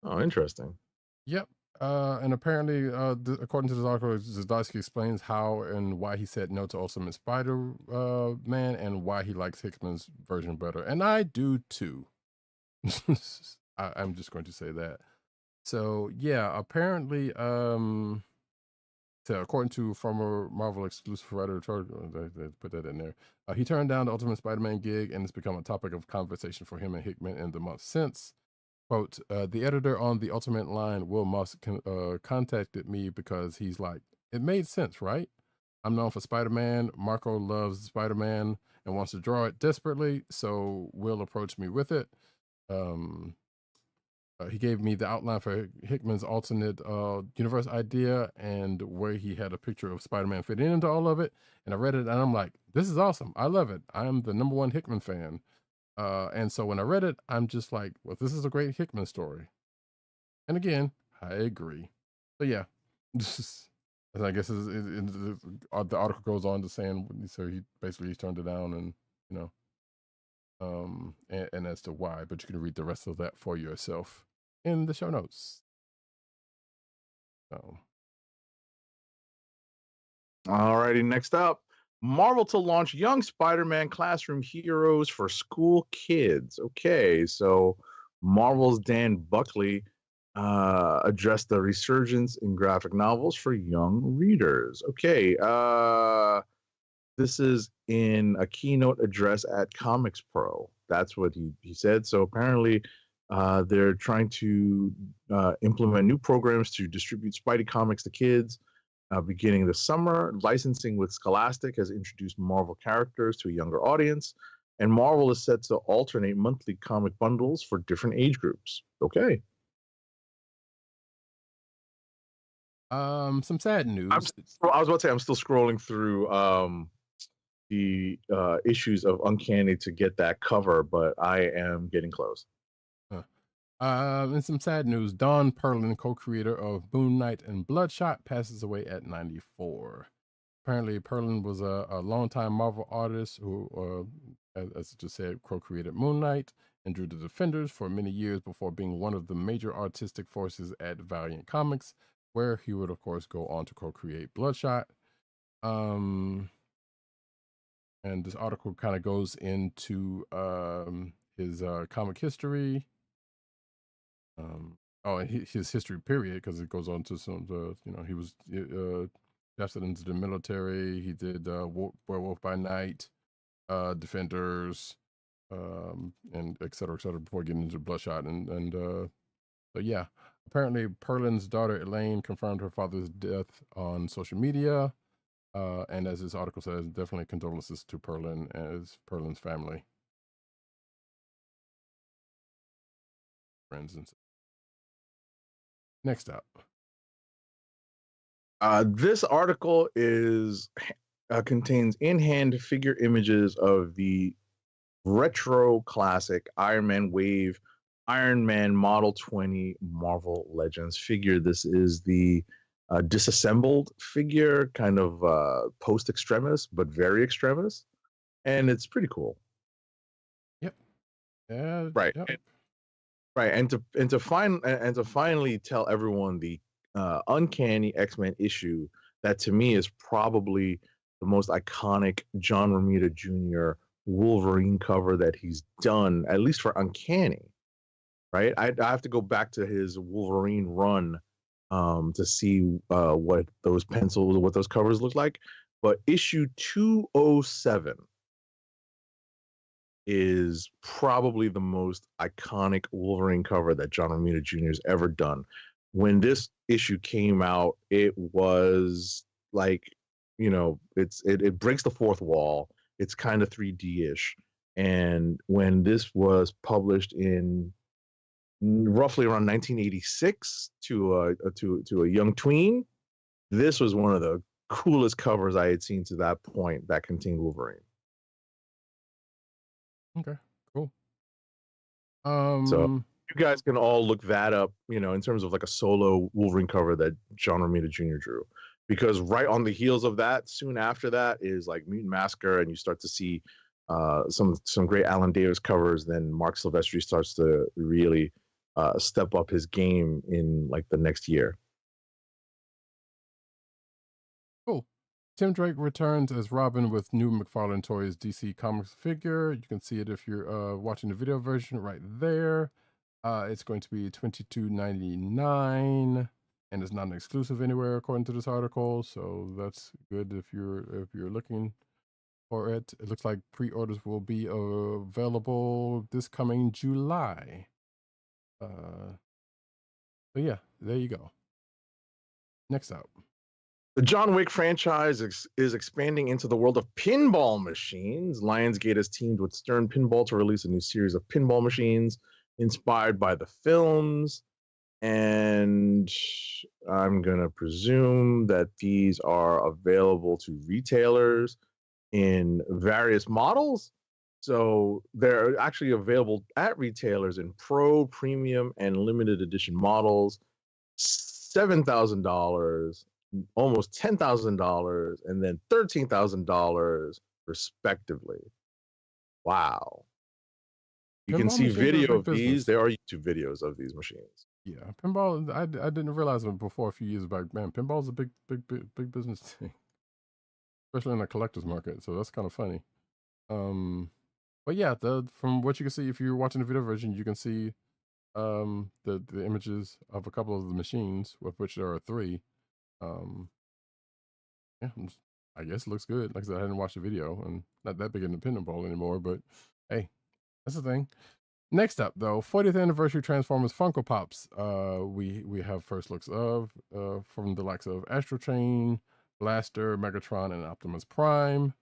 Oh, interesting. Yep. And apparently, according to this article, Zdarsky explains how and why he said no to Ultimate Spider-Man and why he likes Hickman's version better. And I do too. I'm just going to say that. So yeah, apparently, so according to former Marvel exclusive writer, they put that in there. He turned down the Ultimate Spider-Man gig, and it's become a topic of conversation for him and Hickman in the months since. Quote, the editor on the Ultimate line, Will Moss, contacted me because he's like, it made sense, right? I'm known for Spider-Man. Marco loves Spider-Man and wants to draw it desperately, so Will approached me with it. He gave me the outline for Hickman's alternate universe idea and where he had a picture of Spider-Man fitting into all of it. And I read it and I'm like, this is awesome. I love it. I'm the #1 Hickman fan. And so when I read it, I'm just like, well, this is a great Hickman story. And again, I agree. So yeah, and I guess the article goes on to saying, so he's turned it down and, you know, and as to why, but you can read the rest of that for yourself in the show notes. So. Alrighty, next up, Marvel to launch Young Spider-Man Classroom Heroes for School Kids. Okay, so Marvel's Dan Buckley addressed the resurgence in graphic novels for young readers. Okay, this is in a keynote address at Comics Pro. That's what he said. So apparently, they're trying to implement new programs to distribute Spidey comics to kids. Beginning this summer, licensing with Scholastic has introduced Marvel characters to a younger audience, and Marvel is set to alternate monthly comic bundles for different age groups. Okay. Some sad news. I was about to say I'm still scrolling through the issues of Uncanny to get that cover, but I am getting close. And some sad news. Don Perlin, co-creator of Moon Knight and Bloodshot, passes away at 94. Apparently, Perlin was a longtime Marvel artist who, as I just said, co-created Moon Knight and drew the Defenders for many years before being one of the major artistic forces at Valiant Comics, where he would, of course, go on to co-create Bloodshot. And this article kind of goes into his comic history. His history period, because it goes on to some he was drafted into the military. He did Werewolf by Night, Defenders, and et cetera, before getting into Bloodshot. So yeah, apparently Perlin's daughter Elaine confirmed her father's death on social media, and as this article says, definitely condolences to Perlin as Perlin's family, friends, and stuff. Next up. This article contains in-hand figure images of the retro classic Iron Man Wave Iron Man Model 20 Marvel Legends figure. This is the disassembled figure, kind of post-extremis, but very extremis. And it's pretty cool. Yep. Yeah. Right. Yep. Right, and to finally tell everyone the Uncanny X-Men issue that to me is probably the most iconic John Romita Jr. Wolverine cover that he's done, at least for Uncanny. Right, I have to go back to his Wolverine run to see what those covers look like. But issue 207 is probably the most iconic Wolverine cover that John Romita Jr. has ever done. When this issue came out, it was like, it breaks the fourth wall. It's kind of 3D-ish. And when this was published in roughly around 1986 to a young tween, this was one of the coolest covers I had seen to that point that contained Wolverine. Okay, cool. So You guys can all look that up, in terms of like a solo Wolverine cover that John Romita Jr. drew. Because right on the heels of that, soon after that is like Mutant Massacre, and you start to see some great Alan Davis covers. Then Mark Silvestri starts to really step up his game in like the next year. Cool. Tim Drake returns as Robin with new McFarlane Toys DC Comics figure. You can see it if you're watching the video version right there. It's going to be $22.99, and it's not an exclusive anywhere according to this article. So that's good if you're looking for it. It looks like pre-orders will be available this coming July. So yeah, there you go. Next up. The John Wick franchise is expanding into the world of pinball machines. Lionsgate has teamed with Stern Pinball to release a new series of pinball machines inspired by the films. And I'm going to presume that these are available to retailers in various models. So they're actually available at retailers in pro, premium, and limited edition models. $7,000, almost $10,000, and then $13,000 respectively. Wow. You can see video of these. There are YouTube videos of these machines. Yeah, pinball. I didn't realize it before a few years back. Man, pinball is a big business thing, especially in the collector's market. So that's kind of funny. But yeah, from what you can see, if you're watching the video version, you can see the images of a couple of the machines, with which there are 3. Yeah, I guess it looks good. Like I said, I hadn't watched the video, and not that big into pinball anymore. But hey, that's the thing. Next up, though, 40th anniversary Transformers Funko Pops. We have first looks of from the likes of Astro Train, Blaster, Megatron, and Optimus Prime.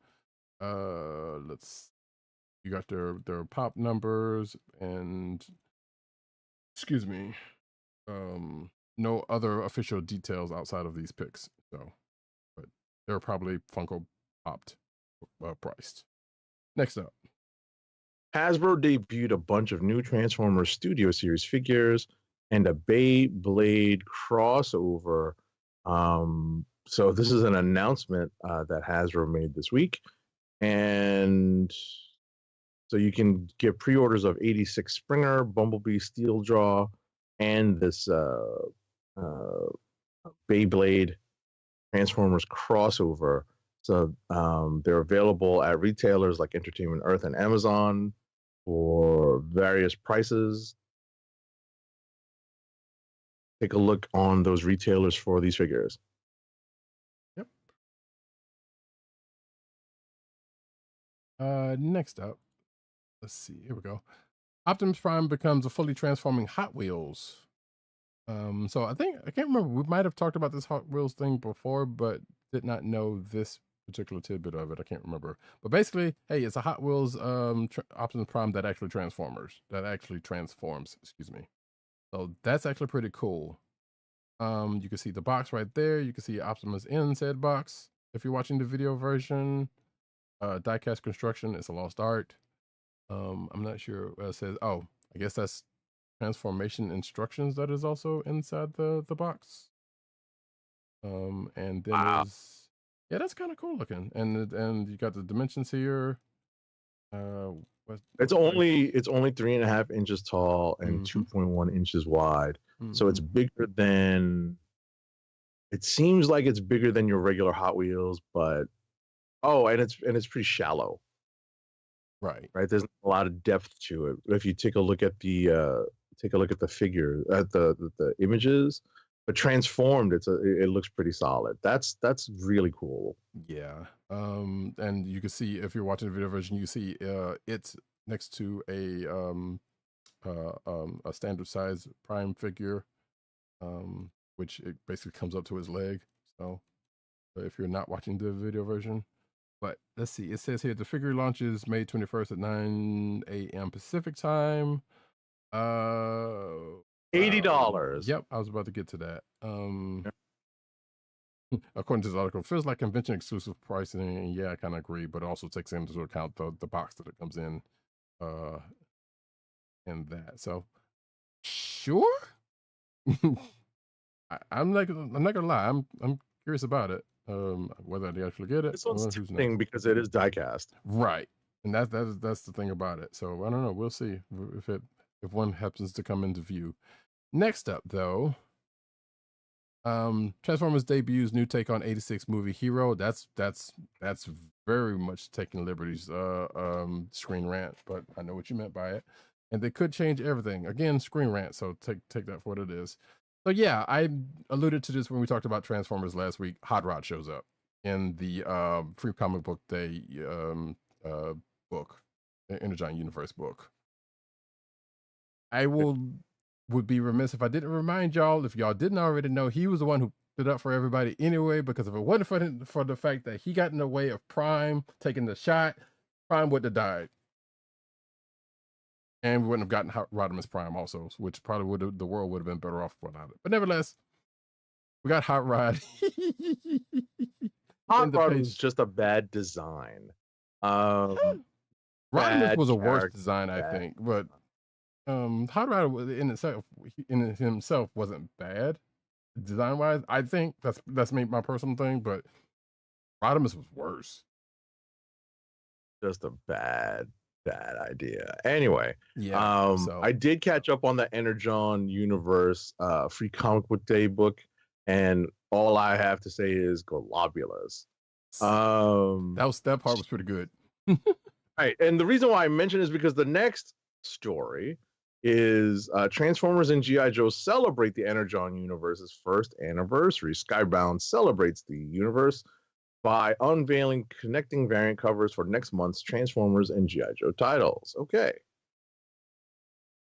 You got their pop numbers, and excuse me, no other official details outside of these pics. So, but they're probably Funko Popped priced. Next up. Hasbro debuted a bunch of new Transformers Studio Series figures and a Beyblade crossover. So this is an announcement that Hasbro made this week. And so you can get pre-orders of 86 Springer, Bumblebee Steel Jaw, and this Beyblade Transformers crossover. So they're available at retailers like Entertainment Earth and Amazon for various prices. Take a look on those retailers for these figures. Yep. Next up, let's see. Here we go. Optimus Prime becomes a fully transforming Hot Wheels. So I can't remember. We might have talked about this Hot Wheels thing before, but did not know this particular tidbit of it. I can't remember. But basically, hey, it's a Hot Wheels Optimus Prime that actually transforms. Excuse me. So that's actually pretty cool. You can see the box right there. You can see Optimus in said box. If you're watching the video version, diecast construction is a lost art. I'm not sure what it says. Oh, I guess that's transformation instructions that is also inside the box. And then there's, yeah, that's kind of cool looking. And you got the dimensions here. It's only 3.5 inches tall and 2.1 inches wide. So it's bigger than. It seems like it's bigger than your regular Hot Wheels, but and it's pretty shallow. Right. There's a lot of depth to it. If you take a look at the figure, at the images, but transformed, it looks pretty solid. That's really cool. Yeah. And you can see, if you're watching the video version, you see it's next to a standard size Prime figure, which it basically comes up to his leg. So if you're not watching the video version. But let's see, it says here the figure launches May 21st at 9 a.m. Pacific time. $80. Yep, I was about to get to that. According to this article, feels like convention exclusive pricing, and yeah, I kind of agree, but it also takes into account the box that it comes in, and that. So sure. I'm not gonna lie. I'm curious about it. Whether they actually get it. This one's who's next? tempting because it is diecast. Right, and that's the thing about it. So I don't know. We'll see if one happens to come into view. Next up, though, Transformers debuts new take on 86 movie Hero. That's very much taking liberties. Screen Rant, but I know what you meant by it. And they could change everything. Again, Screen Rant. So take that for what it is. So yeah, I alluded to this when we talked about Transformers last week. Hot Rod shows up in the Free Comic Book Day book, the Energon Universe book. I would be remiss if I didn't remind y'all, if y'all didn't already know, he was the one who stood up for everybody anyway, because if it wasn't for the fact that he got in the way of Prime taking the shot, Prime would have died. And we wouldn't have gotten Rodimus Prime also, which probably the world would have been better off without it. But nevertheless, we got Hot Rod. Hot Rod was just a bad design. Rodimus was a worse design, I think, but Hot Rod in himself wasn't bad design wise. I think that's my personal thing, but Rodimus was worse. Just a bad idea. Anyway, yeah. I did catch up on the Energon Universe Free Comic Book Day book, and all I have to say is Globulus. That part was pretty good. Right, and the reason why I mention is because the next story is Transformers and G.I. Joe celebrate the Energon Universe's first anniversary. Skybound celebrates the universe by unveiling connecting variant covers for next month's Transformers and G.I. Joe titles. Okay.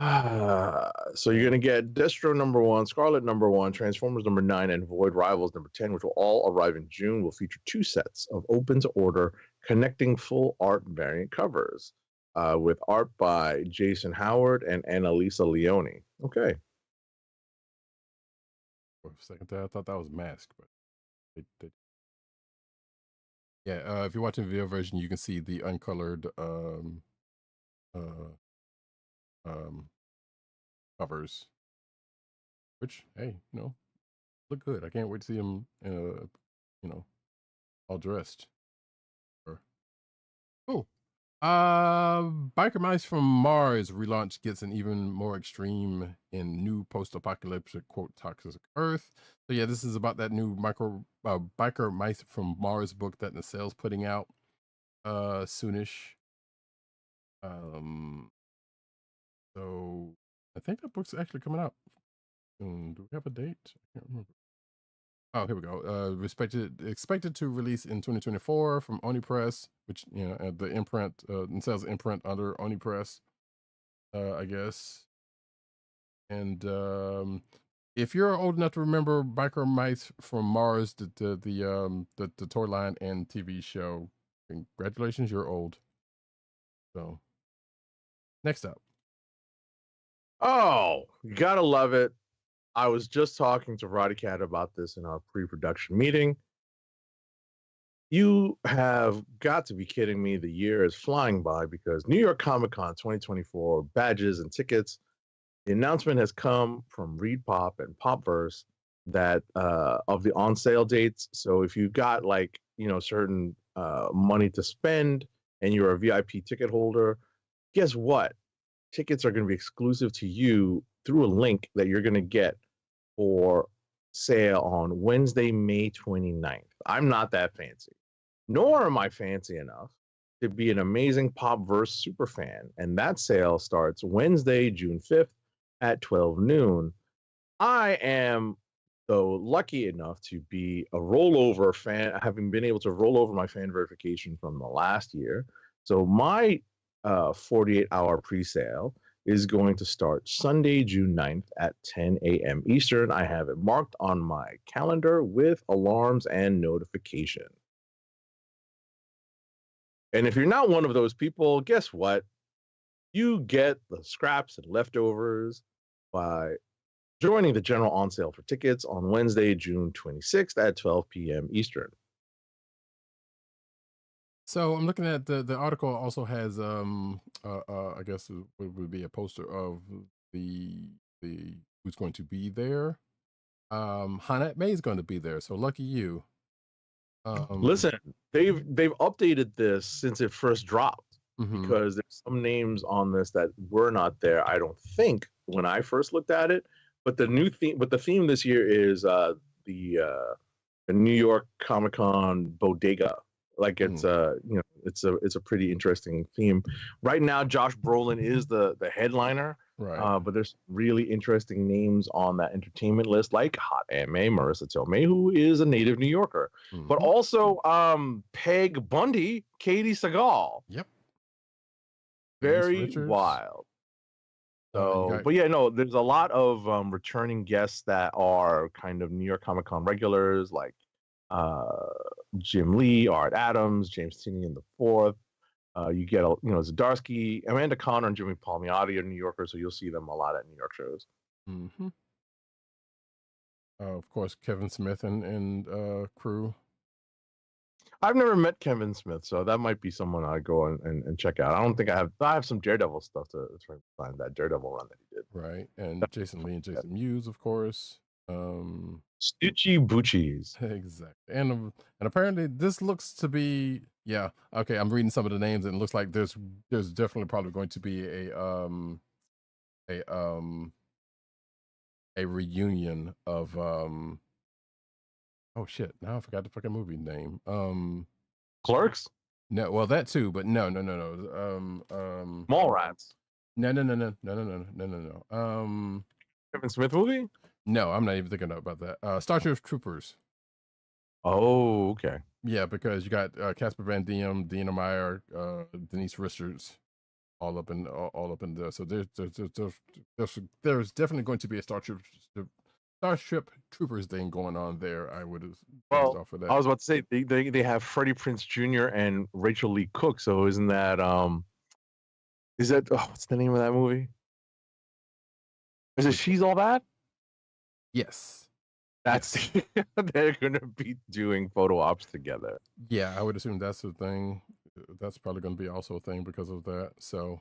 So you're going to get Destro #1, Scarlet #1, Transformers #9, and Void Rivals #10, which will all arrive in June. Will feature 2 sets of open-to-order connecting full art variant covers with art by Jason Howard and Annalisa Leone. Okay. For a second there, I thought that was Mask, but yeah, if you're watching the video version, you can see the uncolored covers, which, hey, look good. I can't wait to see them, all dressed. Oh, Biker Mice from Mars relaunch gets an even more extreme in new post-apocalyptic toxic Earth. So yeah, this is about that new Biker Mice from Mars book that Nacelle's putting out soonish. So I think that book's actually coming out soon. Do we have a date? I can't remember. Oh, here we go. Expected to release in 2024 from Oni Press, which the imprint, Nacelle's imprint under Oni Press, I guess. And if you're old enough to remember Biker Mice from Mars, the toy line and TV show, congratulations, you're old. So next up. Oh, you gotta love it. I was just talking to Roddykat about this in our pre-production meeting. You have got to be kidding me. The year is flying by because New York Comic Con 2024 badges and tickets. The announcement has come from Reed Pop and Popverse that of the on sale dates. So if you've got certain money to spend and you're a VIP ticket holder, guess what? Tickets are going to be exclusive to you through a link that you're going to get for sale on Wednesday, May 29th. I'm not that fancy, nor am I fancy enough to be an amazing Popverse super fan. And that sale starts Wednesday, June 5th at 12 noon. I am, though, lucky enough to be a rollover fan, having been able to roll over my fan verification from the last year. So my 48-hour pre-sale is going to start Sunday, June 9th at 10 a.m. Eastern. I have it marked on my calendar with alarms and notification. And if you're not one of those people, guess what? You get the scraps and leftovers by joining the general on sale for tickets on Wednesday, June 26th at 12 p.m. Eastern. So I'm looking at the article also has I guess it would be a poster of the who's going to be there. Hanat May is going to be there, so lucky you. Listen, they've updated this since it first dropped because there's some names on this that were not there. I don't think when I first looked at it, but the new theme, but the theme this year is the New York Comic Con bodega. Like it's it's a pretty interesting theme. Right now, Josh Brolin is the headliner. Right. But there's really interesting names on that entertainment list, like Hot Anime, Marissa Tomei, who is a native New Yorker, but also Peg Bundy, Katie Sagal. Yep. Very wild. So, but yeah, no, there's a lot of returning guests that are kind of New York Comic Con regulars, like Jim Lee, Art Adams, James Tynion the Fourth. You get, Zdarsky, Amanda Conner, and Jimmy Palmiotti are New Yorkers, so you'll see them a lot at New York shows. Of course, Kevin Smith and crew. I've never met Kevin Smith, so that might be someone I go and check out. I don't think I have some Daredevil stuff to try to find that Daredevil run that he did. Right, and Jason Lee and Jason Mewes, of course. Stitchy Boochies. Exactly, and apparently this looks to be okay. I'm reading some of the names, and it looks like there's definitely probably going to be a reunion of oh shit, now I forgot the fucking movie name. Clerks? No, well that too, but no. Mallrats. No. Kevin Smith movie? No, I'm not even thinking about that. Starship Troopers. Oh, okay. Yeah, because you got Casper Van Diem, Dina Meyer, Denise Richards, all up in there. So there's definitely going to be a Starship Troopers thing going on there. I would have off of that. I was about to say they have Freddie Prinze Jr. and Rachel Lee Cook. So isn't that what's the name of that movie? Is it She's All That? Yes. That's they're gonna be doing photo ops together. Yeah, I would assume that's the thing. That's probably going to be also a thing because of that. So,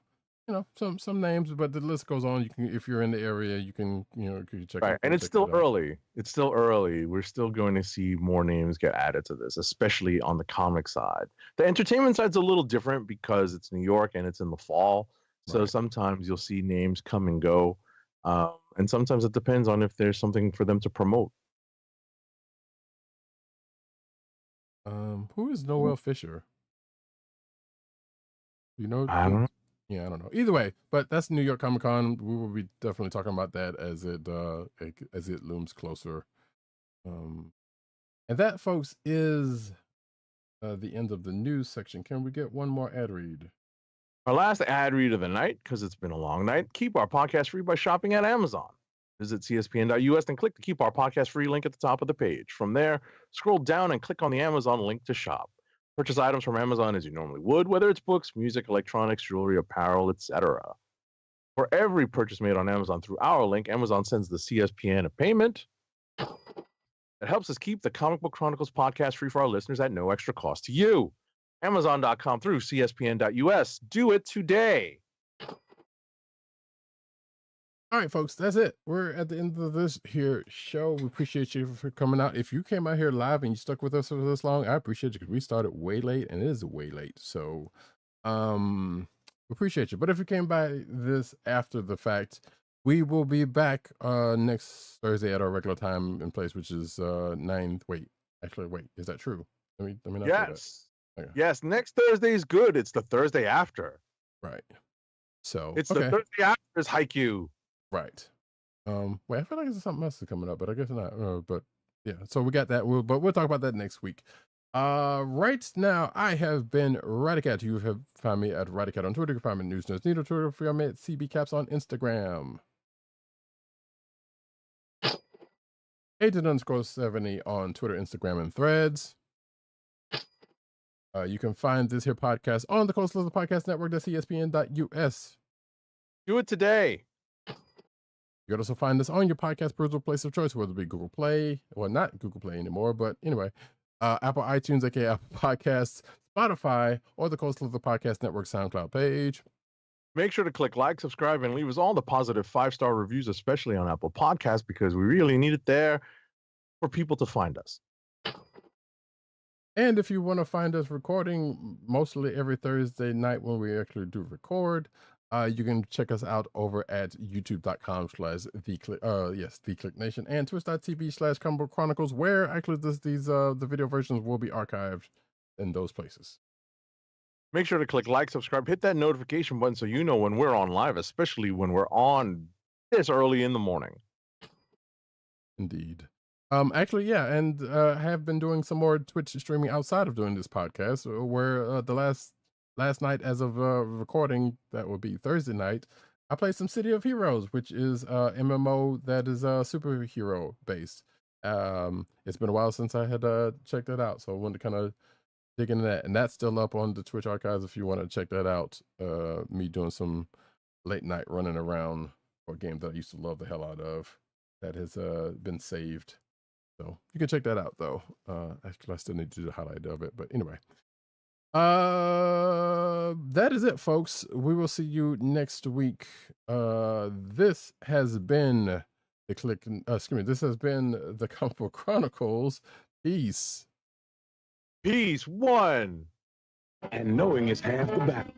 some names, but the list goes on. You can, if you're in the area, you can check. Right, and it's still early. It's still early. We're still going to see more names get added to this, especially on the comic side. The entertainment side's a little different because it's New York and it's in the fall. So sometimes you'll see names come and go, and sometimes it depends on if there's something for them to promote. Who is Noel Fisher? You know? I don't know. Yeah, I don't know. Either way, but that's New York Comic Con. We will be definitely talking about that as it looms closer. And that, folks, is the end of the news section. Can we get one more ad read? Our last ad read of the night, because it's been a long night. Keep our podcast free by shopping at Amazon. Visit CSPN.US and click the Keep Our Podcast Free link at the top of the page. From there, scroll down and click on the Amazon link to shop. Purchase items from Amazon as you normally would, whether it's books, music, electronics, jewelry, apparel, etc. For every purchase made on Amazon through our link, Amazon sends the CSPN a payment. It helps us keep the Comic Book Chronicles podcast free for our listeners at no extra cost to you. Amazon.com through CSPN.US. Do it today. All right, folks, that's it. We're at the end of this here show. We appreciate you for coming out. If you came out here live and you stuck with us for this long, I appreciate you because we started way late and it is way late. So we appreciate you. But if you came by this after the fact, we will be back next Thursday at our regular time and place, which is 9. Wait, is that true? Let me not say that. Okay. Yes, next Thursday is good. It's the Thursday after. Right. So it's the Thursday after is Haikyuu. Right. Wait, I feel like there's something else coming up, but I guess not. But yeah, so we got that. We'll talk about that next week. Right now, I have been Roddykat. You have found me at Roddykat on Twitter. You can find me at News Needle Twitter. For me at CBCaps on Instagram. Agent_70 on Twitter, Instagram, and Threads. You can find this here podcast on the Coastal of the Podcast Network. That's ESPN.US. Do it today. You can also find us on your podcast personal place of choice, whether it be Google Play, well, not Google Play anymore, but anyway, Apple iTunes, aka Apple Podcasts, Spotify, or the Coastal of the Podcast Network SoundCloud page. Make sure to click like, subscribe, and leave us all the positive 5-star reviews, especially on Apple Podcasts, because we really need it there for people to find us. And if you want to find us recording mostly every Thursday night when we actually do record, you can check us out over at youtube.com/TheKliq and twitch.tv/Comic Book Chronicles, where actually the video versions will be archived in those places. Make sure to click like, subscribe, hit that notification button so you know when we're on live, especially when we're on this early in the morning. Indeed. Actually, yeah, and have been doing some more Twitch streaming outside of doing this podcast, where the last night, as of recording, that would be Thursday night, I played some City of Heroes, which is MMO that is superhero based. It's been a while since I had checked it out, so I wanted to kind of dig into that, and that's still up on the Twitch archives if you want to check that out. Me doing some late night running around for a game that I used to love the hell out of, that has been saved. So you can check that out, though. Actually, I still need to do the highlight of it, but anyway. That is it, folks. We will see you next week. This has been the this has been the Comic Book Chronicles. Peace. Peace, one. And knowing is half the battle.